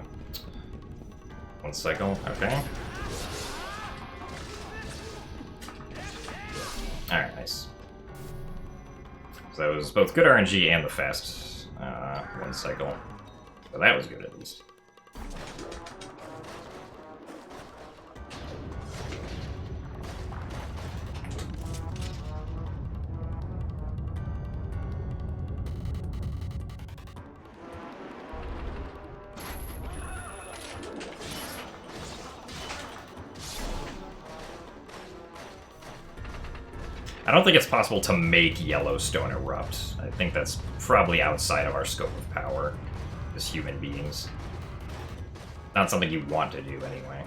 one cycle. Okay. Alright, nice. So that was both good RNG and the fast one cycle. So that was good at least. I don't think it's possible to make Yellowstone erupt. I think that's probably outside of our scope of power as human beings. Not something you want to do anyway.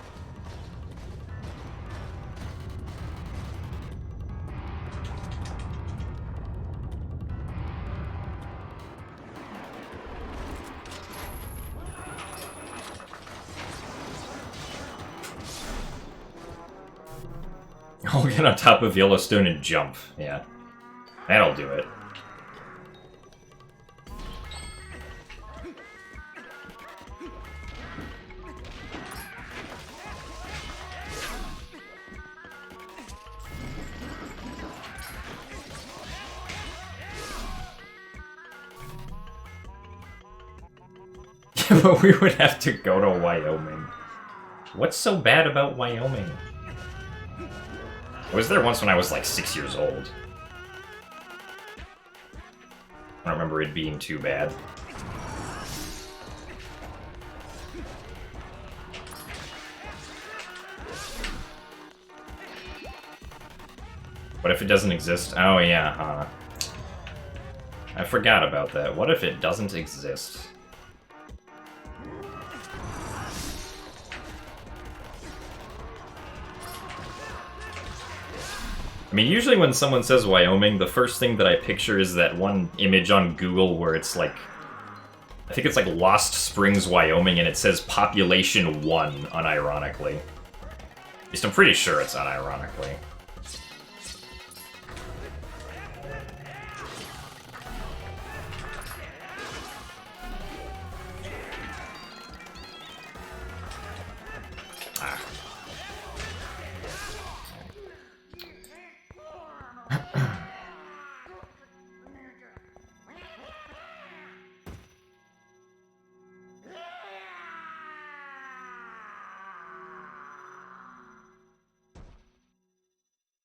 I'll get on top of Yellowstone and jump. Yeah. That'll do it. But we would have to go to Wyoming. What's so bad about Wyoming? I was there once when I was like 6 years old. I don't remember it being too bad. What if it doesn't exist? Oh yeah, huh. I forgot about that. What if it doesn't exist? I mean, usually when someone says Wyoming, the first thing that I picture is that one image on Google where it's like... I think it's like Lost Springs, Wyoming, and it says population 1, unironically. At least I'm pretty sure it's unironically.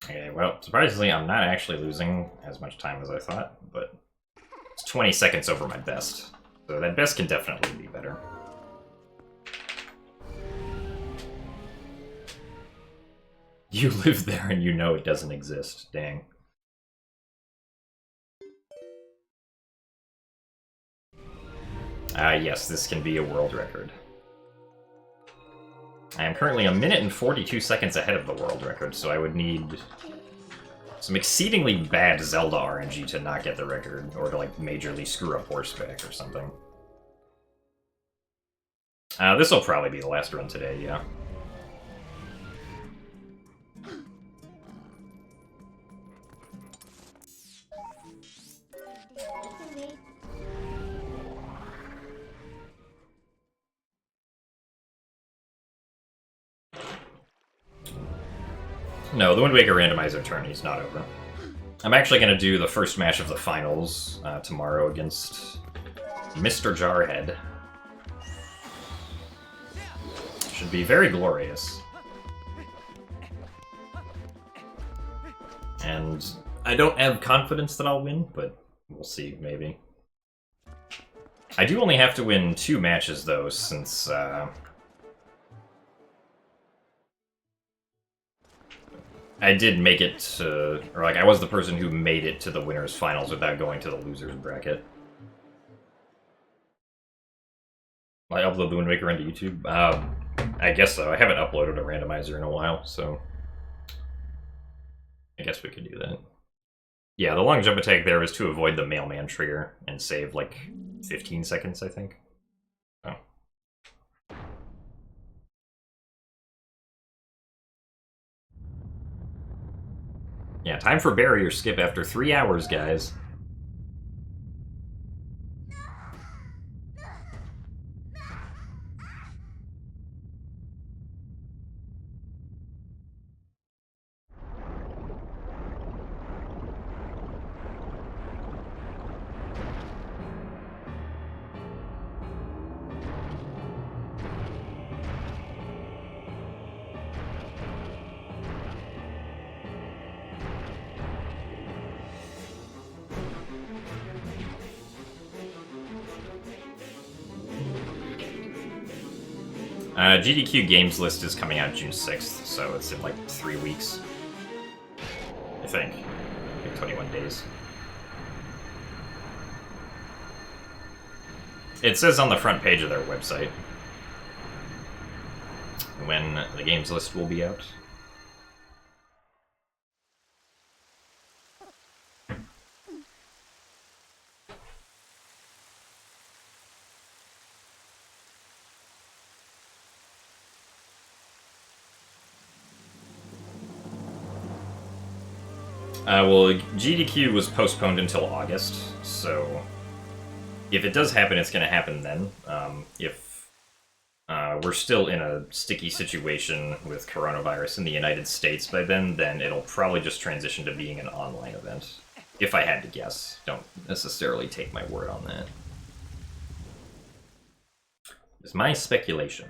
Okay, well, surprisingly, I'm not actually losing as much time as I thought, but it's 20 seconds over my best. So that best can definitely be better. You live there and you know it doesn't exist. Dang. Yes, this can be a world record. I am currently 1 minute and 42 seconds ahead of the world record, so I would need some exceedingly bad Zelda RNG to not get the record, or to, like, majorly screw up horseback or something. This will probably be the last run today, yeah. No, the Wind Waker randomizer tourney is not over. I'm actually going to do the first match of the finals tomorrow against Mr. Jarhead. Should be very glorious. And I don't have confidence that I'll win, but we'll see, maybe. I do only have to win 2 matches, though, since... I did make it to... Or, like, I was the person who made it to the winner's finals without going to the loser's bracket. I upload the Wind Waker into YouTube? I guess so. I haven't uploaded a randomizer in a while, so... I guess we could do that. Yeah, the long jump attack there was to avoid the mailman trigger and save, like, 15 seconds, I think. Oh. Yeah, time for barrier skip after 3 hours, guys. GDQ Games list is coming out June 6th, so it's in like 3 weeks. I think. Like 21 days. It says on the front page of their website when the games list will be out. Well, GDQ was postponed until August, so if it does happen, it's going to happen then. If we're still in a sticky situation with coronavirus in the United States by then it'll probably just transition to being an online event. If I had to guess. Don't necessarily take my word on that. Is my speculation.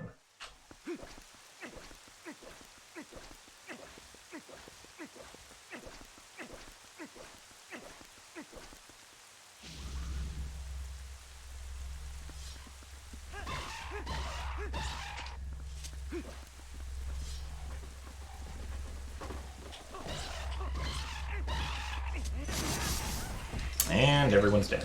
And everyone's dead.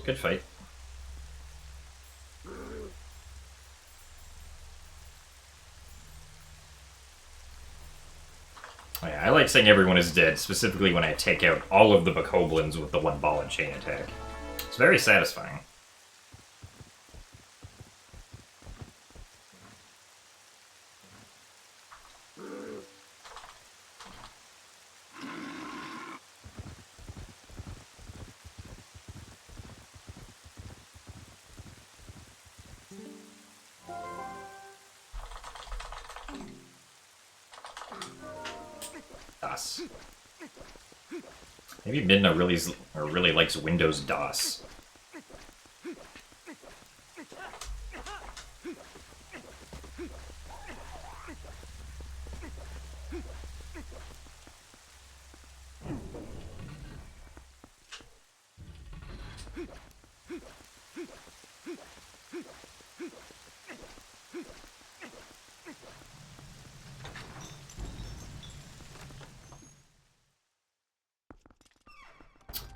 Good fight. Oh, yeah, I like saying everyone is dead, specifically when I take out all of the bokoblins with the one ball and chain attack. It's very satisfying. DOS. Maybe Midna really likes Windows DOS.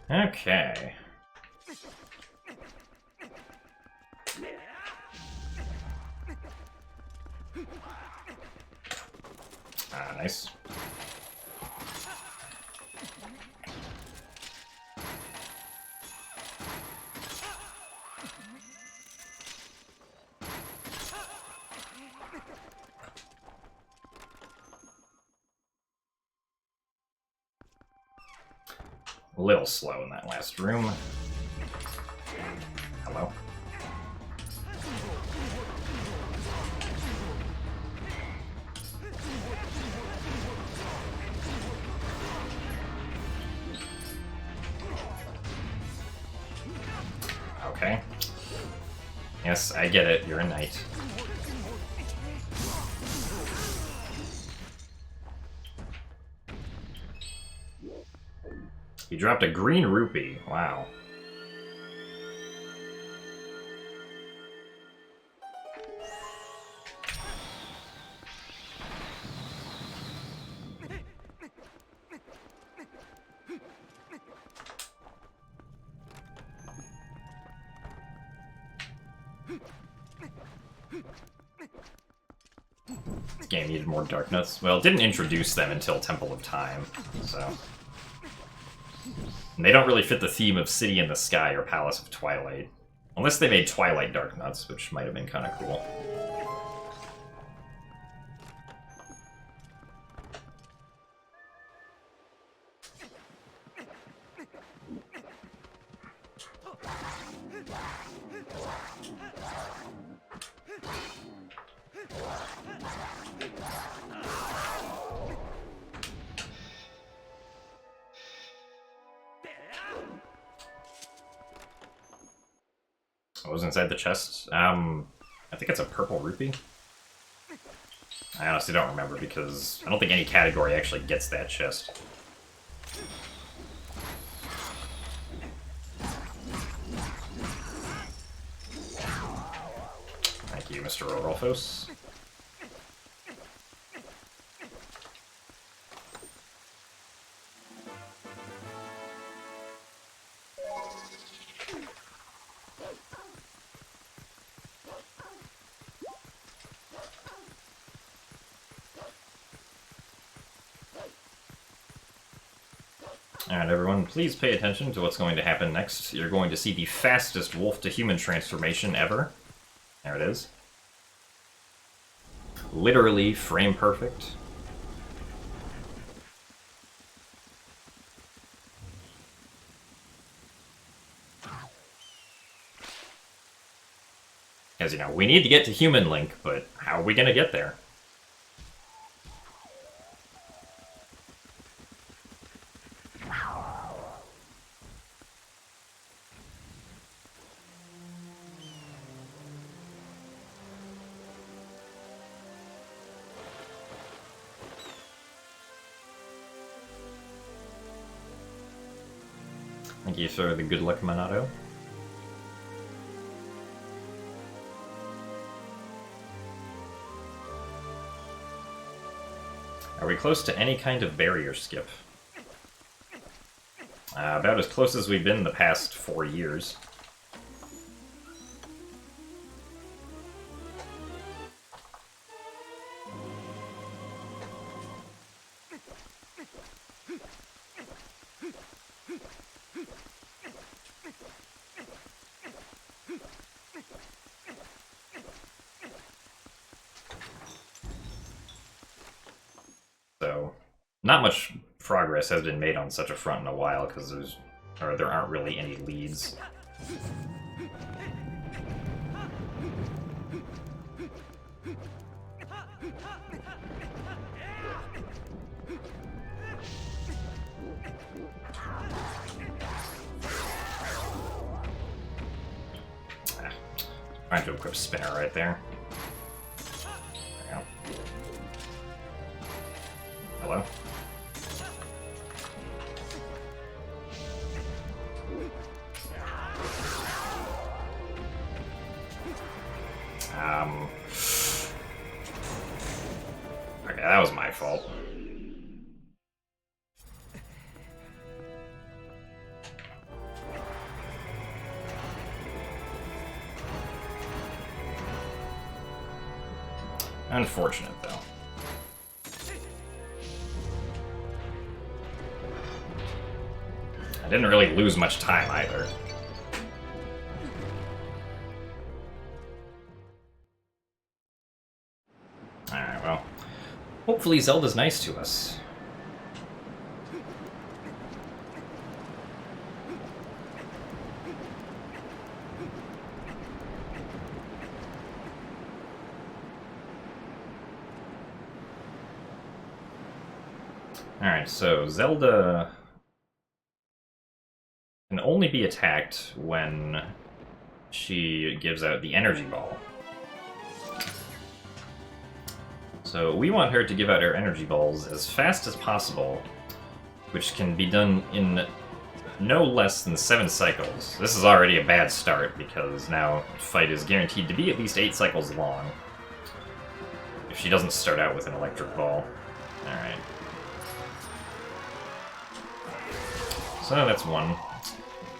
Okay. Ah, nice. A little slow in that last room. Hello. Okay. Yes, I get it. You're a knight. He dropped a green rupee. Wow. This game needed more dark nuts. Well, it didn't introduce them until Temple of Time, so... And they don't really fit the theme of City in the Sky or Palace of Twilight. Unless they made Twilight Dark Nuts, which might have been kind of cool. What was inside the chest? I think it's a purple rupee. I honestly don't remember because I don't think any category actually gets that chest. Thank you. Mr. Orolfos. Alright, everyone, please pay attention to what's going to happen next. You're going to see the fastest wolf-to-human transformation ever. There it is. Literally frame perfect. As you know, we need to get to human Link, but how are we going to get there? Thank you for the good luck, Monado. Are we close to any kind of barrier skip? About as close as we've been the past 4 years. So, not much progress has been made on such a front in a while, because there aren't really any leads. Trying to equip Spinner right there. There we go. Hello? Okay, that was my fault. Unfortunate, though. I didn't really lose much time, either. Alright, well. Hopefully Zelda's nice to us. Alright, so Zelda can only be attacked when she gives out the energy ball. So we want her to give out her energy balls as fast as possible, which can be done in no less than 7 cycles. This is already a bad start, because now the fight is guaranteed to be at least 8 cycles long, if she doesn't start out with an electric ball. Alright. So that's 1.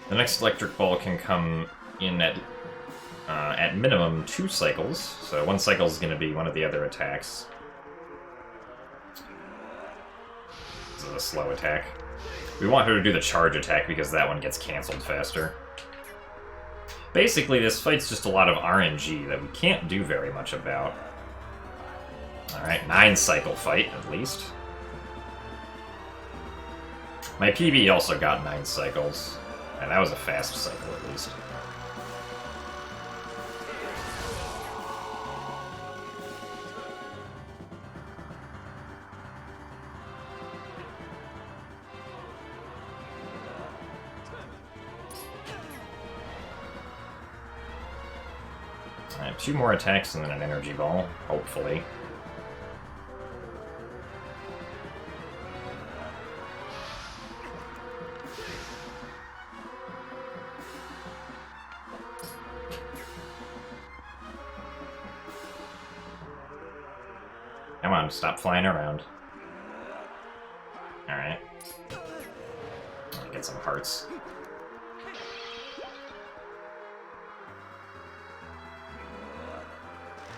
The next electric ball can come in at minimum 2 cycles, so 1 cycle is going to be one of the other attacks. This is a slow attack. We want her to do the charge attack because that one gets cancelled faster. Basically, this fight's just a lot of RNG that we can't do very much about. Alright, 9 cycle fight, at least. My PB also got 9 cycles, and that was a fast cycle, at least. Alright, 2 more attacks and then an energy ball, hopefully. Come on, stop flying around. Alright. Get some hearts.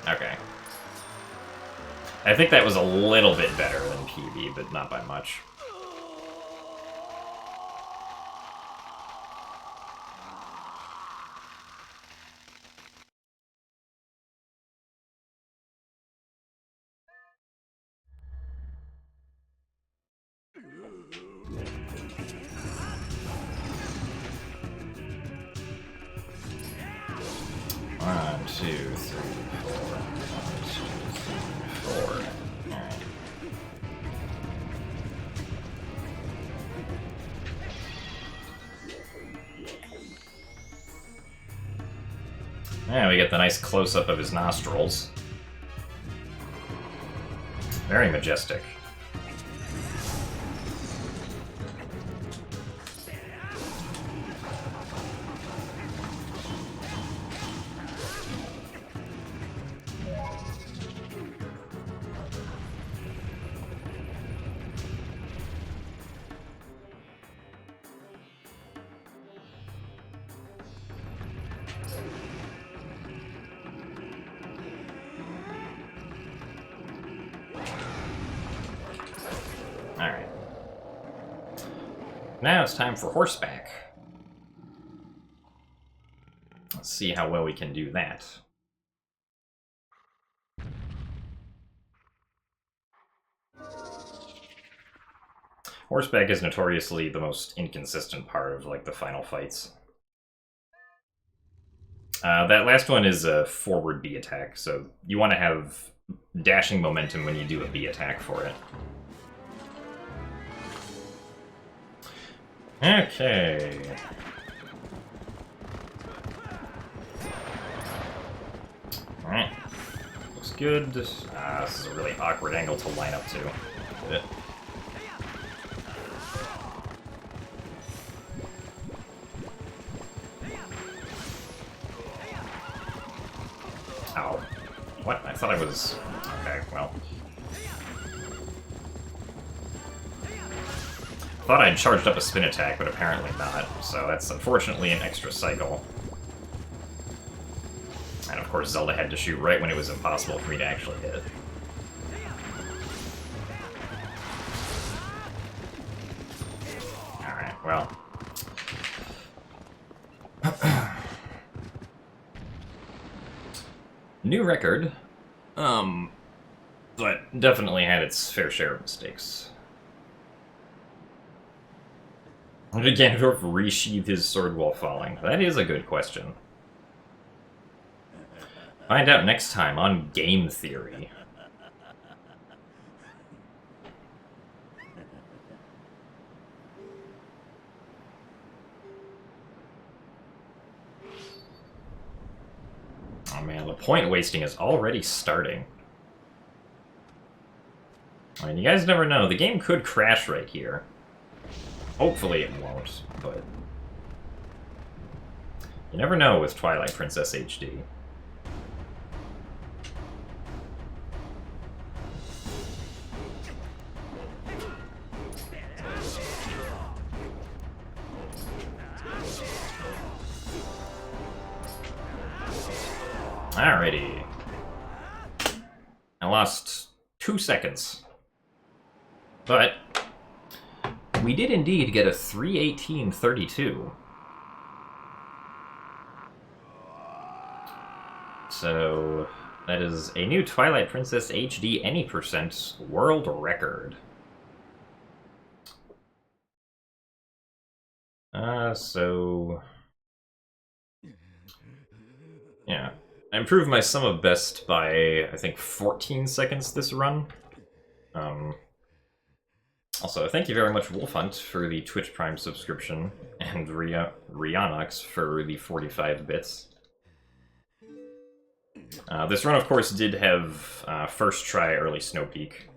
Okay. I think that was a little bit better than PB, but not by much. One, two, three, four. One, two, three, four. Alright. Yeah, we get the nice close-up of his nostrils. Very majestic. Alright. Now it's time for horseback. Let's see how well we can do that. Horseback is notoriously the most inconsistent part of, like, the final fights. That last one is a forward B attack, so you want to have dashing momentum when you do a B attack for it. Okay. Alright. Looks good. This is a really awkward angle to line up to. Ow. What? I thought I was... Okay, well... Thought I'd charged up a spin attack, but apparently not, so that's unfortunately an extra cycle. And of course Zelda had to shoot right when it was impossible for me to actually hit. Alright, well. New record. But definitely had its fair share of mistakes. Did Ganondorf resheath his sword while falling? That is a good question. Find out next time on Game Theory. Oh man, the point wasting is already starting. I mean, you guys never know. The game could crash right here. Hopefully it won't, but... You never know with Twilight Princess HD. Alrighty. I lost 2 seconds. But we did indeed get a 3:18:32. So that is a new Twilight Princess HD any percent world record. So yeah. I improved my sum of best by, I think, 14 seconds this run. Also, thank you very much, Wolfhunt, for the Twitch Prime subscription, and Rianox for the 45 bits. This run, of course, did have first try early snow peak.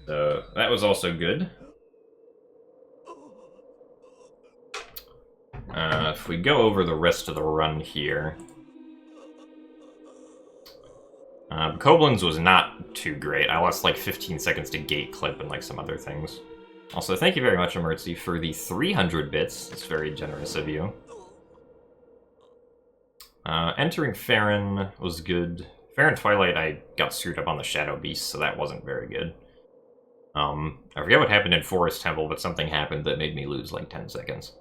So that was also good. If we go over the rest of the run here... Koblenz was not too great. I lost like 15 seconds to gate clip and like some other things. Also, thank you very much, Emertzi, for the 300 bits. It's very generous of you. Entering Farron was good. Farron Twilight, I got screwed up on the Shadow Beast, so that wasn't very good. I forget what happened in Forest Temple, but something happened that made me lose like 10 seconds.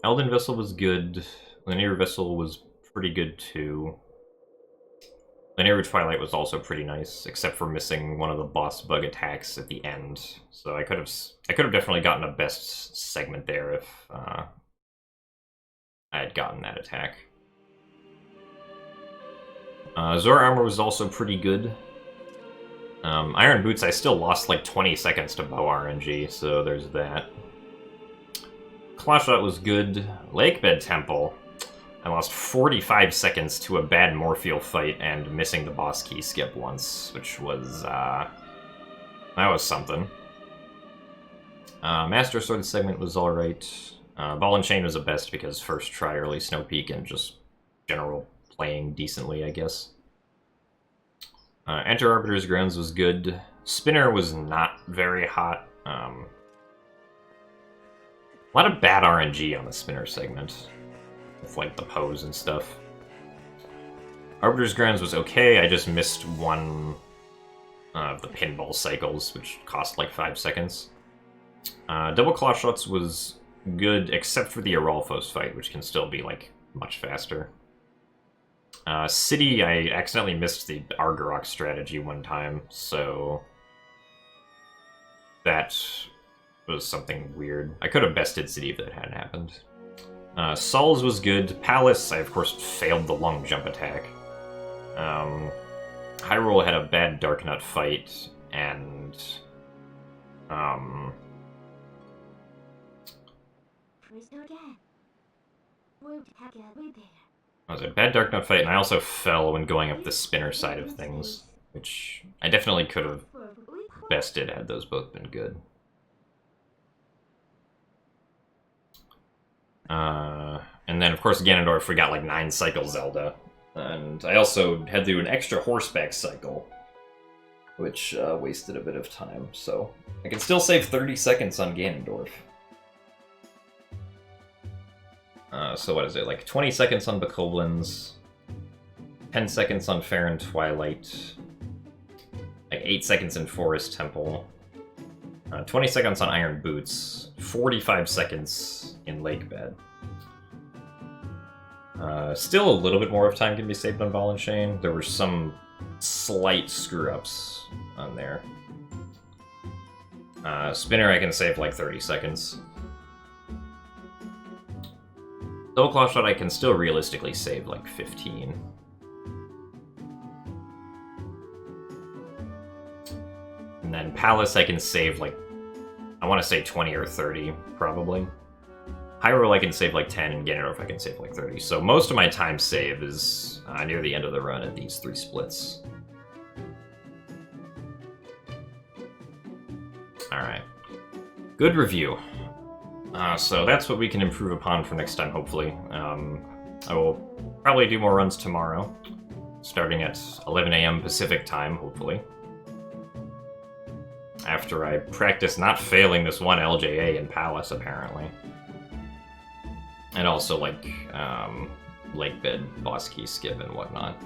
Elden Vessel was good. Linear Vessel was pretty good too. Linear Twilight was also pretty nice, except for missing one of the boss bug attacks at the end. So I could have definitely gotten a best segment there if I had gotten that attack. Zora Armor was also pretty good. Iron Boots, I still lost like 20 seconds to bow RNG, so there's that. Clawshot was good. Lakebed Temple, I lost 45 seconds to a bad Morpheal fight and missing the boss key skip once, which was, that was something. Master Sword segment was alright. Ball and Chain was the best because first try early Snow Peak and just general playing decently, I guess. Enter Arbiter's Grounds was good. Spinner was not very hot. A lot of bad RNG on the Spinner segment, with like the pose and stuff. Arbiter's Grounds was okay, I just missed one of the pinball cycles, which cost like 5 seconds. Double Claw Shots was good, except for the Aralfos fight, which can still be like much faster. City, I accidentally missed the Argarok strategy one time, so that was something weird. I could have bested City if that hadn't happened. Sol's was good. Palace, I of course failed the long jump attack. Hyrule had a bad Dark Nut fight, and it was a bad Dark Nut fight, and I also fell when going up the spinner side of things, which I definitely could have bested had those both been good. And then, of course, Ganondorf, we got like 9 cycle Zelda. And I also had to do an extra horseback cycle, which wasted a bit of time. So I can still save 30 seconds on Ganondorf. So what is it, like 20 seconds on Bokoblins, 10 seconds on Farron Twilight, like 8 seconds in Forest Temple, 20 seconds on Iron Boots, 45 seconds in Lakebed. Still a little bit more of time can be saved on Ball and Chain. There were some slight screw-ups on there. Spinner I can save like 30 seconds. Double Claw Shot I can still realistically save like 15. And then Palace I can save like, I want to say 20 or 30, probably. Hyrule I can save like 10, and Ganondorf I can save like 30. So most of my time save is near the end of the run at these 3 splits. Alright. Good review. So that's what we can improve upon for next time, hopefully. I will probably do more runs tomorrow, starting at 11 AM Pacific time, hopefully. After I practice not failing this one LJA in Palace, apparently. And also, like, Lakebed, boss key skip, and whatnot.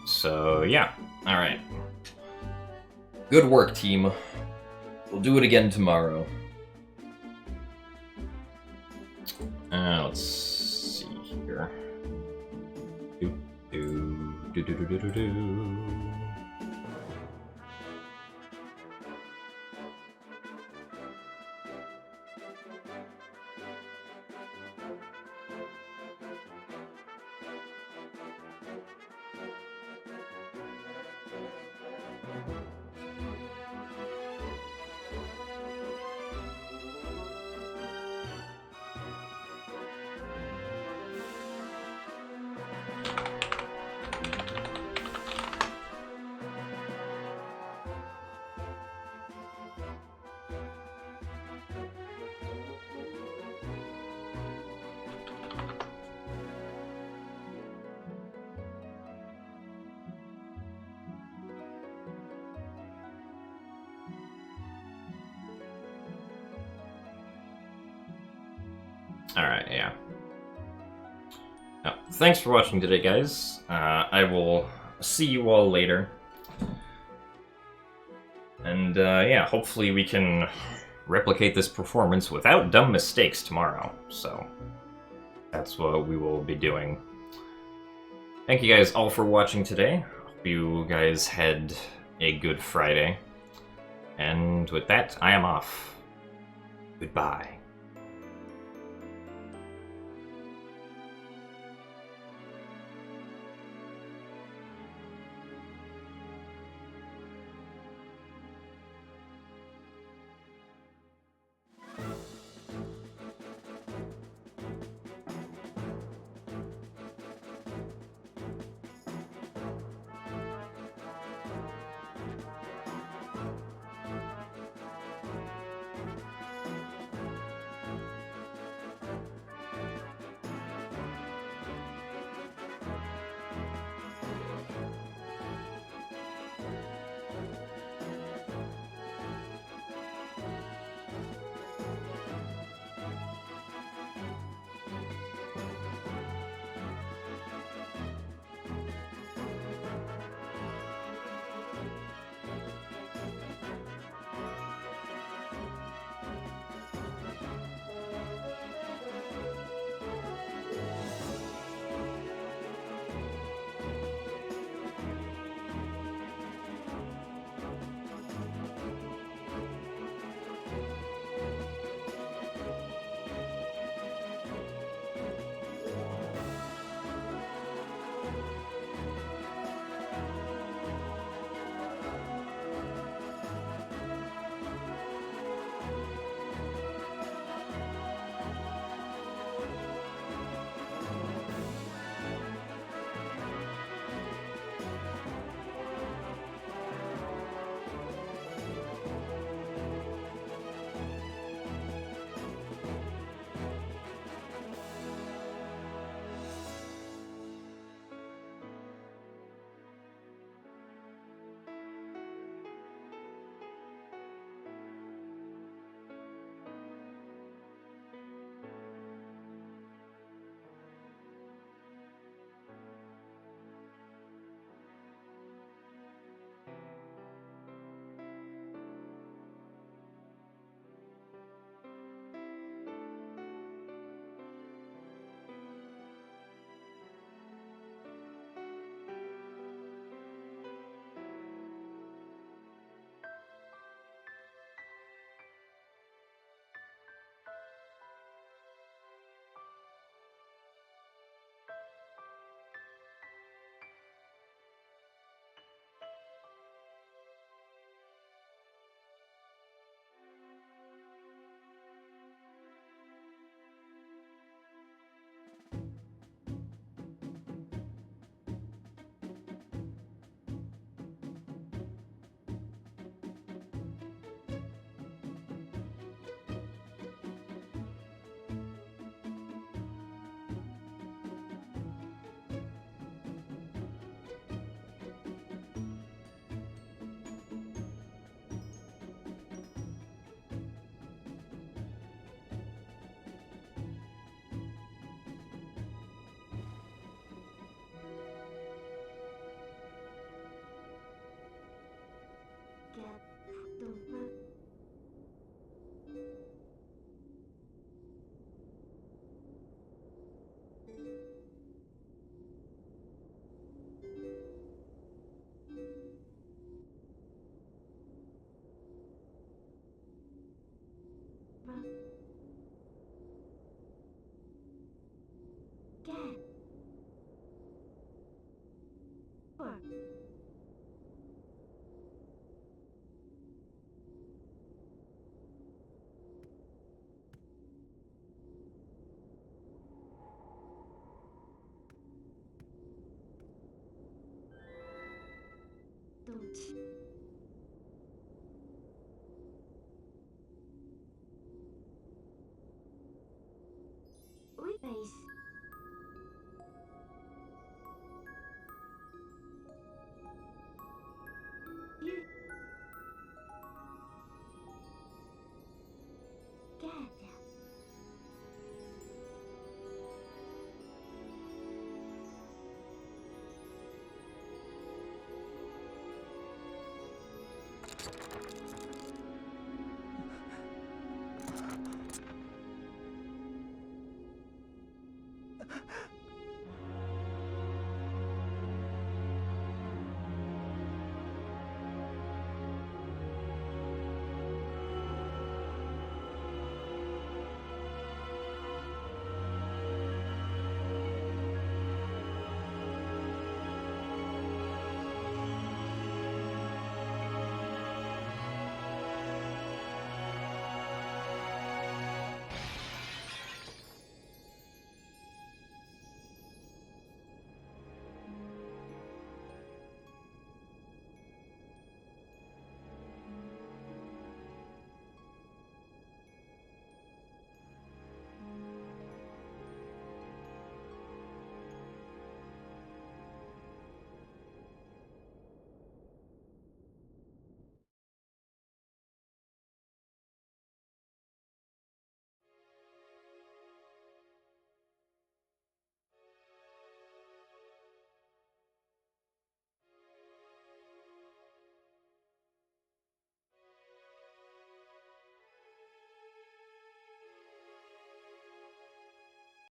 So, yeah. Alright. Good work, team. We'll do it again tomorrow. Let's see here. Do. Alright, yeah. Thanks for watching today, guys. I will see you all later. And, yeah, hopefully we can replicate this performance without dumb mistakes tomorrow. So, that's what we will be doing. Thank you guys all for watching today. Hope you guys had a good Friday. And with that, I am off. Goodbye. Don't.